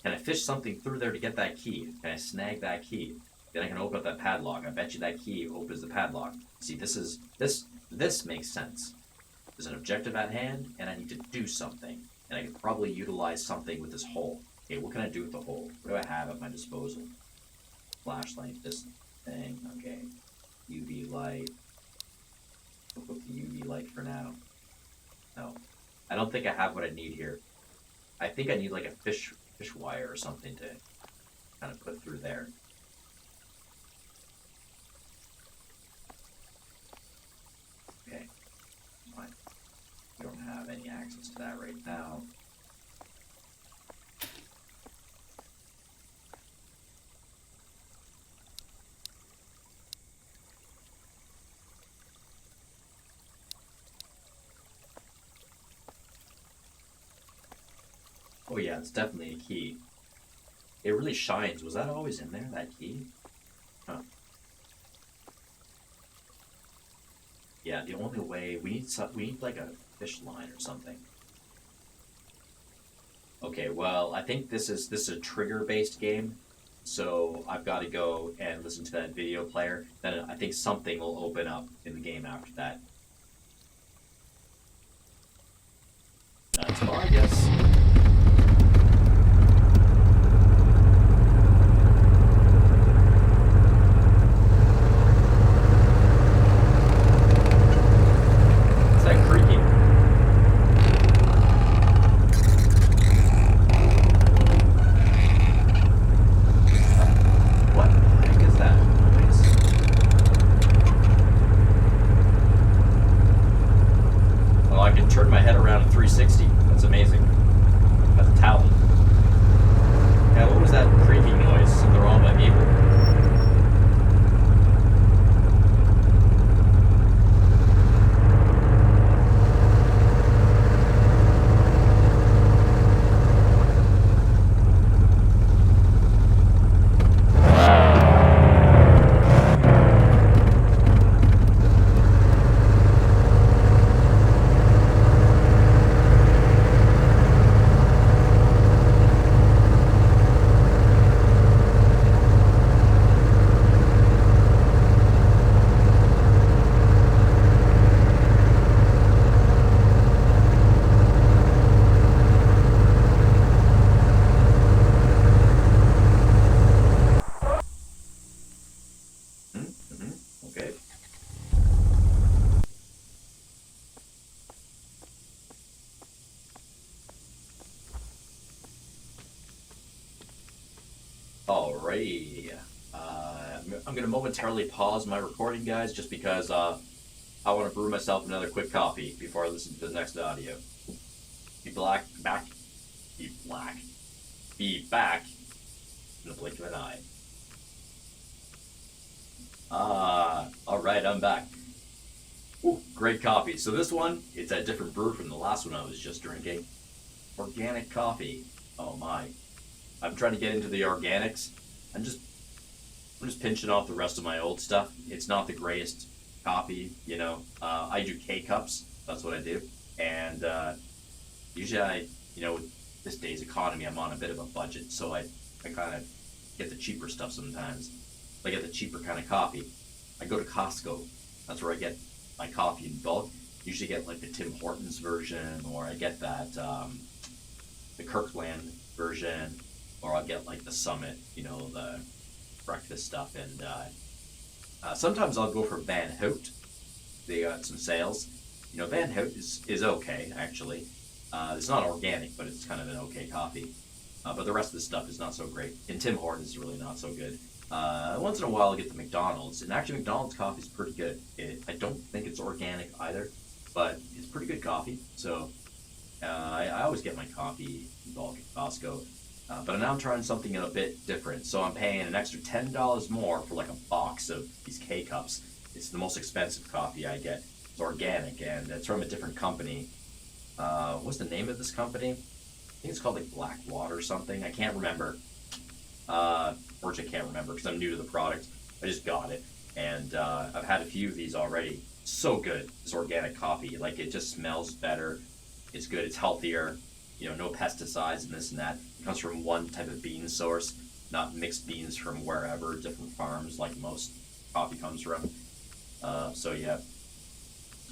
Can I fish something through there to get that key? Can I snag that key? Then I can open up that padlock. I bet you that key opens the padlock. See, this makes sense. There's an objective at hand, and I need to do something. And I could probably utilize something with this hole. Okay, what can I do with the hole? What do I have at my disposal? Flashlight, this thing, okay. UV light. We'll put the UV light for now. No. I don't think I have what I need here. I think I need like a fish wire or something to kind of put through there. Okay. Fine. We don't have any access to that right now. Oh yeah, it's definitely a key. It really shines. Was that always in there, that key? Huh. Yeah, the only way we need like a fish line or something. Okay, well, I think this is a trigger-based game, so I've got to go and listen to that video player. Then I think something will open up in the game after that. That's all, I guess. Alrighty. I'm going to momentarily pause my recording, guys, just because I want to brew myself another quick coffee before I listen to the next audio. Be back in the blink of an eye. Alright, I'm back. Ooh, great coffee. So this one, it's a different brew from the last one I was just drinking. Organic coffee. Oh my. I'm trying to get into the organics. I'm just pinching off the rest of my old stuff. It's not the greatest coffee, you know. I do K-cups. That's what I do. And usually with this day's economy, I'm on a bit of a budget. So I kind of get the cheaper stuff sometimes. I get the cheaper kind of coffee. I go to Costco. That's where I get my coffee in bulk. Usually get like the Tim Hortons version, or I get that the Kirkland version, or I'll get like the Summit, the breakfast stuff. And sometimes I'll go for Van Hout. They got some sales. Van Hout is okay, actually. It's not organic, but it's kind of an okay coffee. But the rest of the stuff is not so great. And Tim Hortons is really not so good. Once in a while I'll get the McDonald's. And actually McDonald's coffee is pretty good. I don't think it's organic either, but it's pretty good coffee. So I always get my coffee in bulk at Costco. But now I'm trying something a bit different. So I'm paying an extra $10 more for like a box of these K-cups. It's the most expensive coffee I get. It's organic, and it's from a different company. What's the name of this company? I think it's called like Blackwater or something. I can't remember. Or I can't remember because I'm new to the product. I just got it. And I've had a few of these already. So good. This organic coffee. Like, it just smells better. It's good. It's healthier. No pesticides and this and that. It comes from one type of bean source, not mixed beans from wherever, different farms like most coffee comes from. So yeah,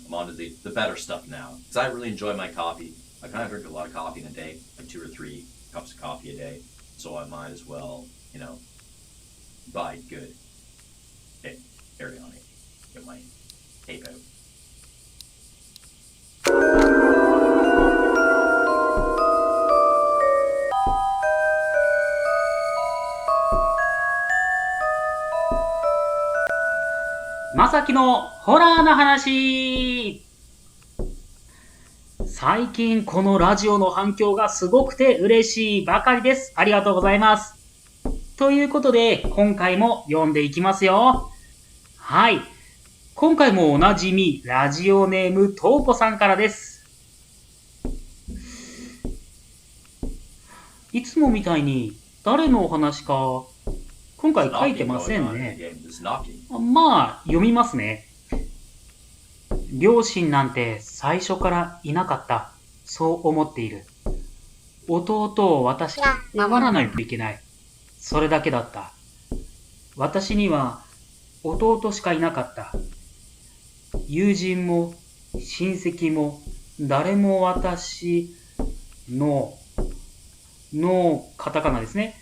I'm on to the better stuff now. Because I really enjoy my coffee. I kind of drink a lot of coffee in a day, like 2 or 3 cups of coffee a day. So I might as well, buy good. Okay, carry on it. Get my tape out.まさきのホラーの話。最近このラジオの反響がすごくて嬉しいばかりです。ありがとうございます。ということで、今回も読んでいきますよ。はい。今回もおなじみ、ラジオネームとうこさんからです。いつもみたいに誰のお話か、今回書いてませんね。まあ、読みますね。両親なんて最初からいなかった。そう思っている。弟を私に守らないといけない。それだけだった。私には弟しかいなかった。友人も親戚も誰も私のカタカナですね。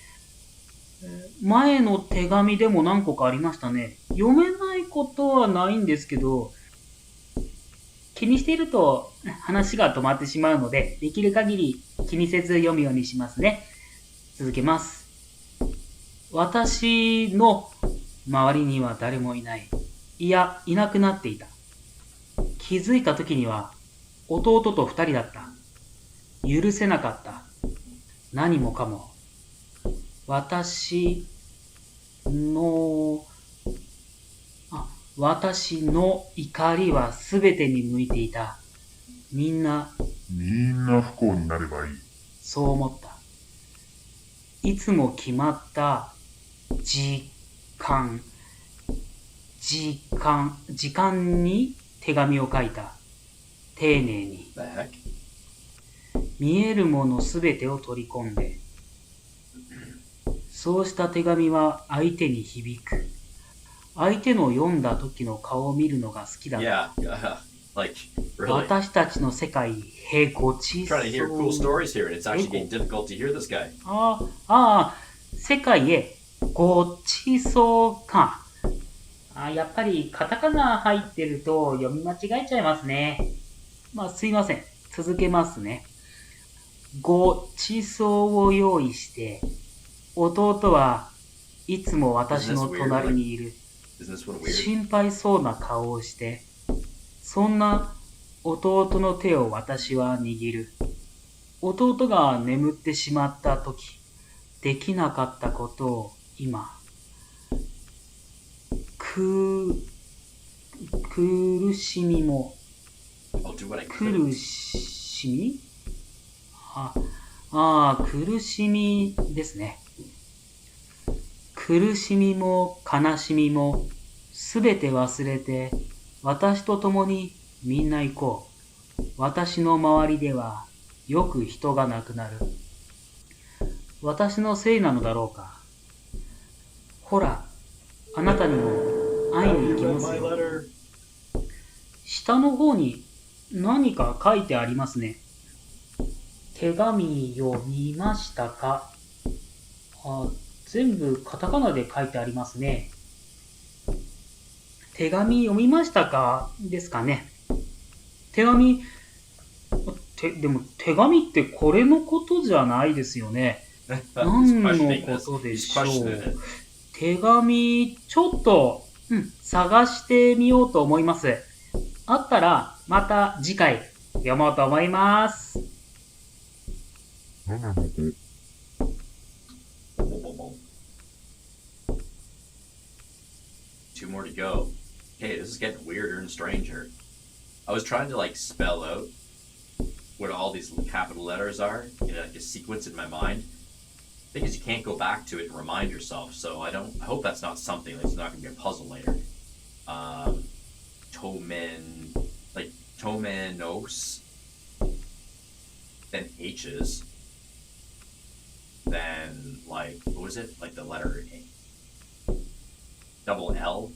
前の手紙でも何個かありましたね。読めないことはないんですけど、気にしていると話が止まってしまうので、できる限り気にせず読むようにしますね。続けます。私の周りには誰もいない。いや、いなくなっていた。気づいた時には弟と2人だった。許せなかった。何もかも。私の怒りはすべてに向いていた。みんな不幸になればいい。そう思った。いつも決まった時間に手紙を書いた。丁寧に。見えるものすべてを取り込んで。そうした手紙は相手に響く。相手の読んだ時の顔を見るのが好きだった。Really? 私たちの世界へごちそう。Trying to hear cool stories here, and it's actually getting difficult to hear this guy. 世界へごちそうか。やっぱりカタカナ入ってると読み間違えちゃいますね。すいません。続けますね。ごちそうを用意して、弟はいつも私の隣にいる。 Isn't this one weird? 心配そうな顔をして、そんな弟の手を私は握る。弟が眠ってしまったとき、できなかったことを今、苦しみも、 I'll do what I could. 苦しみ？苦しみですね。苦しみも悲しみもすべて忘れて、私と共にみんな行こう。私の周りではよく人が亡くなる。私のせいなのだろうか。ほら、あなたにも会いに行きますよ。下の方に何か書いてありますね。手紙読みましたか？全部カタカナで書いてありますね。手紙読みましたかですかね。手紙、でも手紙ってこれのことじゃないですよね。何のことでしょう。手紙、ちょっと、探してみようと思います。あったら、また次回読もうと思います。Two more to go. Okay, this is getting weirder and stranger. I was trying to like spell out what all these capital letters are in like a sequence in my mind. The thing is, you can't go back to it and remind yourself. So I hope that's not something that's not going to be a puzzle later. Tomenos, then H's, then like what was it? Like the letter double L.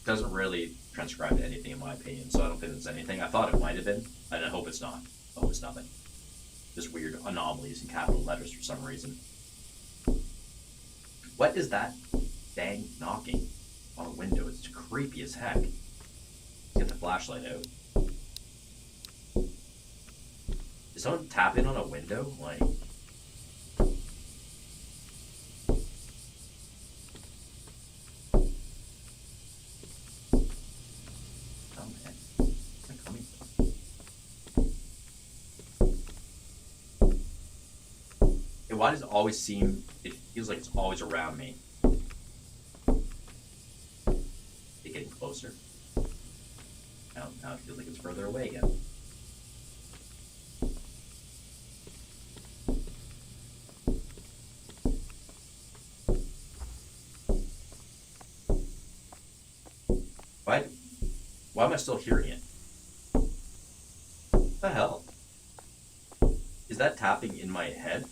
Doesn't really transcribe to anything in my opinion, so I don't think it's anything. I thought it might have been, and I hope it's not. I hope it's nothing. Just weird anomalies in capital letters for some reason. What is that dang knocking on a window? It's creepy as heck. Get the flashlight out. Is someone tapping on a window? Like... Why does it always seem, it feels like it's always around me? It's getting closer. Now it feels like it's further away again. Why am I still hearing it? What the hell? Is that tapping in my head?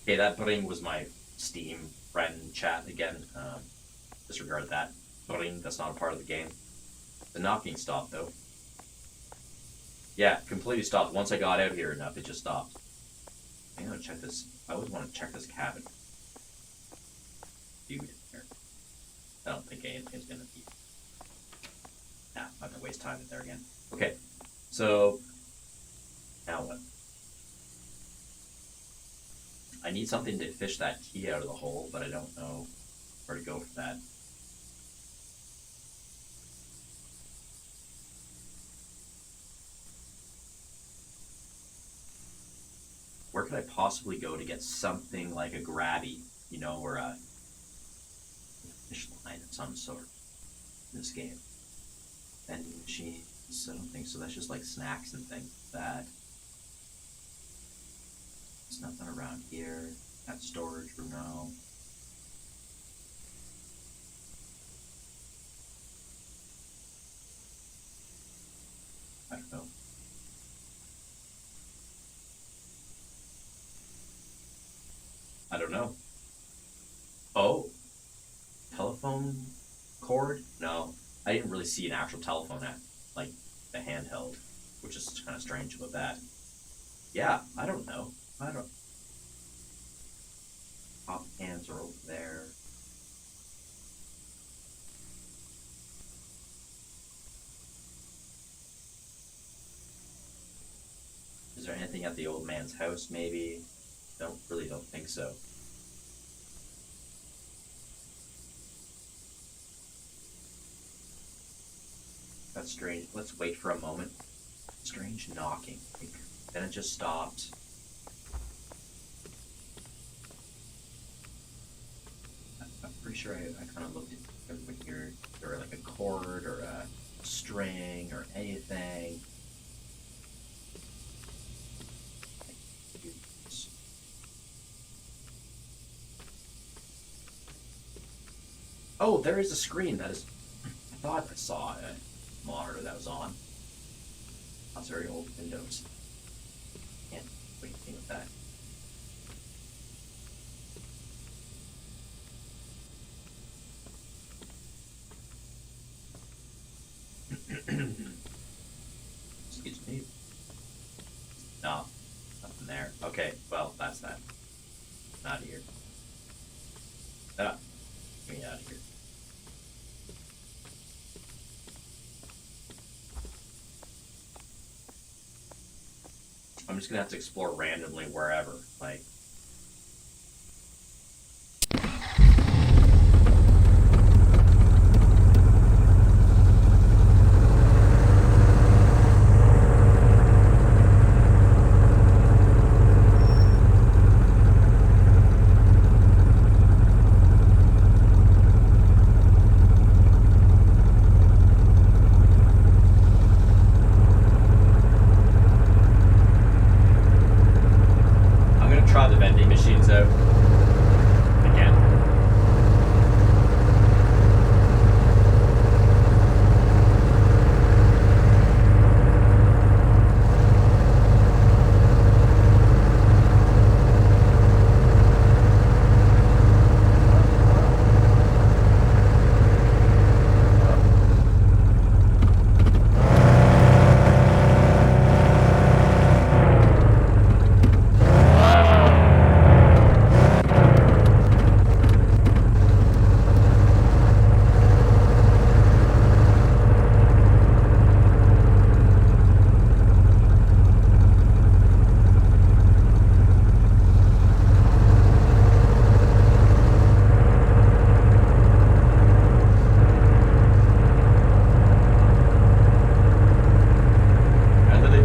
Okay, that bring was my Steam friend chat again. Disregard that. Bring, that's not a part of the game. The knocking stopped though. Yeah, completely stopped. Once I got out here enough, it just stopped. I'm gonna check this. I always want to check this cabin. Dude in there. I don't think anything's gonna be. Nah, I'm not gonna waste time in there again. Okay, so now what? I need something to fish that key out of the hole, but I don't know where to go for that. Where could I possibly go to get something like a grabby, you know, or a fish line of some sort in this game? Vending machines, I don't think so. That's just like snacks and things like that. There's nothing around here. That storage room, no. I don't know. I don't know. Oh. Telephone cord? No. I didn't really see an actual telephone at, like, the handheld, which is kind of strange about that. Yeah, I don't know. Pop cans are over there. Is there anything at the old man's house, maybe? Really don't think so. That's strange. Let's wait for a moment. Strange knocking. Then it just stopped. I'm pretty sure I kind of looked at over here. Or like a cord or a string or anything. Oh, there is a screen. That is. I thought I saw a monitor that was on. That's very old Windows. Can't do anything with that. Excuse me. No, nothing there. Okay, well, that's that. Out of here. Ah, get me out of here. I'm just gonna have to explore randomly wherever. Like, try the vending machines out again.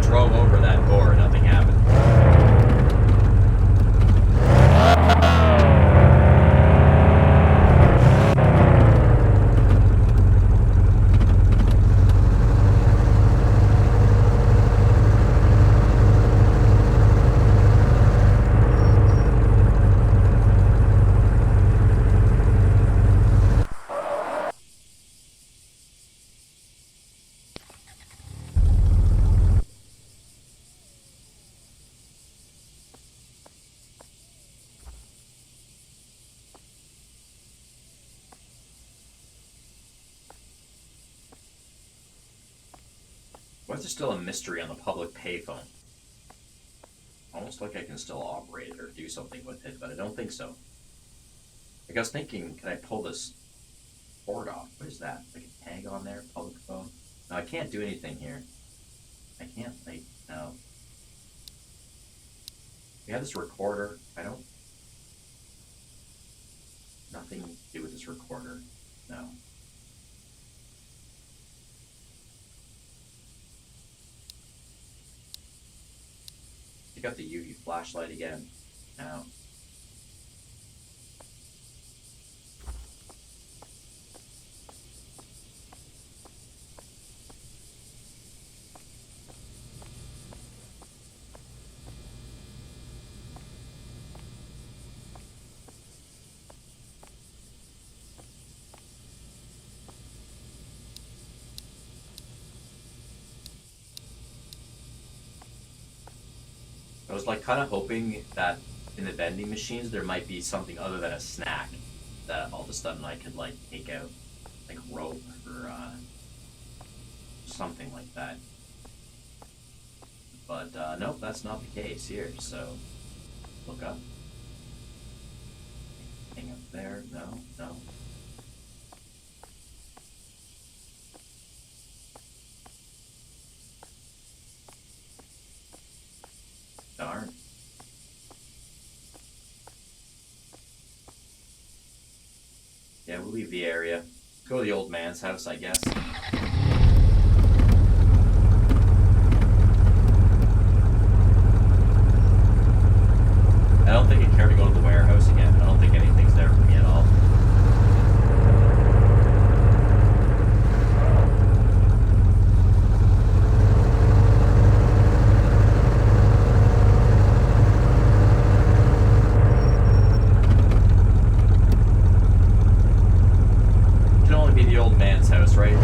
Drove over that door and nothing happened. Why is there still a mystery on the public payphone? Almost like I can still operate it or do something with it, but I don't think so. Like I was thinking, can I pull this cord off? What is that? Like a tag on there? Public phone? No, I can't do anything here. I can't, like, no. We have this recorder. I don't... Nothing to do with this recorder. No. You got the UV flashlight again. Now. I was like kind of hoping that in the vending machines there might be something other than a snack that all of a sudden I could like take out, like rope or something like that. But nope, that's not the case here. So look up. Anything up there? No, no. we'll leave the area. Go to the old man's house, I guess. I don't think I'd care to go to the warehouse again. I don't think anything's there for me at all. It can only be the old man's house, right?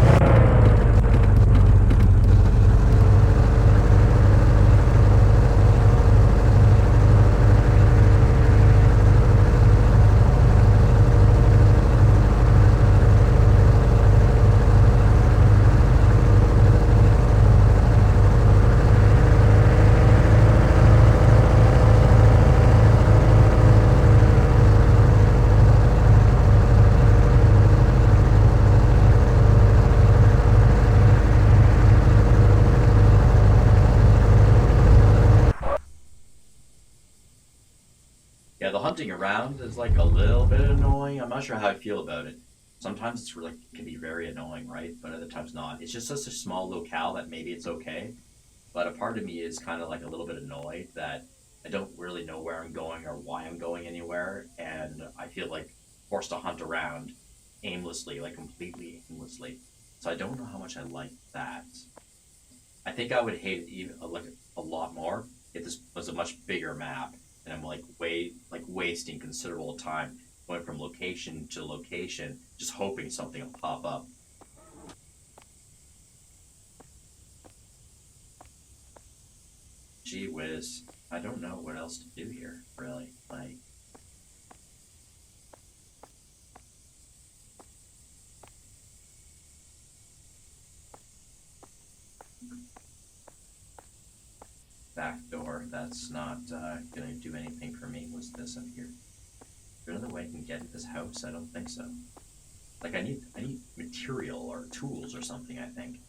Yeah, the hunting around is like a little bit annoying. I'm not sure how I feel about it. Sometimes it's really it can be very annoying, right? But other times not. It's just such a small locale that maybe it's okay. But a part of me is kind of like a little bit annoyed that I don't really know where I'm going or why I'm going anywhere, and I feel like forced to hunt around aimlessly, like completely aimlessly. So I don't know how much I like that. I think I would hate it even like a lot more if this was a much bigger map and I'm like wasting considerable time going from location to location, just hoping something will pop up. Gee whiz, I don't know what else to do here, really. Like, back door, that's not gonna do anything for me. What's this up here? Is there another way I can get into this house? I don't think so. Like, I need material or tools or something, I think.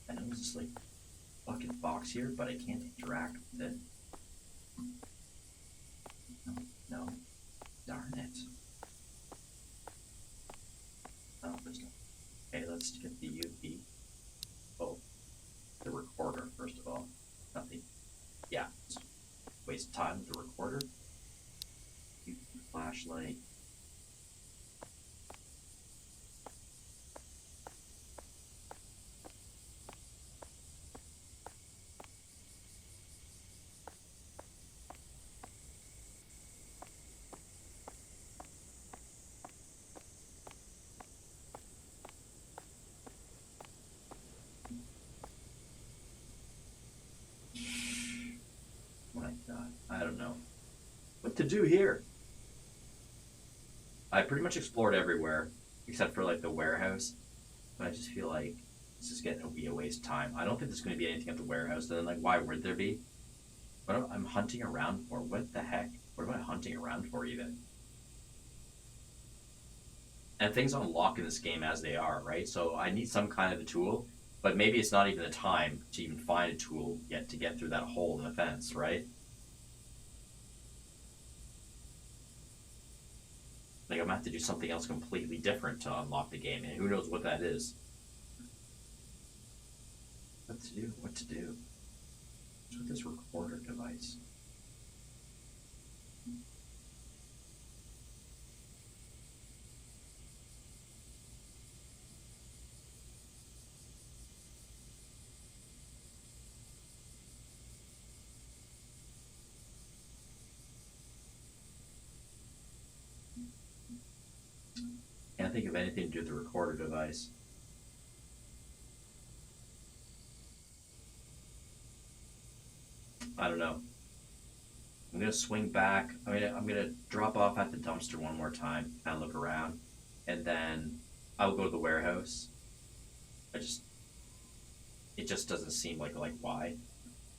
I know there's this like bucket box here, but I can't interact with it. No. Darn it. Oh, there's no. Okay, let's get the UV. Oh, the recorder, first of all. Nothing. Yeah, waste time with the recorder. Flashlight. My God, I don't know what to do here. I pretty much explored everywhere except for like the warehouse, but I just feel like this is getting to be a waste of time. I don't think there's going to be anything at the warehouse. Then like, why would there be? What am I'm hunting around for? What the heck? What am I hunting around for even? And things unlock in this game as they are, right? So I need some kind of a tool, but maybe it's not even the time to even find a tool yet to get through that hole in the fence, right? Like, I'm going to have to do something else completely different to unlock the game, and who knows what that is. What to do? What to do? What's with this recorder device? Can't think of anything to do with the recorder device. I don't know. I'm gonna swing back. I'm gonna drop off at the dumpster one more time and look around, and then I'll go to the warehouse. It just doesn't seem like why.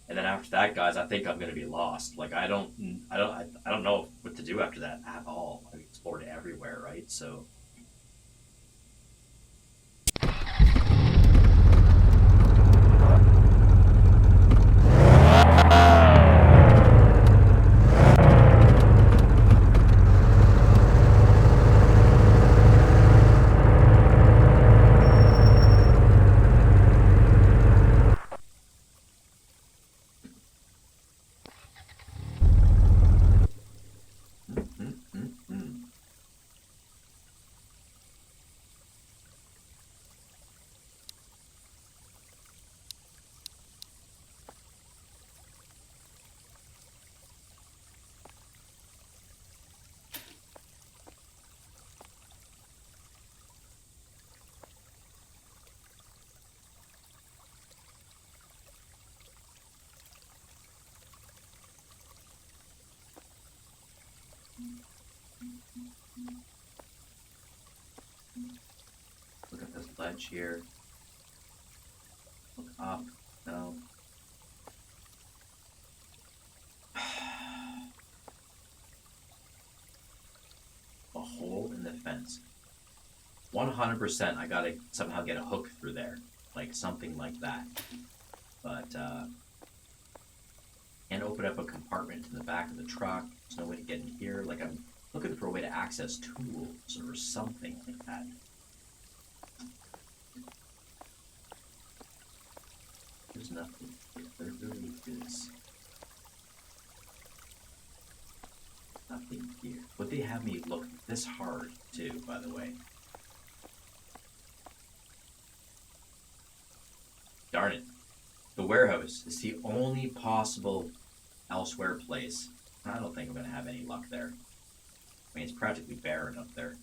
And then after that, guys, I think I'm gonna be lost. Like I don't know what to do after that at all. I've explored everywhere, right? So. much here. Look up. No. A hole in the fence. 100% I gotta somehow get a hook through there. Like something like that. But, can't open up a compartment in the back of the truck. There's no way to get in here. Like, I'm looking for a way to access tools or something like that. There's nothing here. There really is nothing here. Would they have me look this hard, too, by the way? Darn it. The warehouse is the only possible elsewhere place. I don't think I'm going to have any luck there. I mean, it's practically barren up there.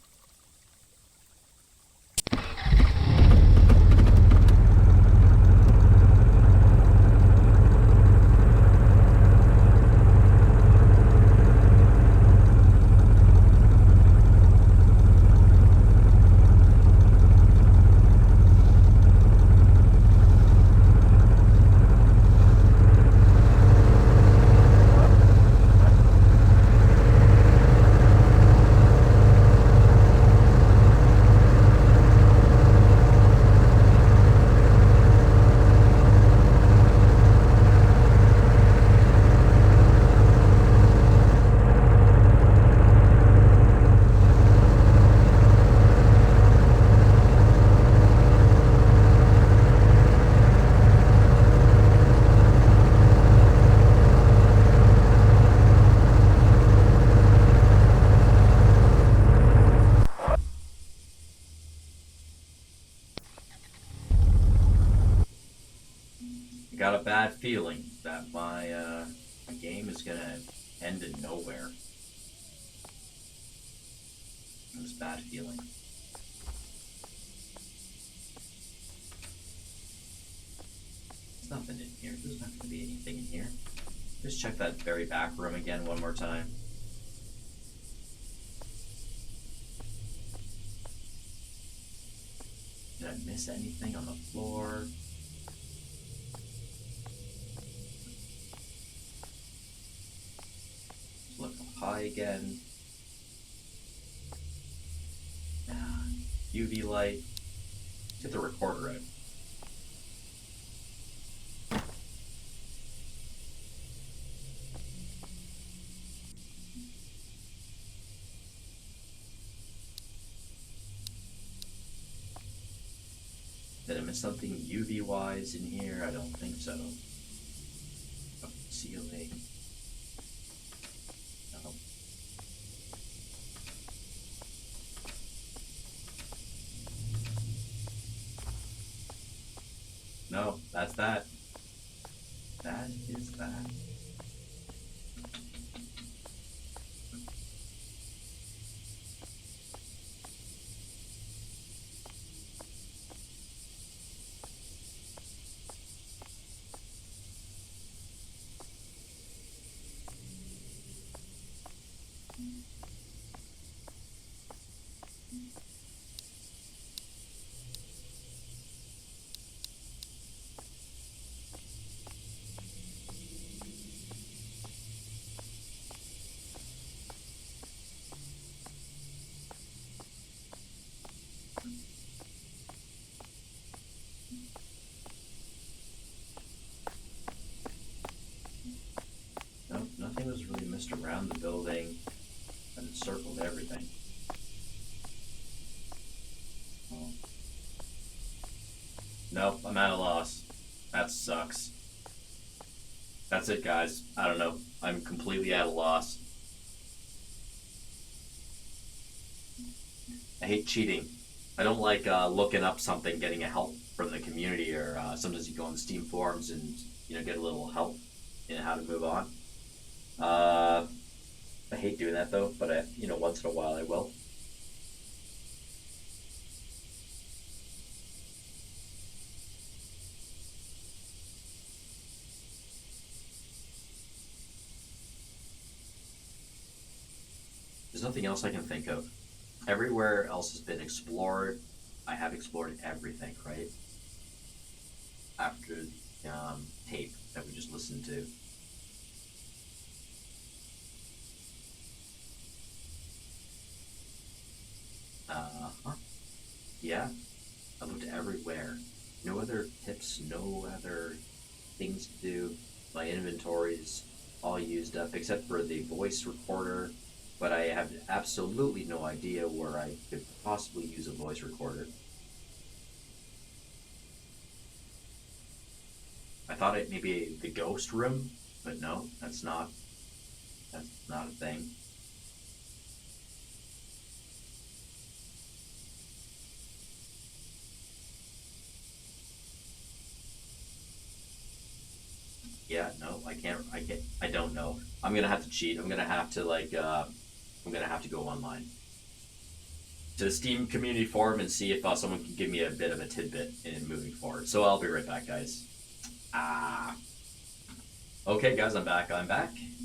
Got a bad feeling that my game is gonna end in nowhere. This bad feeling. There's nothing in here. There's not gonna be anything in here. Just check that very back room again one more time. Did I miss anything on the floor? Look up high again. UV light. Get the recorder out. Did I miss something UV wise in here? I don't think so. Up the ceiling. No. No, that's that. That is that. Nope, nothing was really missed around the building and encircled everything. Oh. Nope, I'm at a loss. That sucks. That's it, guys. I don't know. I'm completely at a loss. I hate cheating. I don't like looking up something, getting a help from the community, or sometimes you go on the Steam forums and get a little help in how to move on. I hate doing that though, but once in a while I will. There's nothing else I can think of. Everywhere else has been explored. I have explored everything, right? After the tape that we just listened to. Huh? Yeah, I looked everywhere. No other tips, no other things to do. My inventory's all used up except for the voice recorder, but I have absolutely no idea where I could possibly use a voice recorder. I thought it maybe the ghost room, but no, that's not a thing. Yeah, no, I don't know. I'm gonna have to cheat. I'm gonna have to go online to the Steam community forum and see if someone can give me a bit of a tidbit in moving forward. So I'll be right back, guys. Okay, guys, I'm back.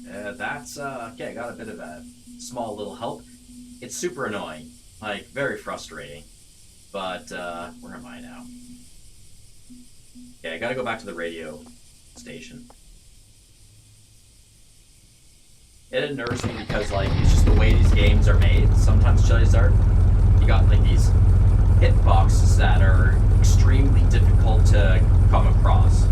That's okay. I got a bit of a small little help. It's super annoying, like very frustrating. But where am I now? Okay, I gotta go back to the radio station. It unnerves me because like it's just the way these games are made. Sometimes Chili's are. You got like these hitboxes that are extremely difficult to come across.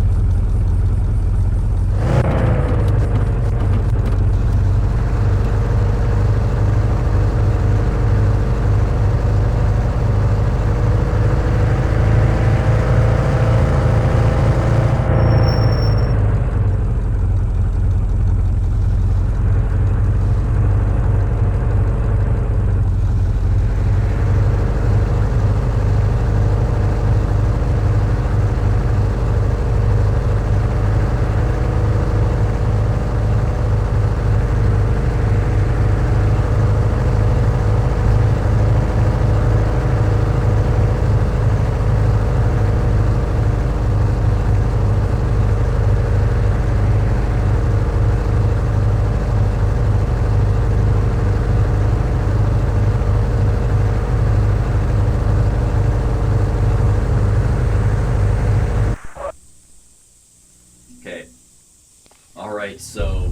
So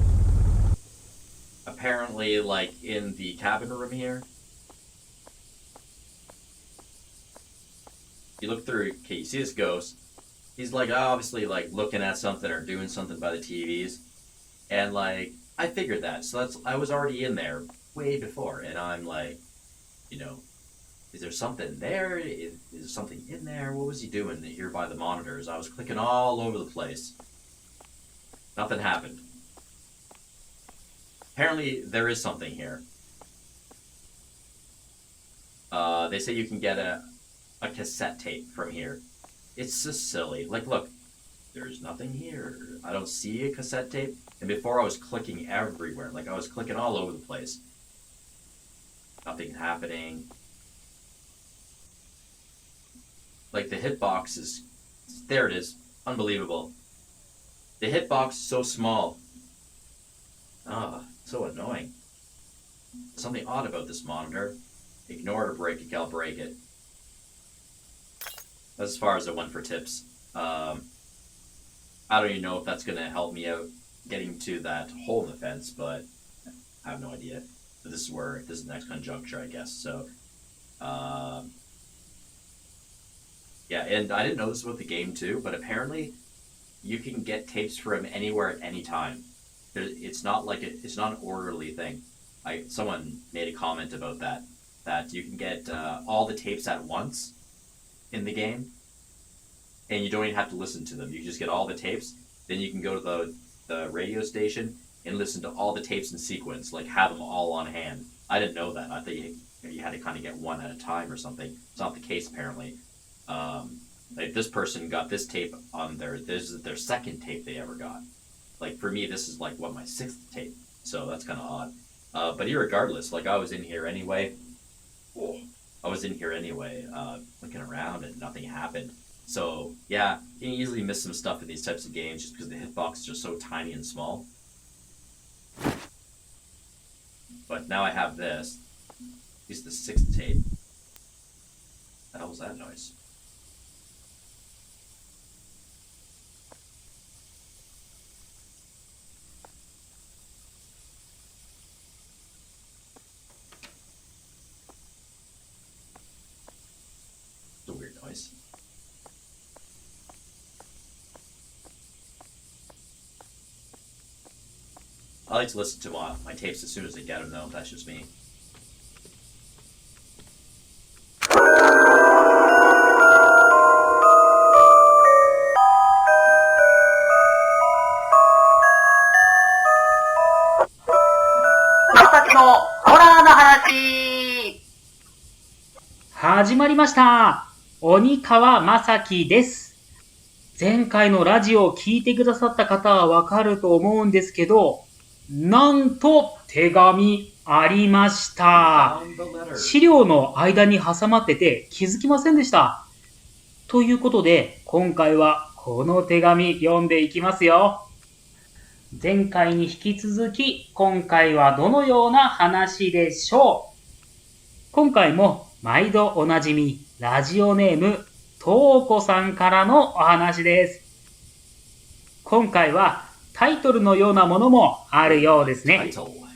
apparently, like in the cabin room here, you look through. Okay, you see this ghost. He's like obviously like looking at something or doing something by the TVs, and like I figured that. So I was already in there way before, and I'm like, you know, is there something there? Is there something in there? What was he doing here by the monitors? I was clicking all over the place. Nothing happened. Apparently, there is something here. They say you can get a cassette tape from here. It's just silly. Like, look, there's nothing here. I don't see a cassette tape. And before I was clicking everywhere. Like, I was clicking all over the place. Nothing happening. Like, the hitbox is... There it is. Unbelievable. The hitbox is so small. So annoying. Something odd about this monitor. Ignore it or break it, I'll break it. That's as far as I went for tips. I don't even know if that's going to help me out getting to that hole in the fence, but I have no idea. But this is the next conjuncture, I guess. So, yeah, and I didn't know this about the game too, but apparently you can get tapes from anywhere at any time. It's not an orderly thing. Someone made a comment about that you can get all the tapes at once in the game, and you don't even have to listen to them. You just get all the tapes, then you can go to the radio station and listen to all the tapes in sequence, like have them all on hand. I didn't know that. I thought you had to kind of get one at a time or something. It's not the case apparently. Like this person got this tape on this is their second tape they ever got. Like for me, this is like my sixth tape, so that's kind of odd. But irregardless, like I was in here anyway. Looking around and nothing happened. So yeah, you can easily miss some stuff in these types of games just because the hitboxes are so tiny and small. But now I have this. This is the sixth tape. the hell was that noise? It's a weird noise. I like to listen to my tapes as soon as I get them, though. That's just me.始まりました。鬼川正樹です。前回のラジオを聞いてくださった方はわかると思うんですけど、なんと手紙ありました。資料の間に挟まってて気づきませんでした。ということで、今回はこの手紙読んでいきますよ。前回に引き続き、今回はどのような話でしょう。今回も毎度おなじみ、ラジオネーム、とうこさんからのお話です。今回はタイトルのようなものもあるようですね。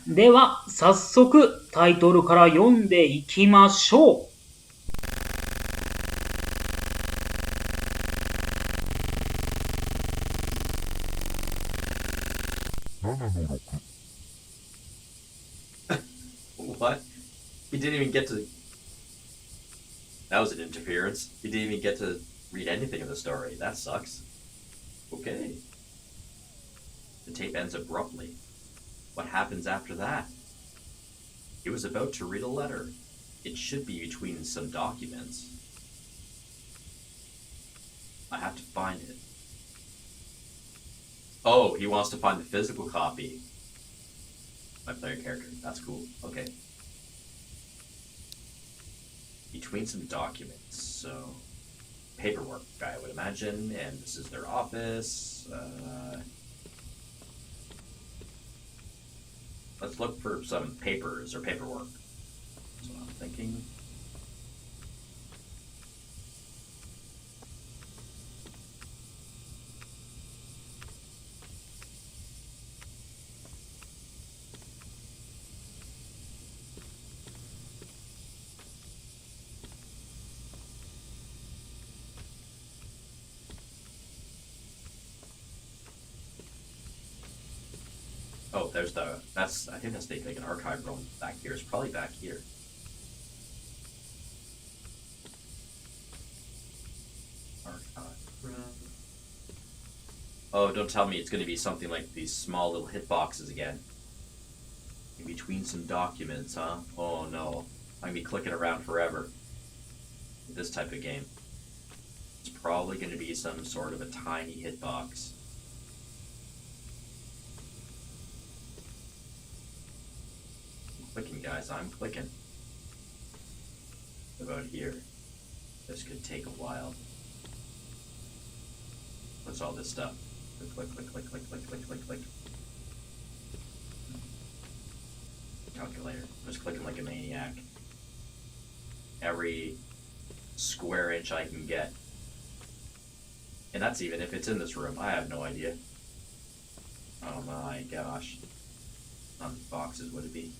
では、早速タイトルから読んでいきましょう。What? He didn't even get to... That was an interference. He didn't even get to read anything of the story. That sucks. Okay. The tape ends abruptly. What happens after that? He was about to read a letter. It should be between some documents. I have to find it. Oh, he wants to find the physical copy. My player character. That's cool. Okay. Between some documents. So, paperwork, I would imagine. And this is their office. Let's look for some papers or paperwork. That's what I'm thinking. Oh, there's the, I think that's the like an archive room back here. It's probably back here. Archive room. Oh, don't tell me it's going to be something like these small little hitboxes again. In between some documents, huh? Oh no. I'm going to be clicking around forever. With this type of game. It's probably going to be some sort of a tiny hitbox. Clicking, guys, I'm clicking. About here. This could take a while. What's all this stuff? Click, click, click, click, click, click, click, click. Calculator. I'm just clicking like a maniac. Every square inch I can get. And that's even if it's in this room. I have no idea. Oh my gosh. How many boxes would it be?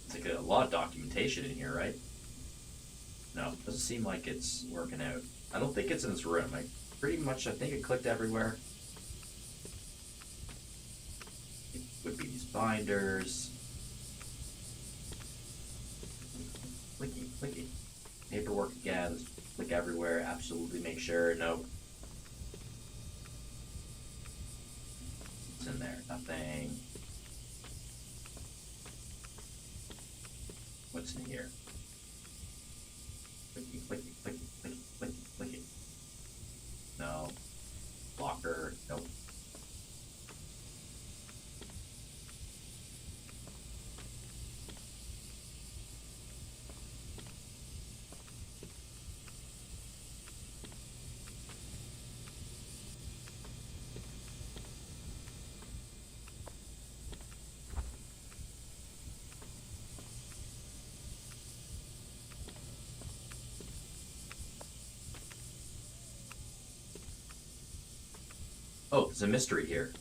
It's like a lot of documentation in here, right? No, doesn't seem like it's working out. I don't think it's in this room. I think it clicked everywhere. It would be these binders. Clicky, clicky. Paperwork again. Click everywhere. Absolutely make sure. Nope. What's in there? Nothing. What's in here? Clicky, clicky, clicky, clicky, clicky, clicky. No. Locker. Nope. Oh, there's a mystery here.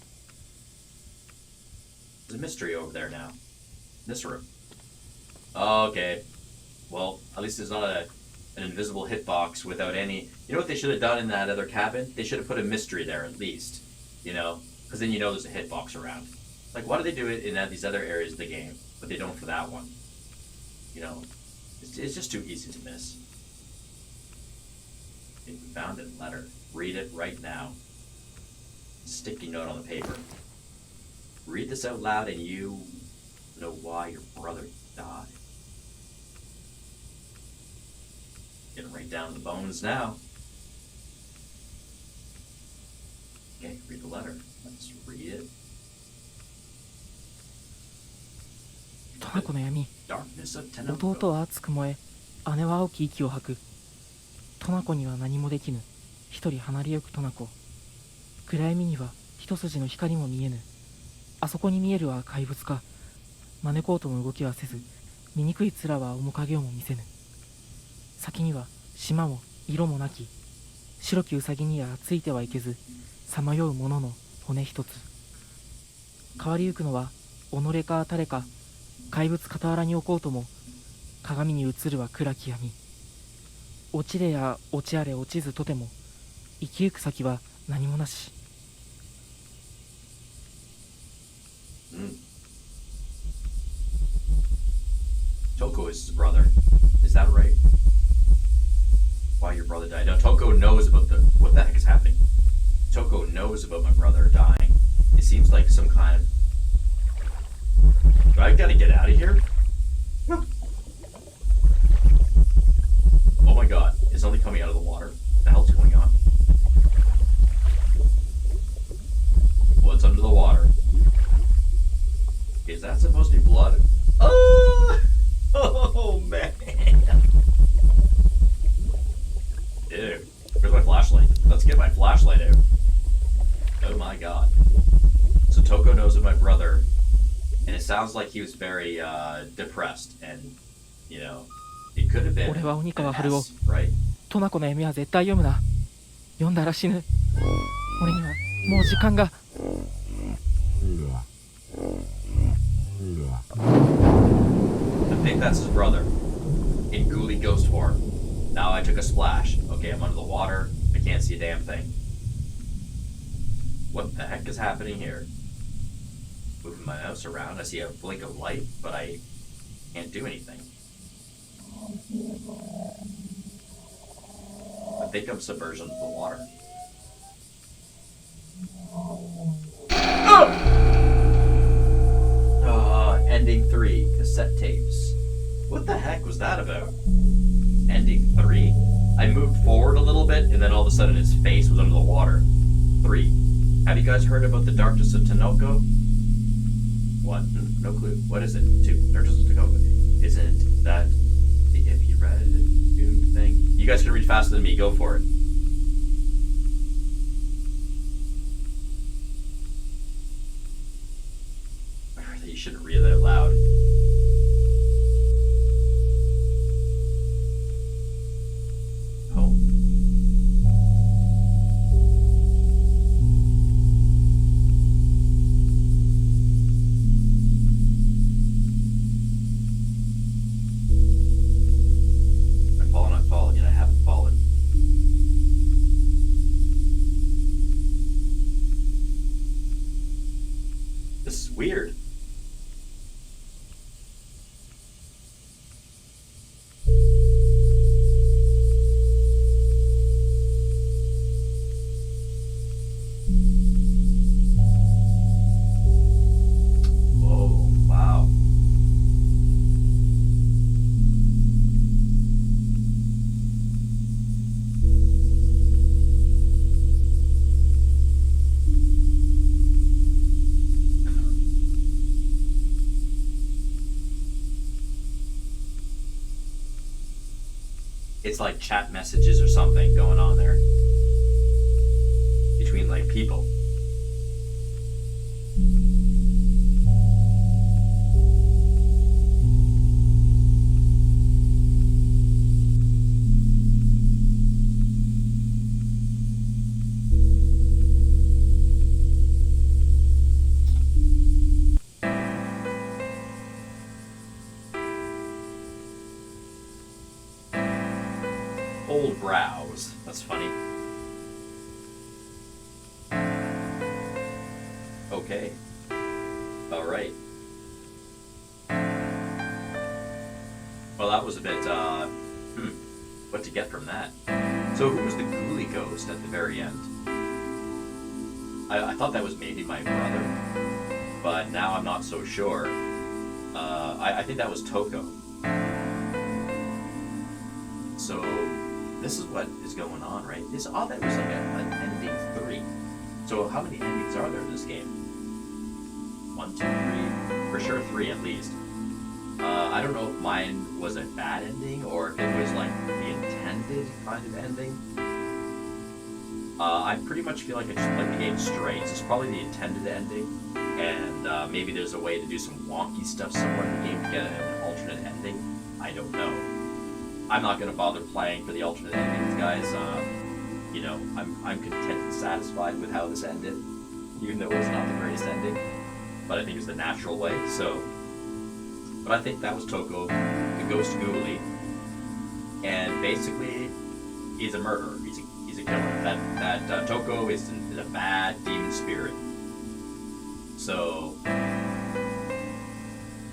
There's a mystery over there now. In this room. Okay. Well, at least there's not an invisible hitbox without any... You know what they should have done in that other cabin? They should have put a mystery there at least. You know? Because then you know there's a hitbox around. Like, why do they do it in these other areas of the game, but they don't for that one? You know? It's just too easy to miss. Okay, we found a letter. Read it right now. Sticky note on the paper. Read this out loud and you know why your brother died. Getting right down to the bones now. Okay, read the letter. Let's read it. トナコの闇。 Darkness of Tenoko. 弟は熱く燃え、姉は青き息を吐く。トナコには何もできぬ。一人離れゆくトナコ。暗闇には一筋の光も見えぬ。あそこに見えるは怪物か。招こうとも動きはせず、醜い面は面影をも見せぬ。先には島も色もなき。白きウサギにはついてはいけず、さまようものの骨一つ。変わりゆくのは己か誰か。怪物傍らに置こうとも、鏡に映るは暗き闇。落ちれや落ちあれ落ちずとても、生きゆく先は何もなし。Toko is his brother. Is that right? Why your brother died? Now Toko knows about what the heck is happening. Toko knows about my brother dying. It seems like some kind of... Do I gotta get out of here? Oh my god, it's only coming out of the water. What the hell's going on? What's under the water? Is that supposed to be blood? Oh! Oh man! Dude, where's my flashlight? Let's get my flashlight out. Oh my god. So Toko knows of my brother, and it sounds like he was very depressed, and, you know, it could have been an S, right? トナコの闇は絶対読むな。読んだら死ぬ。俺にはもう時間が。I think that's his brother in ghouly ghost form. Now I took a splash. Okay, I'm under the water. I can't see a damn thing. What the heck is happening here? Moving my mouse around. I see a blink of light, but I can't do anything. I think I'm submerged under the water. Ending 3, cassette tapes. What the heck was that about? Ending 3? I moved forward a little bit, and then all of a sudden his face was under the water. 3. Have you guys heard about the Darkness of Tenoko? 1. No clue. What is it? 2. Darkness of Tenoko. Isn't that the if you read doomed thing? You guys can read faster than me. Go for it. You shouldn't read that loud. Home. I've fallen, yet I haven't fallen. This is weird. It's like chat messages or something going on there between like people. cold brows. That's funny. Okay. Alright. Well, that was a bit, what to get from that. So who was the ghoulie ghost at the very end? I thought that was maybe my brother, but now I'm not so sure. I think that was Toko. So this is what is going on, right? It's odd that it was like an ending 3. So how many endings are there in this game? 1, 2, 3. For sure 3 at least. I don't know if mine was a bad ending or if it was like the intended kind of ending. I pretty much feel like I just played the game straight. So it's probably the intended ending, and maybe there's a way to do some wonky stuff somewhere in the game to get an alternate ending. I don't know. I'm not going to bother playing for the alternate endings, guys. You know, I'm content and satisfied with how this ended, even though it was not the greatest ending. But I think it's the natural way, so... But I think that was Toko, the ghost ghoulie. And basically, he's a murderer. He's a killer. That Toko is a bad demon spirit. So,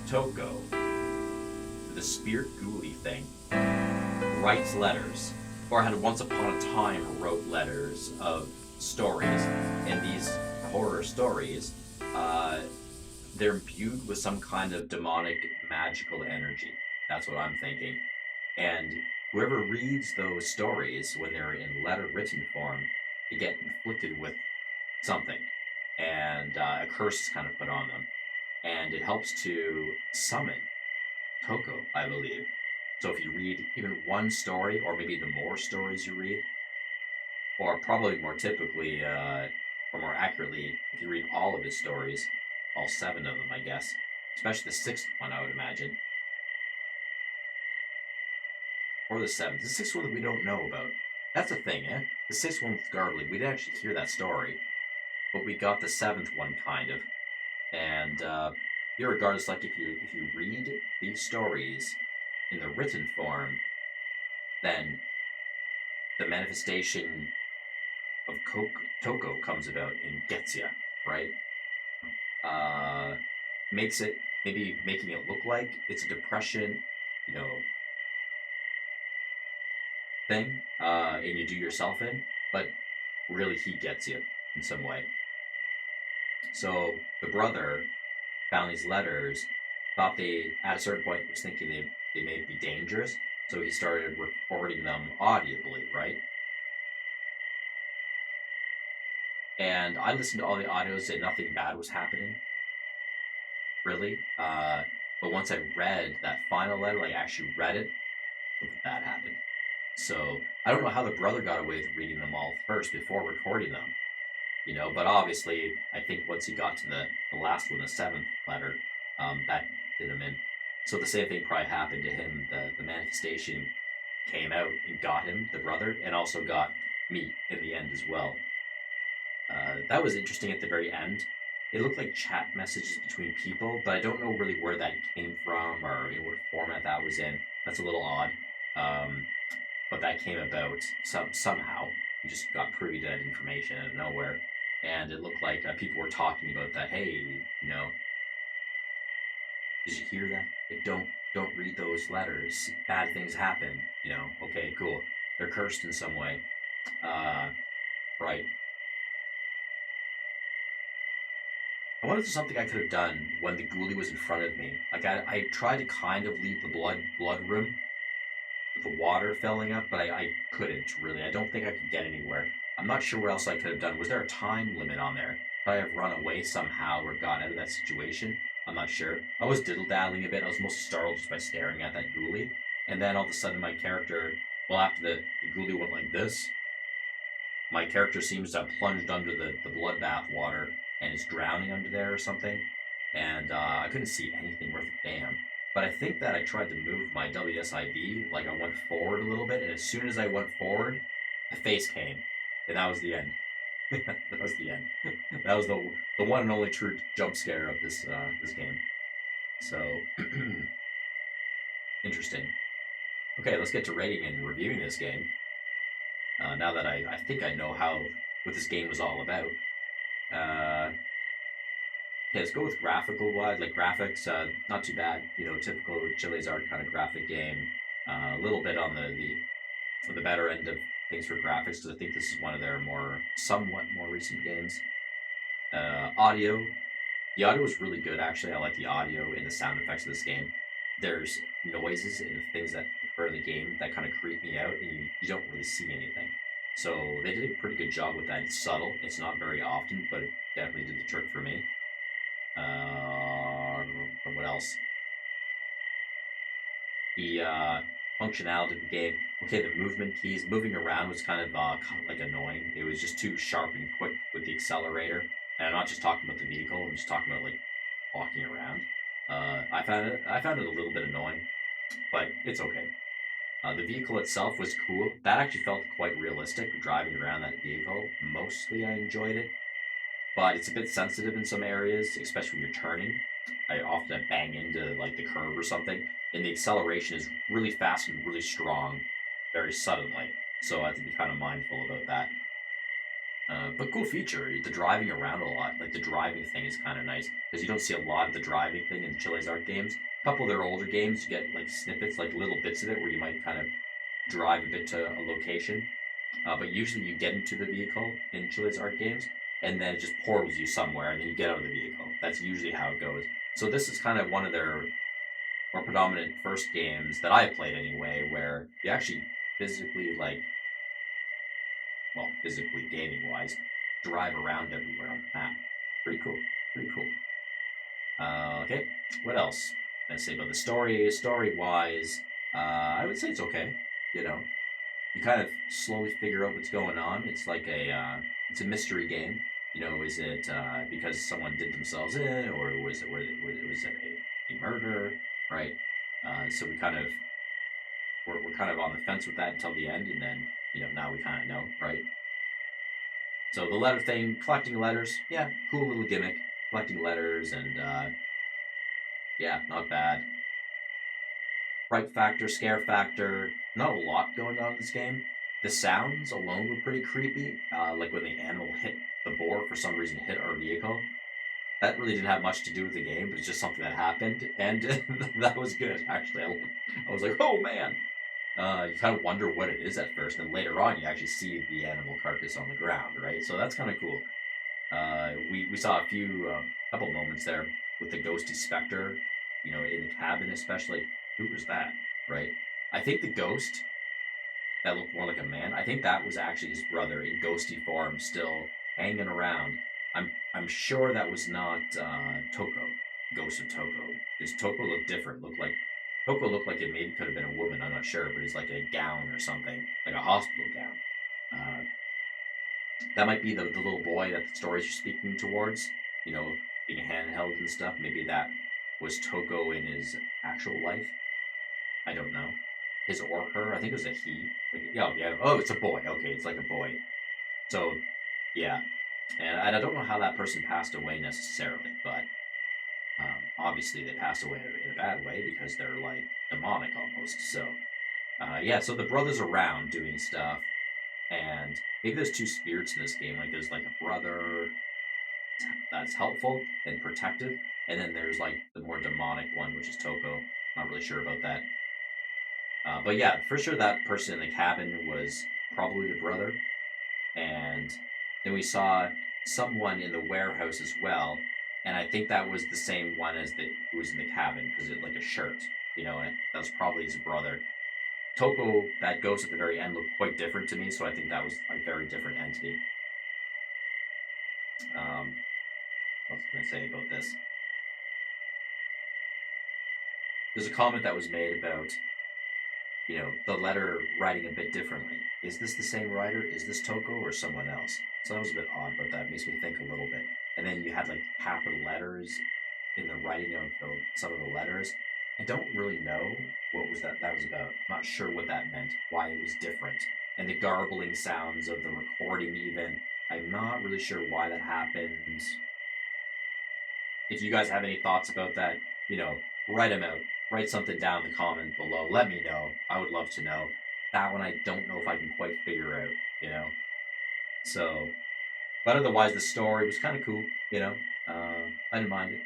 Toko, the spirit ghoulie thing, writes letters, or had once upon a time wrote letters of stories. And these horror stories, they're imbued with some kind of demonic, magical energy. That's what I'm thinking. And whoever reads those stories when they're in letter written form, they get inflicted with something. And a curse is kind of put on them. And it helps to summon Toko, I believe. So if you read even one story, or maybe the more stories you read, or probably more typically, or more accurately, if you read all of his stories, all 7 of them, I guess. Especially the 6th one, I would imagine. Or the 7th. The 6th one that we don't know about. That's the thing, eh? The 6th one with Garbly, we didn't actually hear that story. But we got the 7th one, kind of. And, irregardless, like, if you read these stories in the written form, then the manifestation of Toko comes about and gets you, right? Makes it, maybe making it look like it's a depression, you know, thing, and you do yourself in, but really he gets you in some way. So the brother found these letters, thought they, at a certain point, was thinking they may be dangerous, so he started recording them audibly, right? And I listened to all the audios and nothing bad was happening. Really. But once I read that final letter, like actually read it, something bad happened. So I don't know how the brother got away with reading them all first before recording them. You know, but obviously I think once he got to the last one, the 7th letter, that did him in. So the same thing probably happened to him. The manifestation came out and got him, the brother, and also got me in the end as well. That was interesting at the very end. It looked like chat messages between people, but I don't know really where that came from or in what format that was in. That's a little odd. But that came about somehow. You just got privy to that information out of nowhere. And it looked like people were talking about that. Hey, you know, did you hear that? Don't read those letters. Bad things happen. You know, okay, cool. They're cursed in some way. Right. I wonder if there's something I could have done when the ghoulie was in front of me. Like, I tried to kind of leave the blood room with the water filling up, but I couldn't, really. I don't think I could get anywhere. I'm not sure what else I could have done. Was there a time limit on there? Could I have run away somehow or got out of that situation? I'm not sure. I was diddle-daddling a bit. I was mostly startled just by staring at that ghoulie. And then all of a sudden my character, well, after the ghoulie went like this, my character seems to have plunged under the bloodbath water and is drowning under there or something. And I couldn't see anything worth a damn. But I think that I tried to move my WSIB, like I went forward a little bit, and as soon as I went forward, a face came. And that was the end. That was the end. That was the one and only true jump scare of this game. So, interesting. Okay, let's get to rating and reviewing this game. Now that I think I know what this game was all about. Okay, let's go with graphical wise. Like graphics, not too bad. Typical Chilla's Art kind of graphic game. A little bit on the better end of things for graphics because I think this is one of their somewhat more recent games. Audio, the audio was really good actually. I like the audio and the sound effects of this game. There's noises and things that occur in the game that kind of creep me out, and you don't really see anything. So they did a pretty good job with that. It's subtle. It's not very often, but it definitely did the trick for me. What else? The functionality of the game. Okay, the movement keys. Moving around was kind of like annoying. It was just too sharp and quick with the accelerator. And I'm not just talking about the vehicle. I'm just talking about like walking around. I found it a little bit annoying, but it's okay. The vehicle itself was cool. That actually felt quite realistic, driving around that vehicle. Mostly I enjoyed it, but it's a bit sensitive in some areas, especially when you're turning. I often bang into like the curb or something, and the acceleration is really fast and really strong, very suddenly. So I have to be kind of mindful about that. But cool feature, the driving around a lot. Like the driving thing is kind of nice because you don't see a lot of the driving thing in Chilla's Art games. A couple of their older games, you get like snippets, like little bits of it where you might kind of drive a bit to a location. But usually you get into the vehicle in Chilla's Art games, and then it just portals you somewhere, and then you get out of the vehicle. That's usually how it goes. So this is kind of one of their more predominant first games that I played anyway, where you actually physically physically gaming wise, drive around everywhere on the map. Pretty cool. Pretty cool. Okay, what else? Let's say about the story. Story wise, I would say it's okay. You kind of slowly figure out what's going on. It's like it's a mystery game. Is it because someone did themselves in, or was it a murder? Right. So we're kind of on the fence with that until the end, and then now we kind of know, right? So the letter thing, collecting letters, yeah, cool little gimmick. Collecting letters, and yeah, not bad. Fright factor, scare factor, not a lot going on in this game. The sounds alone were pretty creepy, like when the animal hit the board for some reason, hit our vehicle. That really didn't have much to do with the game, but it's just something that happened, and that was good, actually. I was like, oh man! You kind of wonder what it is at first, and later on you actually see the animal carcass on the ground, right? So that's kind of cool. We saw a couple moments there with the ghosty specter, in the cabin especially. Who was that, right? I think the ghost that looked more like a man, I think that was actually his brother in ghosty form, still hanging around. I'm sure that was not Toko, Ghost of Toko, because Toko looked different. Toko looked like it maybe could have been a woman. I'm not sure, but it's like in a gown or something, like a hospital gown. That might be the little boy that the stories are speaking towards. Being handheld and stuff. Maybe that was Toko in his actual life. I don't know. His or her. I think it was a he. Yeah. Oh, it's a boy. Okay, it's like a boy. So, yeah. And I don't know how that person passed away necessarily, but obviously they passed away in a bad way because they're like demonic almost. So, yeah. So the brother's around doing stuff, and maybe there's two spirits in this game. Like there's like a brother that's helpful and protective, and then there's like the more demonic one, which is Toko. Not really sure about that. But yeah, for sure that person in the cabin was probably the brother. And then we saw someone in the warehouse as well. And I think that was the same one as who was in the cabin because it like a shirt, and that was probably his brother. Toko, that ghost at the very end, looked quite different to me, so I think that was a very different entity. What was I going to say about this? There's a comment that was made about, the letter writing a bit differently. Is this the same writer? Is this Toko or someone else? So that was a bit odd, but that makes me think a little bit. And then you had like capital letters in the writing of some of the letters. I don't really know what that was about. I'm not sure what that meant, why it was different. And the garbling sounds of the recording even. I'm not really sure why that happened. If you guys have any thoughts about that, write them out. Write something down in the comment below. Let me know. I would love to know. that one I don't know if I can quite figure out, you know. So, but otherwise the story was kind of cool, you know. I didn't mind it,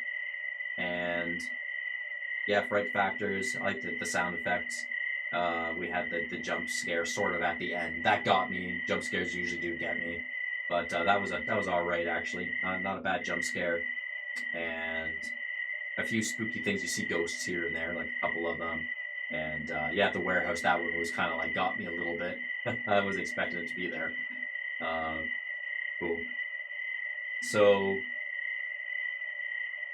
and yeah, fright factors. I liked the sound effects. We had the jump scare sort of at the end. That got me. Jump scares usually do get me, but that was all right actually. Not a bad jump scare, and a few spooky things. You see ghosts here and there, like a couple of them. And yeah, at the warehouse, that one was kind of like got me a little bit. I was expecting it to be there. Cool. So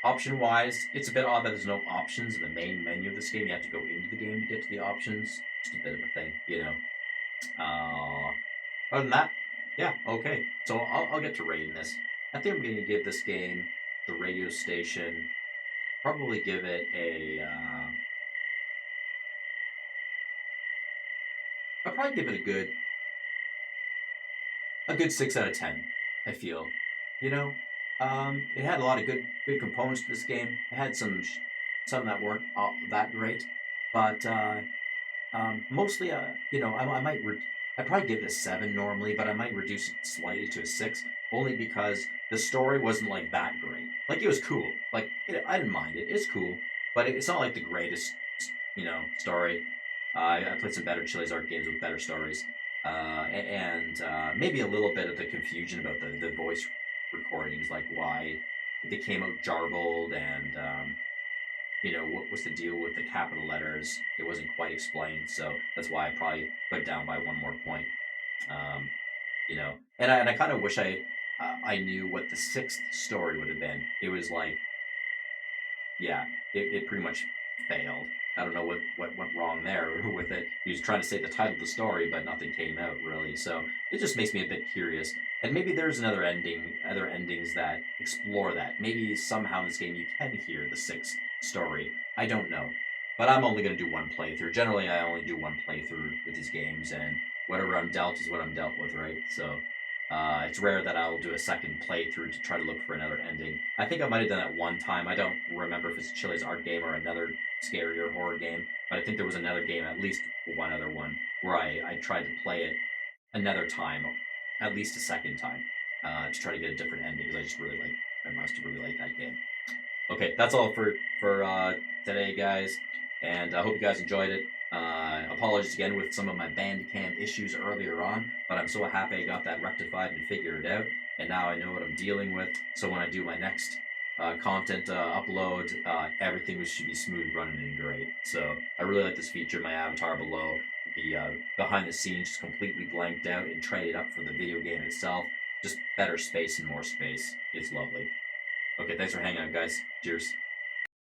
option-wise, it's a bit odd that there's no options in the main menu of this game. You have to go into the game to get to the options. Just a bit of a thing, you know. Other than that, yeah, okay. So I'll get to rating this. I think I'm going to give this game, the radio station, probably give it a... I'll probably give it a good 6 out of 10, I feel. You know, it had a lot of good components to this game. It had some that weren't that great, but mostly, you know, I'd probably give it a 7 normally, but I might reduce it slightly to a 6, only because the story wasn't like that great. Like, it was cool. Like, I didn't mind it. It's cool, but it's not like the greatest, you know, story. I played some better Chilla's Art games with better stories, and maybe a little bit of the confusion about the voice recordings, like why they came out jarbled, and you know, what was the deal with the capital letters. It wasn't quite explained, so that's why I probably put it down by 1 more point. You know, and I kind of wish I knew what the 6th story would have been. It was like, yeah, it pretty much failed. I don't know what went wrong there with it. He was trying to say the title of the story, but nothing came out really. So it just makes me a bit curious. And maybe there's other endings that explore that. Maybe somehow in this game you can hear the 6th story. I don't know. But I'm only going to do 1 playthrough. Generally, I only do 1 playthrough with these games, and whatever I'm dealt is what I'm dealt with, right? So it's rare that I'll do a second playthrough to try to look for another ending. I think I might have done that 1 time. I don't remember if it's Chilla's Art game or another scarier horror game, but I think there was another game, at least one other one, where I tried to play it another time, at least a second time, to try to get a different ending, because I must have really liked that game. Okay, that's all for today, guys, and I hope you guys enjoyed it. Apologies again with some of my Bandicam issues earlier on, but I'm so happy I got that rectified and figured out, and now I know what I'm dealing with, so when I do my next content upload, everything should be smooth running and great. So I really like this feature. My avatar below, the behind the scenes just completely blanked out and traded up for the video game itself. Just better space and more space. It's lovely. Okay, thanks for hanging out, guys. Cheers.